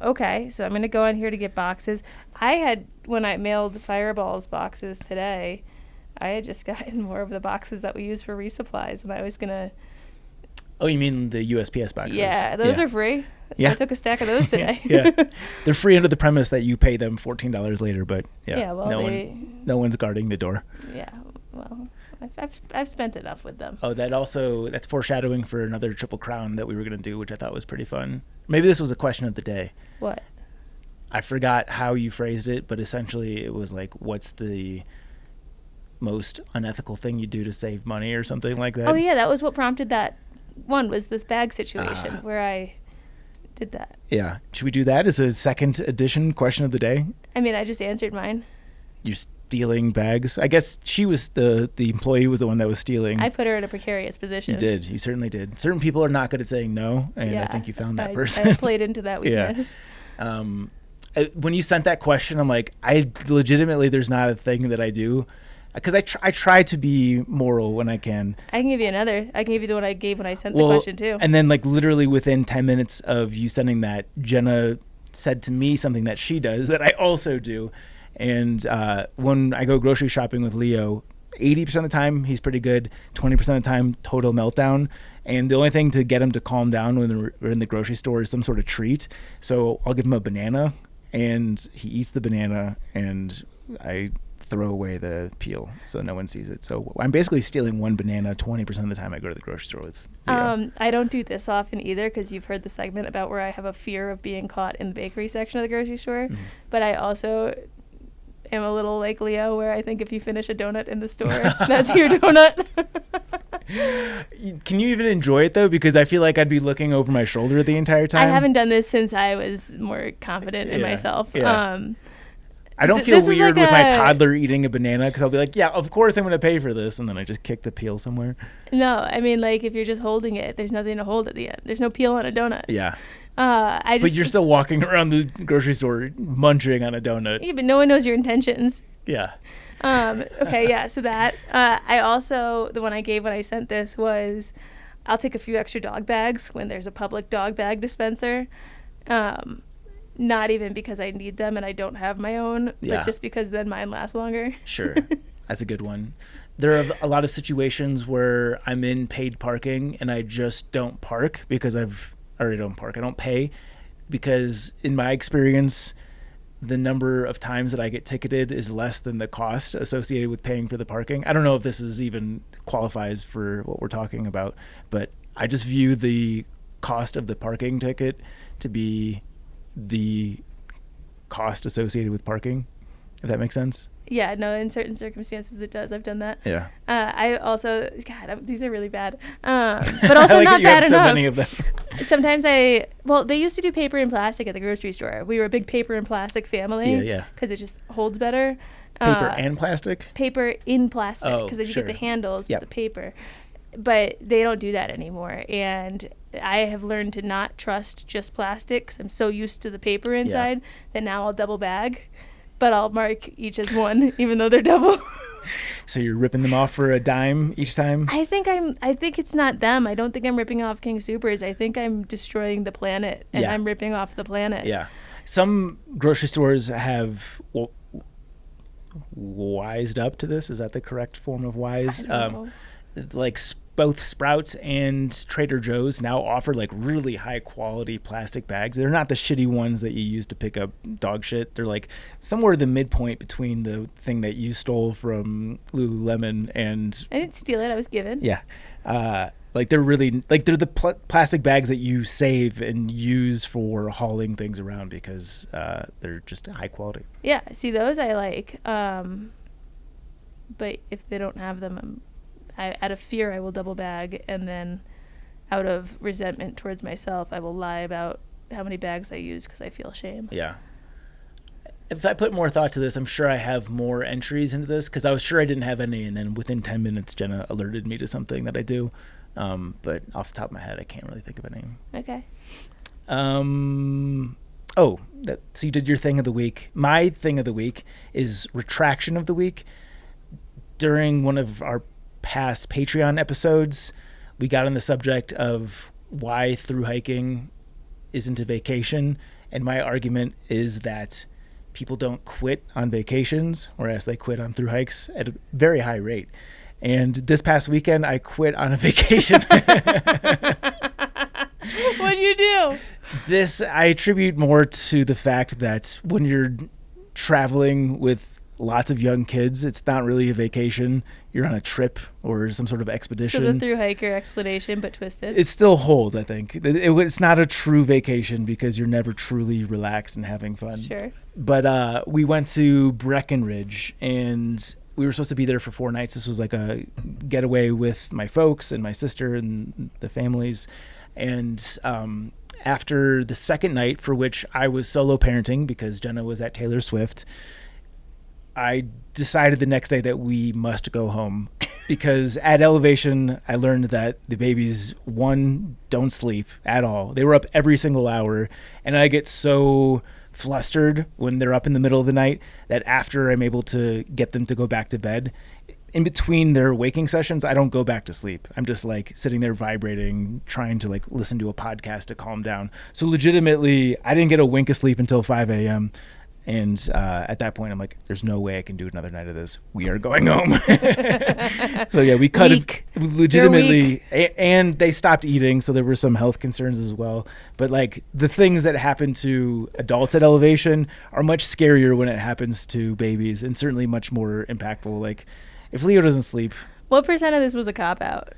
Okay, so I'm going to go on here to get boxes. When I mailed Fireballs boxes today, I had just gotten more of the boxes that we use for resupplies, and I was going to... Oh, you mean the USPS boxes? Yeah, those are free. So I took a stack of those today. Yeah. They're free under the premise that you pay them $14 later, but well, no one's guarding the door. Yeah, well... I've spent enough with them. Oh, that's foreshadowing for another Triple Crown that we were going to do, which I thought was pretty fun. Maybe this was a question of the day. What? I forgot how you phrased it, but essentially it was like, what's the most unethical thing you do to save money or something like that? Oh yeah, that was what prompted that one, was this bag situation where I did that. Yeah. Should we do that as a second edition question of the day? I mean, I just answered mine. You're stealing bags. I guess she was the employee was the one that was stealing. I put her in a precarious position. You did. You certainly did. Certain people are not good at saying no, and I think you found that person. I played into that weakness. Yeah. When you sent that question, I'm like, I legitimately, there's not a thing that I do, because I try to be moral when I can. I can give you another. I can give you the one I gave when I sent the question too. And then like literally within 10 minutes of you sending that, Jenna said to me something that she does that I also do. And when I go grocery shopping with Leo, 80% of the time he's pretty good, 20% of the time total meltdown. And the only thing to get him to calm down when we're in the grocery store is some sort of treat. So I'll give him a banana, and he eats the banana, and I throw away the peel so no one sees it. So I'm basically stealing one banana 20% of the time I go to the grocery store with Leo. I don't do this often either, because you've heard the segment about where I have a fear of being caught in the bakery section of the grocery store. Mm-hmm. But I also am a little like Leo, where I think if you finish a donut in the store, that's your donut. Can you even enjoy it though? Because I feel like I'd be looking over my shoulder the entire time. I haven't done this since I was more confident in myself. Yeah. I don't feel weird with my toddler eating a banana, because I'll be like, yeah, of course I'm going to pay for this. And then I just kick the peel somewhere. No, I mean, like, if you're just holding it, there's nothing to hold at the end. There's no peel on a donut. Yeah. But you're still walking around the grocery store munching on a donut. Yeah, but no one knows your intentions. Yeah. Okay, yeah, so that. I also, the one I gave when I sent this was, I'll take a few extra dog bags when there's a public dog bag dispenser. Not even because I need them and I don't have my own, but just because then mine lasts longer. Sure. That's a good one. There are a lot of situations where I'm in paid parking and I just don't park because I don't pay, because in my experience, the number of times that I get ticketed is less than the cost associated with paying for the parking. I don't know if this is even qualifies for what we're talking about, but I just view the cost of the parking ticket to be the cost associated with parking, if that makes sense. Yeah, no, in certain circumstances it does. I've done that. Yeah. I also, these are really bad. But also not bad enough. So many of them. Sometimes they used to do paper and plastic at the grocery store. We were a big paper and plastic family. Yeah. Because it just holds better. Paper and plastic? Paper in plastic, because then you get the handles with the paper. But they don't do that anymore. And I have learned to not trust just plastic, because I'm so used to the paper inside that now I'll double bag. But I'll mark each as one, even though they're double. So you're ripping them off for a dime each time? I think it's not them. I don't think I'm ripping off King Soopers. I think I'm destroying the planet, and I'm ripping off the planet. Yeah. Some grocery stores have wised up to this. Is that the correct form of wise? I don't know. Like both Sprouts and Trader Joe's now offer like really high quality plastic bags. They're not the shitty ones that you use to pick up dog shit. They're like somewhere the midpoint between the thing that you stole from Lululemon and... I didn't steal it. I was given. Yeah. Like they're really... Like they're the plastic bags that you save and use for hauling things around, because they're just high quality. Yeah. See, those I like. But if they don't have them... out of fear, I will double bag, and then out of resentment towards myself, I will lie about how many bags I use because I feel shame. Yeah. If I put more thought to this, I'm sure I have more entries into this, because I was sure I didn't have any, and then within 10 minutes, Jenna alerted me to something that I do. But off the top of my head, I can't really think of any. Okay. So you did your thing of the week. My thing of the week is retraction of the week. During one of our past Patreon episodes, we got on the subject of why through hiking isn't a vacation, and my argument is that people don't quit on vacations, whereas they quit on through hikes at a very high rate. And this past weekend, I quit on a vacation. What'd you do? This I attribute more to the fact that when you're traveling with lots of young kids. It's not really a vacation. You're on a trip or some sort of expedition. So the thru-hiker explanation, but twisted. It still holds, I think. It's not a true vacation because you're never truly relaxed and having fun. Sure. But we went to Breckenridge, and we were supposed to be there for 4 nights. This was like a getaway with my folks and my sister and the families. And after the second night, for which I was solo parenting because Jenna was at Taylor Swift, I decided the next day that we must go home because at Elevation, I learned that the babies, one, don't sleep at all. They were up every single hour, and I get so flustered when they're up in the middle of the night that after I'm able to get them to go back to bed, in between their waking sessions, I don't go back to sleep. I'm just like sitting there vibrating, trying to like listen to a podcast to calm down. So legitimately, I didn't get a wink of sleep until 5 a.m. And at that point, I'm like, there's no way I can do another night of this. We are going home. So yeah, we cut it legitimately. And they stopped eating, so there were some health concerns as well. But like the things that happen to adults at Elevation are much scarier when it happens to babies, and certainly much more impactful. Like if Leo doesn't sleep. What percent of this was a cop-out?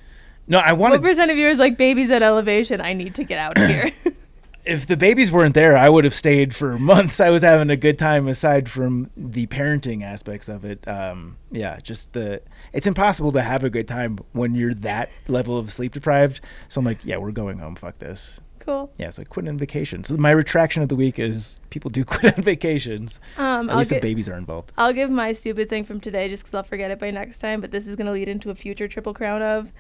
No, I wanted. What percent of you is like, babies at Elevation, I need to get out of here? If the babies weren't there, I would have stayed for months. I was having a good time aside from the parenting aspects of it. It's impossible to have a good time when you're that level of sleep deprived. So I'm like, yeah, we're going home. Fuck this. Cool. Yeah, so I quit on vacation. So my retraction of the week is people do quit on vacations. At least the babies are involved. I'll give my stupid thing from today just because I'll forget it by next time, but this is going to lead into a future Triple Crown of.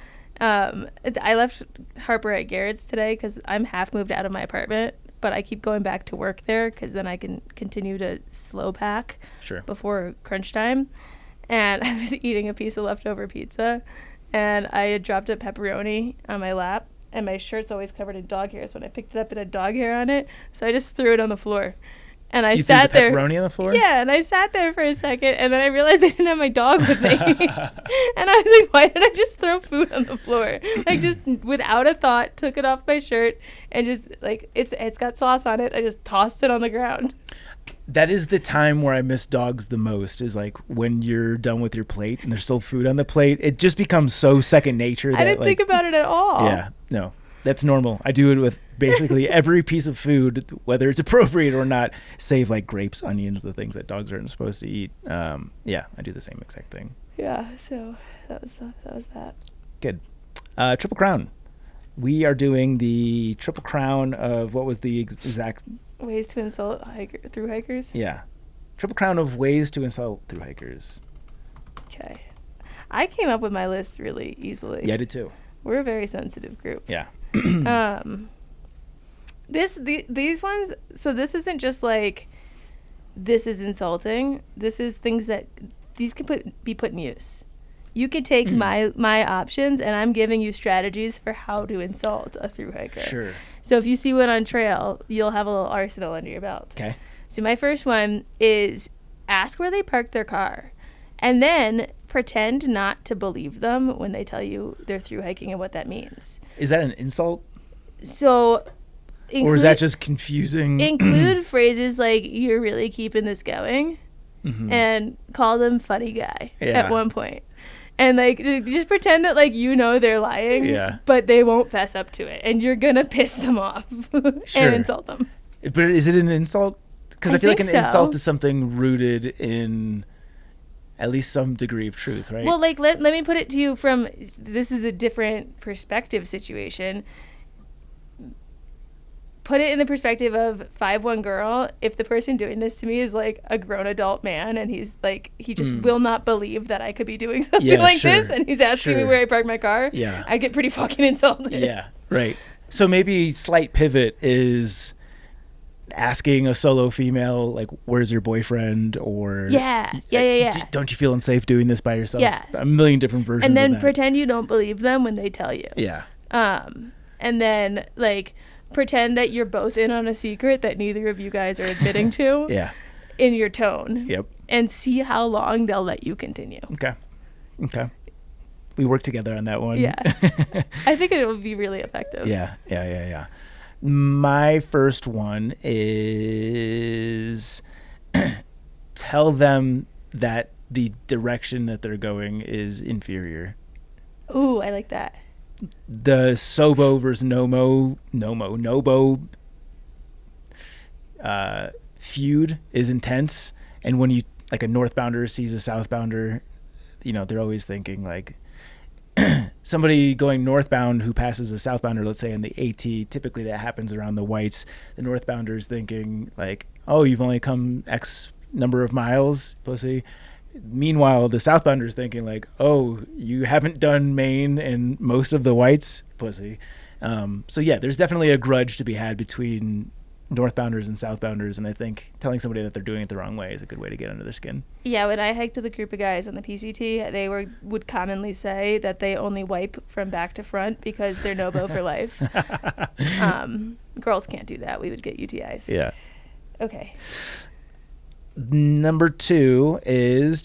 I left Harper at Garrett's today because I'm half moved out of my apartment, but I keep going back to work there because then I can continue to slow pack before crunch time. And I was eating a piece of leftover pizza, and I had dropped a pepperoni on my lap, and my shirt's always covered in dog hair, so when I picked it up, it had dog hair on it, so I just threw it on the floor. And I sat there. Pepperoni on the floor? Yeah, and I sat there for a second, and then I realized I didn't have my dog with me. And I was like, why did I just throw food on the floor? Like, just without a thought, took it off my shirt, and just, like, it's got sauce on it. I just tossed it on the ground. That is the time where I miss dogs the most, is like when you're done with your plate and there's still food on the plate. It just becomes so second nature. I didn't think about it at all. Yeah, no, that's normal. I do it with basically every piece of food, whether it's appropriate or not, save like grapes, onions, the things that dogs aren't supposed to eat. Yeah, I do the same exact thing. Yeah, so that was that. Good. Triple Crown. We are doing the Triple Crown of what was the exact... Ways to insult thru-hikers? Yeah. Triple Crown of ways to insult thru-hikers. Okay. I came up with my list really easily. Yeah, I did too. We're a very sensitive group. Yeah. These ones, so this isn't just like, this is insulting. This is things that, these can be put in use. You could take my options, and I'm giving you strategies for how to insult a thru-hiker. Sure. So if you see one on trail, you'll have a little arsenal under your belt. Okay. So my first one is ask where they parked their car, and then pretend not to believe them when they tell you they're thru-hiking and what that means. Is that an insult? So... or is that just confusing? Include phrases like, you're really keeping this going, and call them funny guy at one point. And like, just pretend that like, you know, they're lying, but they won't fess up to it. And you're going to piss them off and insult them. But is it an insult? Because I feel like an insult is something rooted in at least some degree of truth, right? Well, like, let me put it to you from, this is a different perspective situation. Put it in the perspective of 5'1" girl. If the person doing this to me is like a grown adult man, and he's like, he just will not believe that I could be doing something like this, and he's asking me where I park my car, I get pretty fucking insulted. Yeah, right. So maybe slight pivot is asking a solo female, like, where's your boyfriend? Or don't you feel unsafe doing this by yourself? Yeah, a million different versions. And then pretend you don't believe them when they tell you. Yeah. And then like, pretend that you're both in on a secret that neither of you guys are admitting to. In your tone. Yep. And see how long they'll let you continue. Okay. We work together on that one. Yeah. I think it will be really effective. Yeah. My first one is tell them that the direction that they're going is inferior. Ooh, I like that. The Sobo versus Nobo feud is intense, and when you like a northbounder sees a southbounder, you know, they're always thinking like somebody going northbound who passes a southbounder, let's say in the AT, typically that happens around the whites. The northbounder's thinking like, oh, you've only come X number of miles, pussy. Meanwhile, the southbounder's thinking like, oh, you haven't done Maine and most of the whites, pussy. So yeah, there's definitely a grudge to be had between northbounders and southbounders, and I think telling somebody that they're doing it the wrong way is a good way to get under their skin. Yeah, when I hiked with a group of guys on the PCT, they would commonly say that they only wipe from back to front because they're Nobo for life. Girls can't do that. We would get UTIs. Yeah. Okay. Number 2 is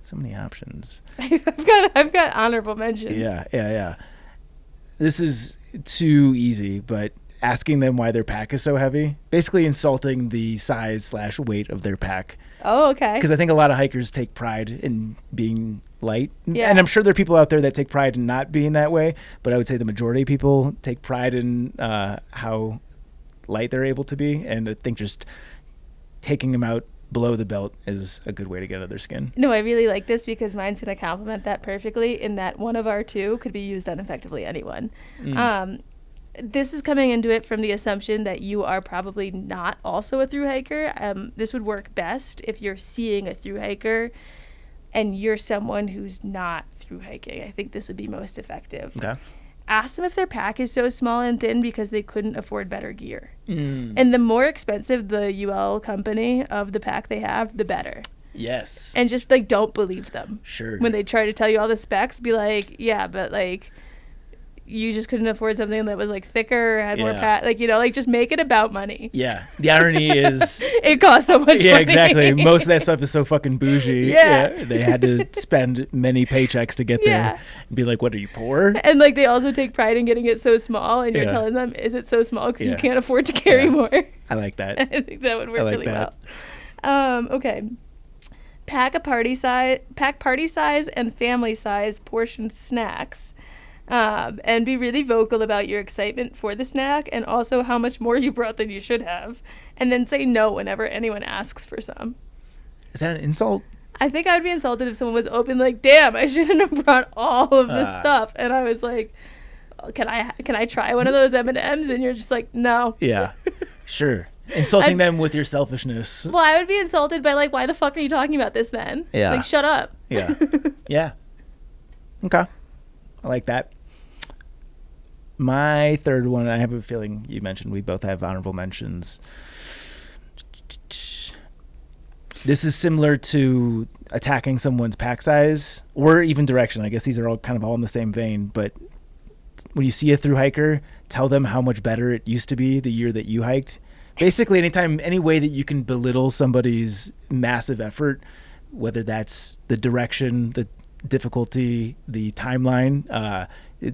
so many options. I've got honorable mentions. Yeah. This is too easy, but asking them why their pack is so heavy, basically insulting the size/weight of their pack. Oh, okay. Because I think a lot of hikers take pride in being light. Yeah. And I'm sure there are people out there that take pride in not being that way, but I would say the majority of people take pride in how light they're able to be. And I think just taking them out below the belt is a good way to get under their skin. No, I really like this because mine's going to complement that perfectly in that one of our 2 could be used on effectively anyone. This is coming into it from the assumption that you are probably not also a thru hiker. This would work best if you're seeing a thru hiker and you're someone who's not thru hiking. I think this would be most effective. Okay. Ask them if their pack is so small and thin because they couldn't afford better gear. And the more expensive the UL company of the pack they have, the better. Yes. And just like don't believe them. Sure. When they try to tell you all the specs, be like, yeah, but like you just couldn't afford something that was like thicker, had more like, you know, like just make it about money. Yeah. The irony is it costs so much money. Yeah, exactly. Most of that stuff is so fucking bougie. Yeah. They had to spend many paychecks to get there and be like, what are you, poor? And like they also take pride in getting it so small, and you're telling them, is it so small because you can't afford to carry more? I like that. I think that would work really well. Okay. Pack party size and family size portion snacks. And be really vocal about your excitement for the snack and also how much more you brought than you should have. And then say no whenever anyone asks for some. Is that an insult? I think I would be insulted if someone was open like, damn, I shouldn't have brought all of this stuff. And I was like, can I try one of those M&Ms? And you're just like, no. Yeah, sure. Insulting them with your selfishness. Well, I would be insulted by like, why the fuck are you talking about this then? Yeah. Like, shut up. Yeah. Yeah. Okay. I like that. My third one, I have a feeling you mentioned we both have honorable mentions. This is similar to attacking someone's pack size or even direction. I guess these are all kind of all in the same vein, but when you see a thru hiker, tell them how much better it used to be the year that you hiked. Basically, any way that you can belittle somebody's massive effort, whether that's the direction, the difficulty, the timeline,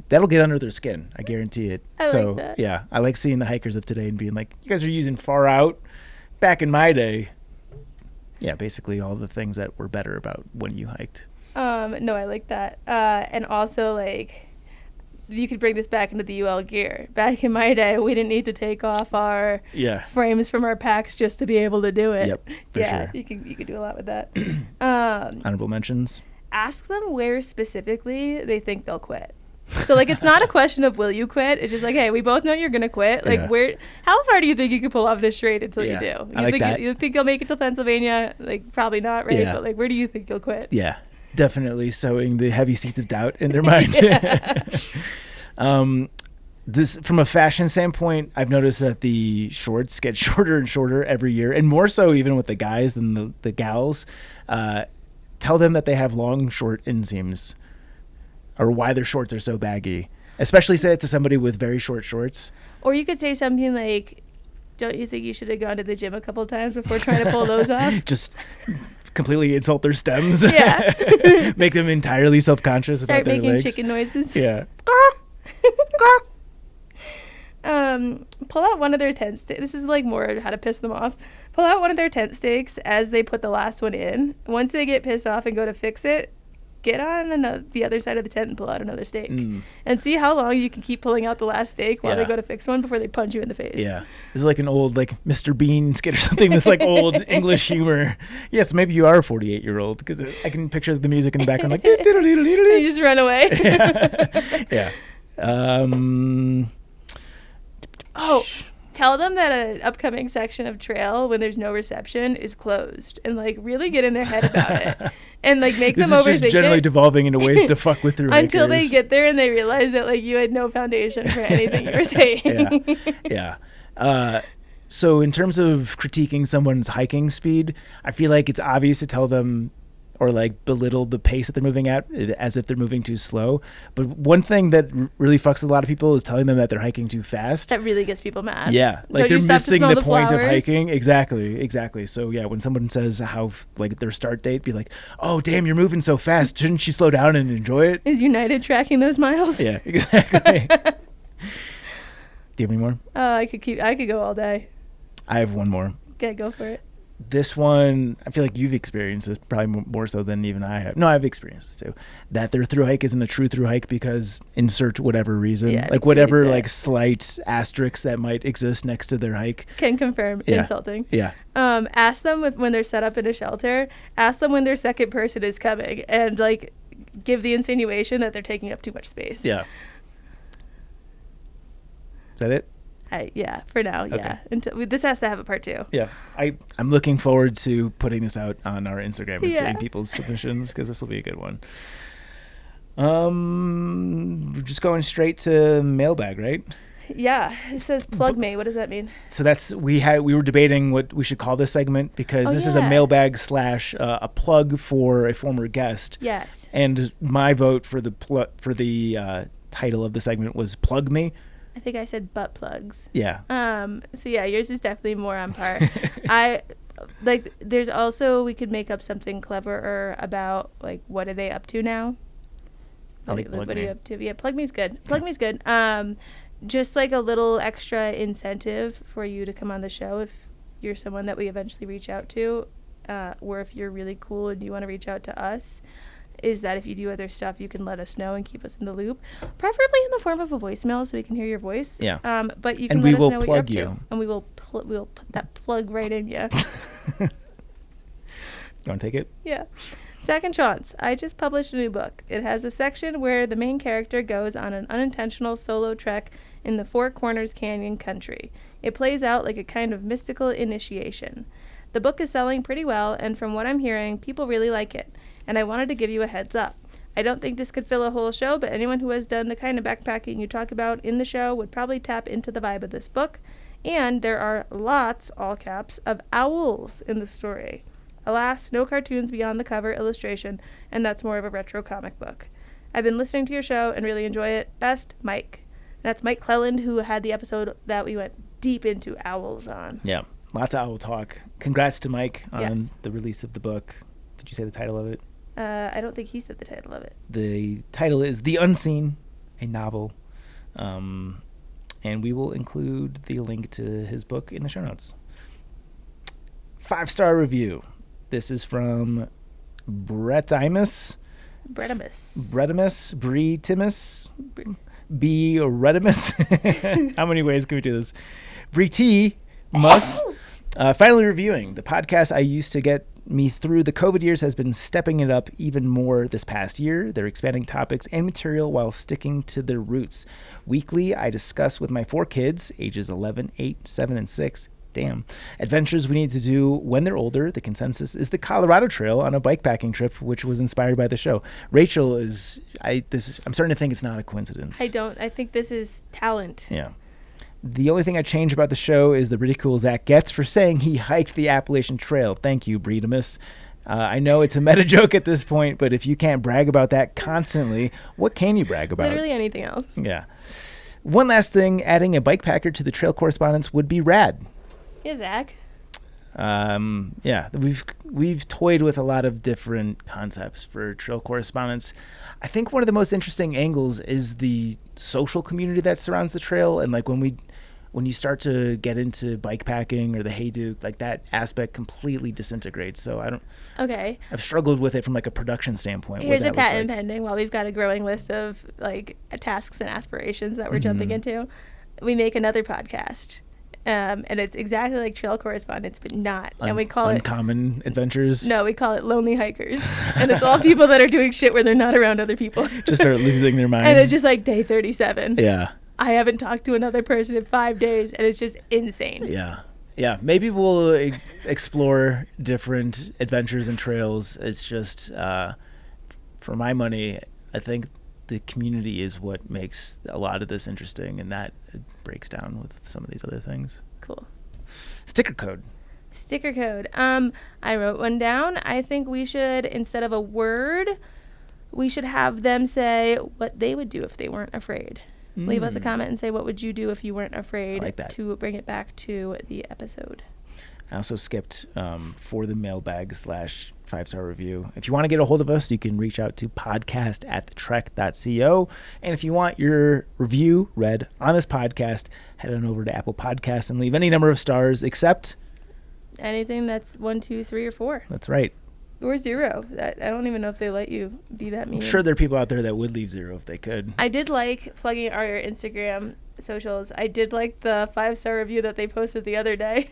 that'll get under their skin. I guarantee it. I like that. Yeah, I like seeing the hikers of today and being like, you guys are using far out. Back in my day. Yeah, basically all the things that were better about when you hiked. No, I like that. And also like, you could bring this back into the UL gear. Back in my day, we didn't need to take off our frames from our packs just to be able to do it. Yep, for sure. You could do a lot with that. Honorable mentions. Ask them where specifically they think they'll quit. So like, it's not a question of will you quit. It's just like, hey, we both know you're gonna quit. Like, how far do you think you can pull off this straight until you do? You think you'll make it to Pennsylvania? Like, probably not, right? Yeah. But like, where do you think you'll quit? Yeah. Definitely sowing the heavy seeds of doubt in their mind. This, from a fashion standpoint, I've noticed that the shorts get shorter and shorter every year, and more so even with the guys than the gals. Tell them that they have long, short inseams, or why their shorts are so baggy. Especially say it to somebody with very short shorts. Or you could say something like, don't you think you should have gone to the gym a couple times before trying to pull those off? Just completely insult their stems. Yeah. Make them entirely self-conscious about their legs. Start making chicken noises. Yeah. Pull out one of their tents. This is like more how to piss them off. pull out one of their tent stakes as they put the last one in. Once they get pissed off and go to fix it, get on the other side of the tent and pull out another stake. And see how long you can keep pulling out the last stake while they go to fix one before they punch you in the face. Yeah. This is like an old, like, Mr. Bean skit or something. This, like, old English humor. Yes, maybe you are a 48-year-old, because I can picture the music in the background, like, you just run away. Yeah. Oh, tell them that an upcoming section of trail, when there's no reception, is closed. And, like, really get in their head about it. And, like, make them overthink it. This is just generally devolving into ways to fuck with thru-hikers. Until they get there and they realize that, like, you had no foundation for anything you were saying. Yeah. So in terms of critiquing someone's hiking speed, I feel like it's obvious to tell them or, like, belittle the pace that they're moving at as if they're moving too slow. But one thing that really fucks a lot of people is telling them that they're hiking too fast. That really gets people mad. Yeah. Like, they're missing the point of hiking. Exactly. So, yeah, when someone says how, like, their start date, be like, oh, damn, you're moving so fast. Shouldn't you slow down and enjoy it? Is United tracking those miles? Yeah, exactly. Do you have any more? I could go all day. I have one more. Okay, go for it. This one, I feel like you've experienced this probably more so than even I have. No, I've experienced this too. That their thru hike isn't a true thru hike because insert whatever reason, like whatever really like slight asterisk that might exist next to their hike. Can confirm. Yeah. Insulting. Yeah. Ask them when they're set up in a shelter. Ask them when their second person is coming, and like give the insinuation that they're taking up too much space. Yeah. Is that it? Yeah, for now, okay. Yeah. Until this has to have a part 2. Yeah, I'm looking forward to putting this out on our Instagram and seeing people's submissions, because this will be a good one. We're just going straight to mailbag, right? Yeah, it says plug me. What does that mean? So we were debating what we should call this segment, because this is a mailbag / a plug for a former guest. Yes. And my vote for the title of the segment was Plug Me. I think I said butt plugs. Yeah. So yeah, yours is definitely more on par. There's also, we could make up something cleverer about, like, what are they up to now? What are you up to? Yeah, plug me's good. Plug me's good. Just like a little extra incentive for you to come on the show if you're someone that we eventually reach out to, or if you're really cool and you want to reach out to us, is that if you do other stuff, you can let us know and keep us in the loop, preferably in the form of a voicemail so we can hear your voice. Yeah. But you can let us know what you're up to. And we will we'll put that plug right in you. You want to take it? Yeah. Second chance. I just published a new book. It has a section where the main character goes on an unintentional solo trek in the Four Corners Canyon country. It plays out like a kind of mystical initiation. The book is selling pretty well, and from what I'm hearing, people really like it. And I wanted to give you a heads up. I don't think this could fill a whole show, but anyone who has done the kind of backpacking you talk about in the show would probably tap into the vibe of this book. And there are lots, all caps, of owls in the story. Alas, no cartoons beyond the cover illustration, and that's more of a retro comic book. I've been listening to your show and really enjoy it. Best, Mike. That's Mike Cleland, who had the episode that we went deep into owls on. Yeah, lots of owl talk. Congrats to Mike on the release of the book. Did you say the title of it? I don't think he said the title of it. The title is The Unseen, a novel. And we will include the link to his book in the show notes. 5-star review. This is from Bretimus. B. Retimus. How many ways can we do this? Bretimus. Finally reviewing. The podcast I used to get me through the COVID years has been stepping it up even more this past year. They're expanding topics and material while sticking to their roots. Weekly, I discuss with my 4 kids, ages 11, 8, 7, and 6, adventures we need to do when they're older. The consensus is the Colorado Trail on a bikepacking trip, which was inspired by the show. Rachel I'm starting to think it's not a coincidence. I think this is talent. Yeah. The only thing I change about the show is the ridicule Zach gets for saying he hiked the Appalachian Trail. Thank you, Bretimus. I know it's a meta joke at this point, but if you can't brag about that constantly, what can you brag about? Literally anything else. Yeah. One last thing, adding a bikepacker to the trail correspondence would be rad. Yeah, Zach. Yeah, we've toyed with a lot of different concepts for trail correspondence. I think one of the most interesting angles is the social community that surrounds the trail, and like when when you start to get into bike packing or the Hey Duke, like that aspect completely disintegrates. So I've struggled with it from like a production standpoint. Here's a patent pending while we've got a growing list of like tasks and aspirations that we're jumping into. We make another podcast. And it's exactly like Trail Correspondence, but not. And we call Uncommon Adventures? No, we call it Lonely Hikers. And it's all people that are doing shit where they're not around other people. Just start losing their minds. And it's just like day 37. Yeah. I haven't talked to another person in 5 days, and it's just insane. Yeah. Yeah. Maybe we'll explore different adventures and trails. It's just, for my money, I think the community is what makes a lot of this interesting, and that breaks down with some of these other things. Cool. Sticker code. I wrote one down. I think we should, instead of a word, we should have them say what they would do if they weren't afraid. Leave us a comment and say what would you do if you weren't afraid, like that. To bring it back to the episode. I also skipped for the mailbag / 5-star review. If you want to get a hold of us, you can reach out to podcast@thetrek.co. And if you want your review read on this podcast, head on over to Apple Podcasts and leave any number of stars except anything that's 1, 2, 3, or 4. That's right. Or 0. I don't even know if they let you be that mean. I'm sure there are people out there that would leave 0 if they could. I did like plugging our Instagram socials. I did like the 5-star review that they posted the other day.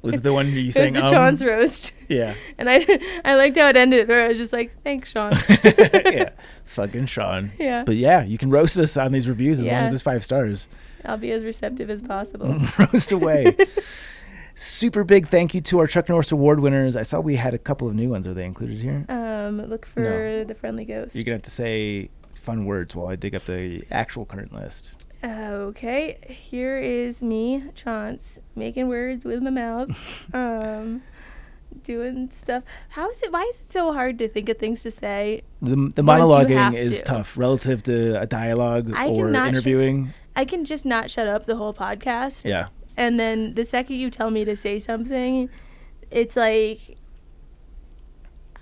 Was it the one you saying? It was the Sean's roast. Yeah. And I liked how it ended, where I was just like, thanks, Sean. Yeah. Fucking Sean. Yeah. But yeah, you can roast us on these reviews as long as it's 5 stars. I'll be as receptive as possible. Roast away. Super big thank you to our Chuck Norris Award winners. I saw we had a couple of new ones. Are they included here? Look for the Friendly Ghost. You're going to have to say fun words while I dig up the actual current list. Okay. Here is me, Chance, making words with my mouth. Doing stuff. Why is it so hard to think of things to say? The monologuing is tough relative to a dialogue or interviewing. I can just not shut up the whole podcast. Yeah. And then the second you tell me to say something, it's like,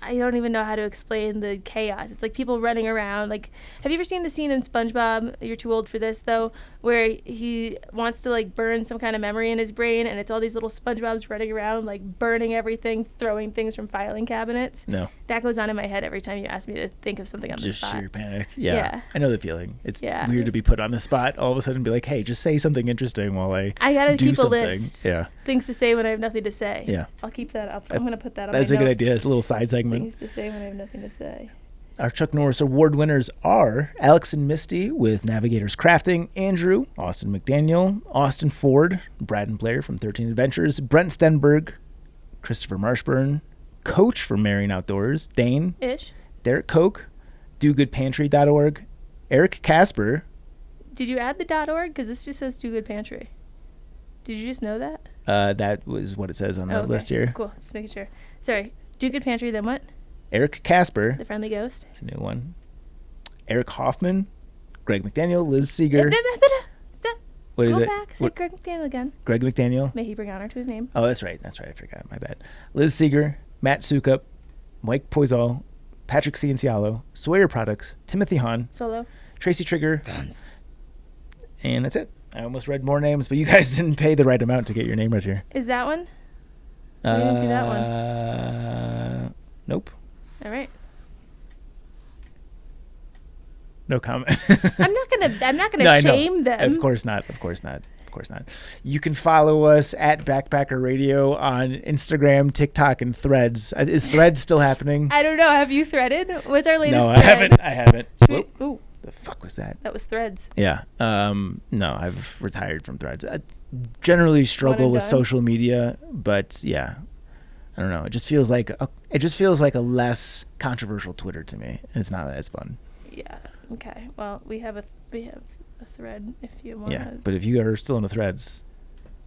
I don't even know how to explain the chaos. It's like people running around. Like, have you ever seen the scene in SpongeBob? You're too old for this, though, where he wants to, like, burn some kind of memory in his brain, and it's all these little SpongeBobs running around, like, burning everything, throwing things from filing cabinets. No. That goes on in my head every time you ask me to think of something on the spot. Just sheer panic. Yeah. I know the feeling. It's weird to be put on the spot all of a sudden and be like, hey, just say something interesting while I gotta do keep something. A list. Yeah. Things to say when I have nothing to say. Yeah. I'll keep that up. I'm going to put that on my notes. That's a good idea. It's a little side segment. Things to say when I have nothing to say. Our Chuck Norris Award winners are Alex and Misty with Navigators Crafting, Andrew, Austin McDaniel, Austin Ford, Brad and Blair from 13 Adventures, Brent Stenberg, Christopher Marshburn, Coach from Marion Outdoors, Dane, Derek Koch, DoGoodPantry.org, Eric Casper. Did you add the .org? Because this just says Do Good Pantry. Did you just know that? That was what it says on the list here. Cool. Just making sure. Sorry. Do Good Pantry, then what? Eric Casper. The Friendly Ghost. That's a new one. Eric Hoffman, Greg McDaniel, Liz Seeger. What is it? Go back. Say Greg McDaniel again. Greg McDaniel. May he bring honor to his name. Oh, that's right. I forgot. My bad. Liz Seeger, Matt Sukup, Mike Poisal, Patrick Ciancialo, Sawyer Products, Timothy Hahn. Solo. Tracy Trigger. And that's it. I almost read more names, but you guys didn't pay the right amount to get your name right here. Is that one? We didn't do that one. Nope. All right. No comment. I'm not gonna shame them. Of course not. You can follow us at Backpacker Radio on Instagram, TikTok, and Threads. Is Threads still happening? I don't know. Have you threaded? What's our latest? No, thread? I haven't. Ooh. The fuck was that? That was Threads. Yeah. No, I've retired from Threads. I generally struggle with social media, but yeah. I don't know. It just feels like a less controversial Twitter to me. And it's not as fun. Yeah. Okay. Well, we have a thread if you want. Yeah, but if you are still in the Threads,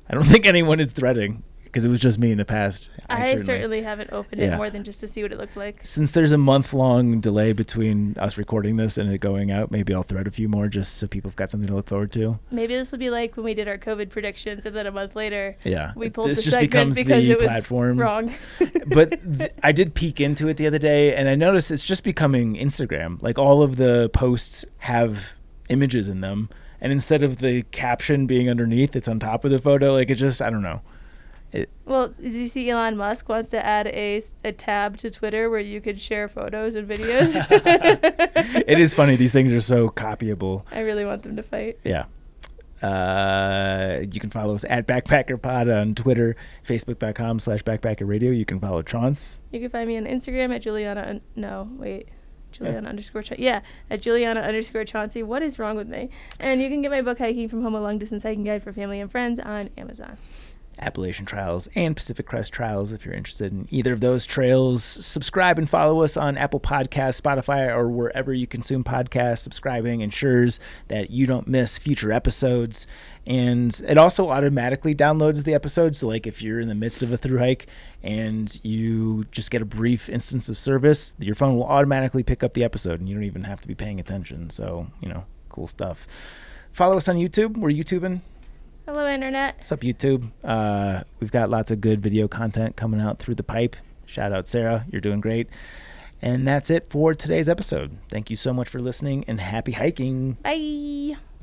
I don't think anyone is threading because it was just me in the past. I certainly haven't opened it more than just to see what it looked like. Since there's a month-long delay between us recording this and it going out, maybe I'll thread a few more just so people have got something to look forward to. Maybe this will be like when we did our COVID predictions and then a month later we pulled this the just segment becomes because the it was platform. Wrong. But I did peek into it the other day and I noticed it's just becoming Instagram. Like all of the posts have images in them. and instead of the caption being underneath, it's on top of the photo. Like, it just, I don't know. Well, did you see Elon Musk wants to add a tab to Twitter where you could share photos and videos? It is funny. These things are so copyable. I really want them to fight. Yeah. You can follow us at BackpackerPod on Twitter, Facebook.com/BackpackerRadio. You can follow Chance. You can find me on Instagram at Juliana. At Juliana_Chauncey. What is wrong with me? And you can get my book, Hiking from Home, a long distance hiking guide for family and friends, on Amazon. Appalachian Trails and Pacific Crest Trails. If you're interested in either of those trails, subscribe and follow us on Apple Podcasts, Spotify, or wherever you consume podcasts. Subscribing ensures that you don't miss future episodes, and it also automatically downloads the episodes. So like if you're in the midst of a thru hike and you just get a brief instance of service, your phone will automatically pick up the episode and you don't even have to be paying attention. So, cool stuff. Follow us on YouTube. We're YouTubing. Hello, Internet. What's up, YouTube? We've got lots of good video content coming out through the pipe. Shout out, Sarah. You're doing great. And that's it for today's episode. Thank you so much for listening, and happy hiking. Bye.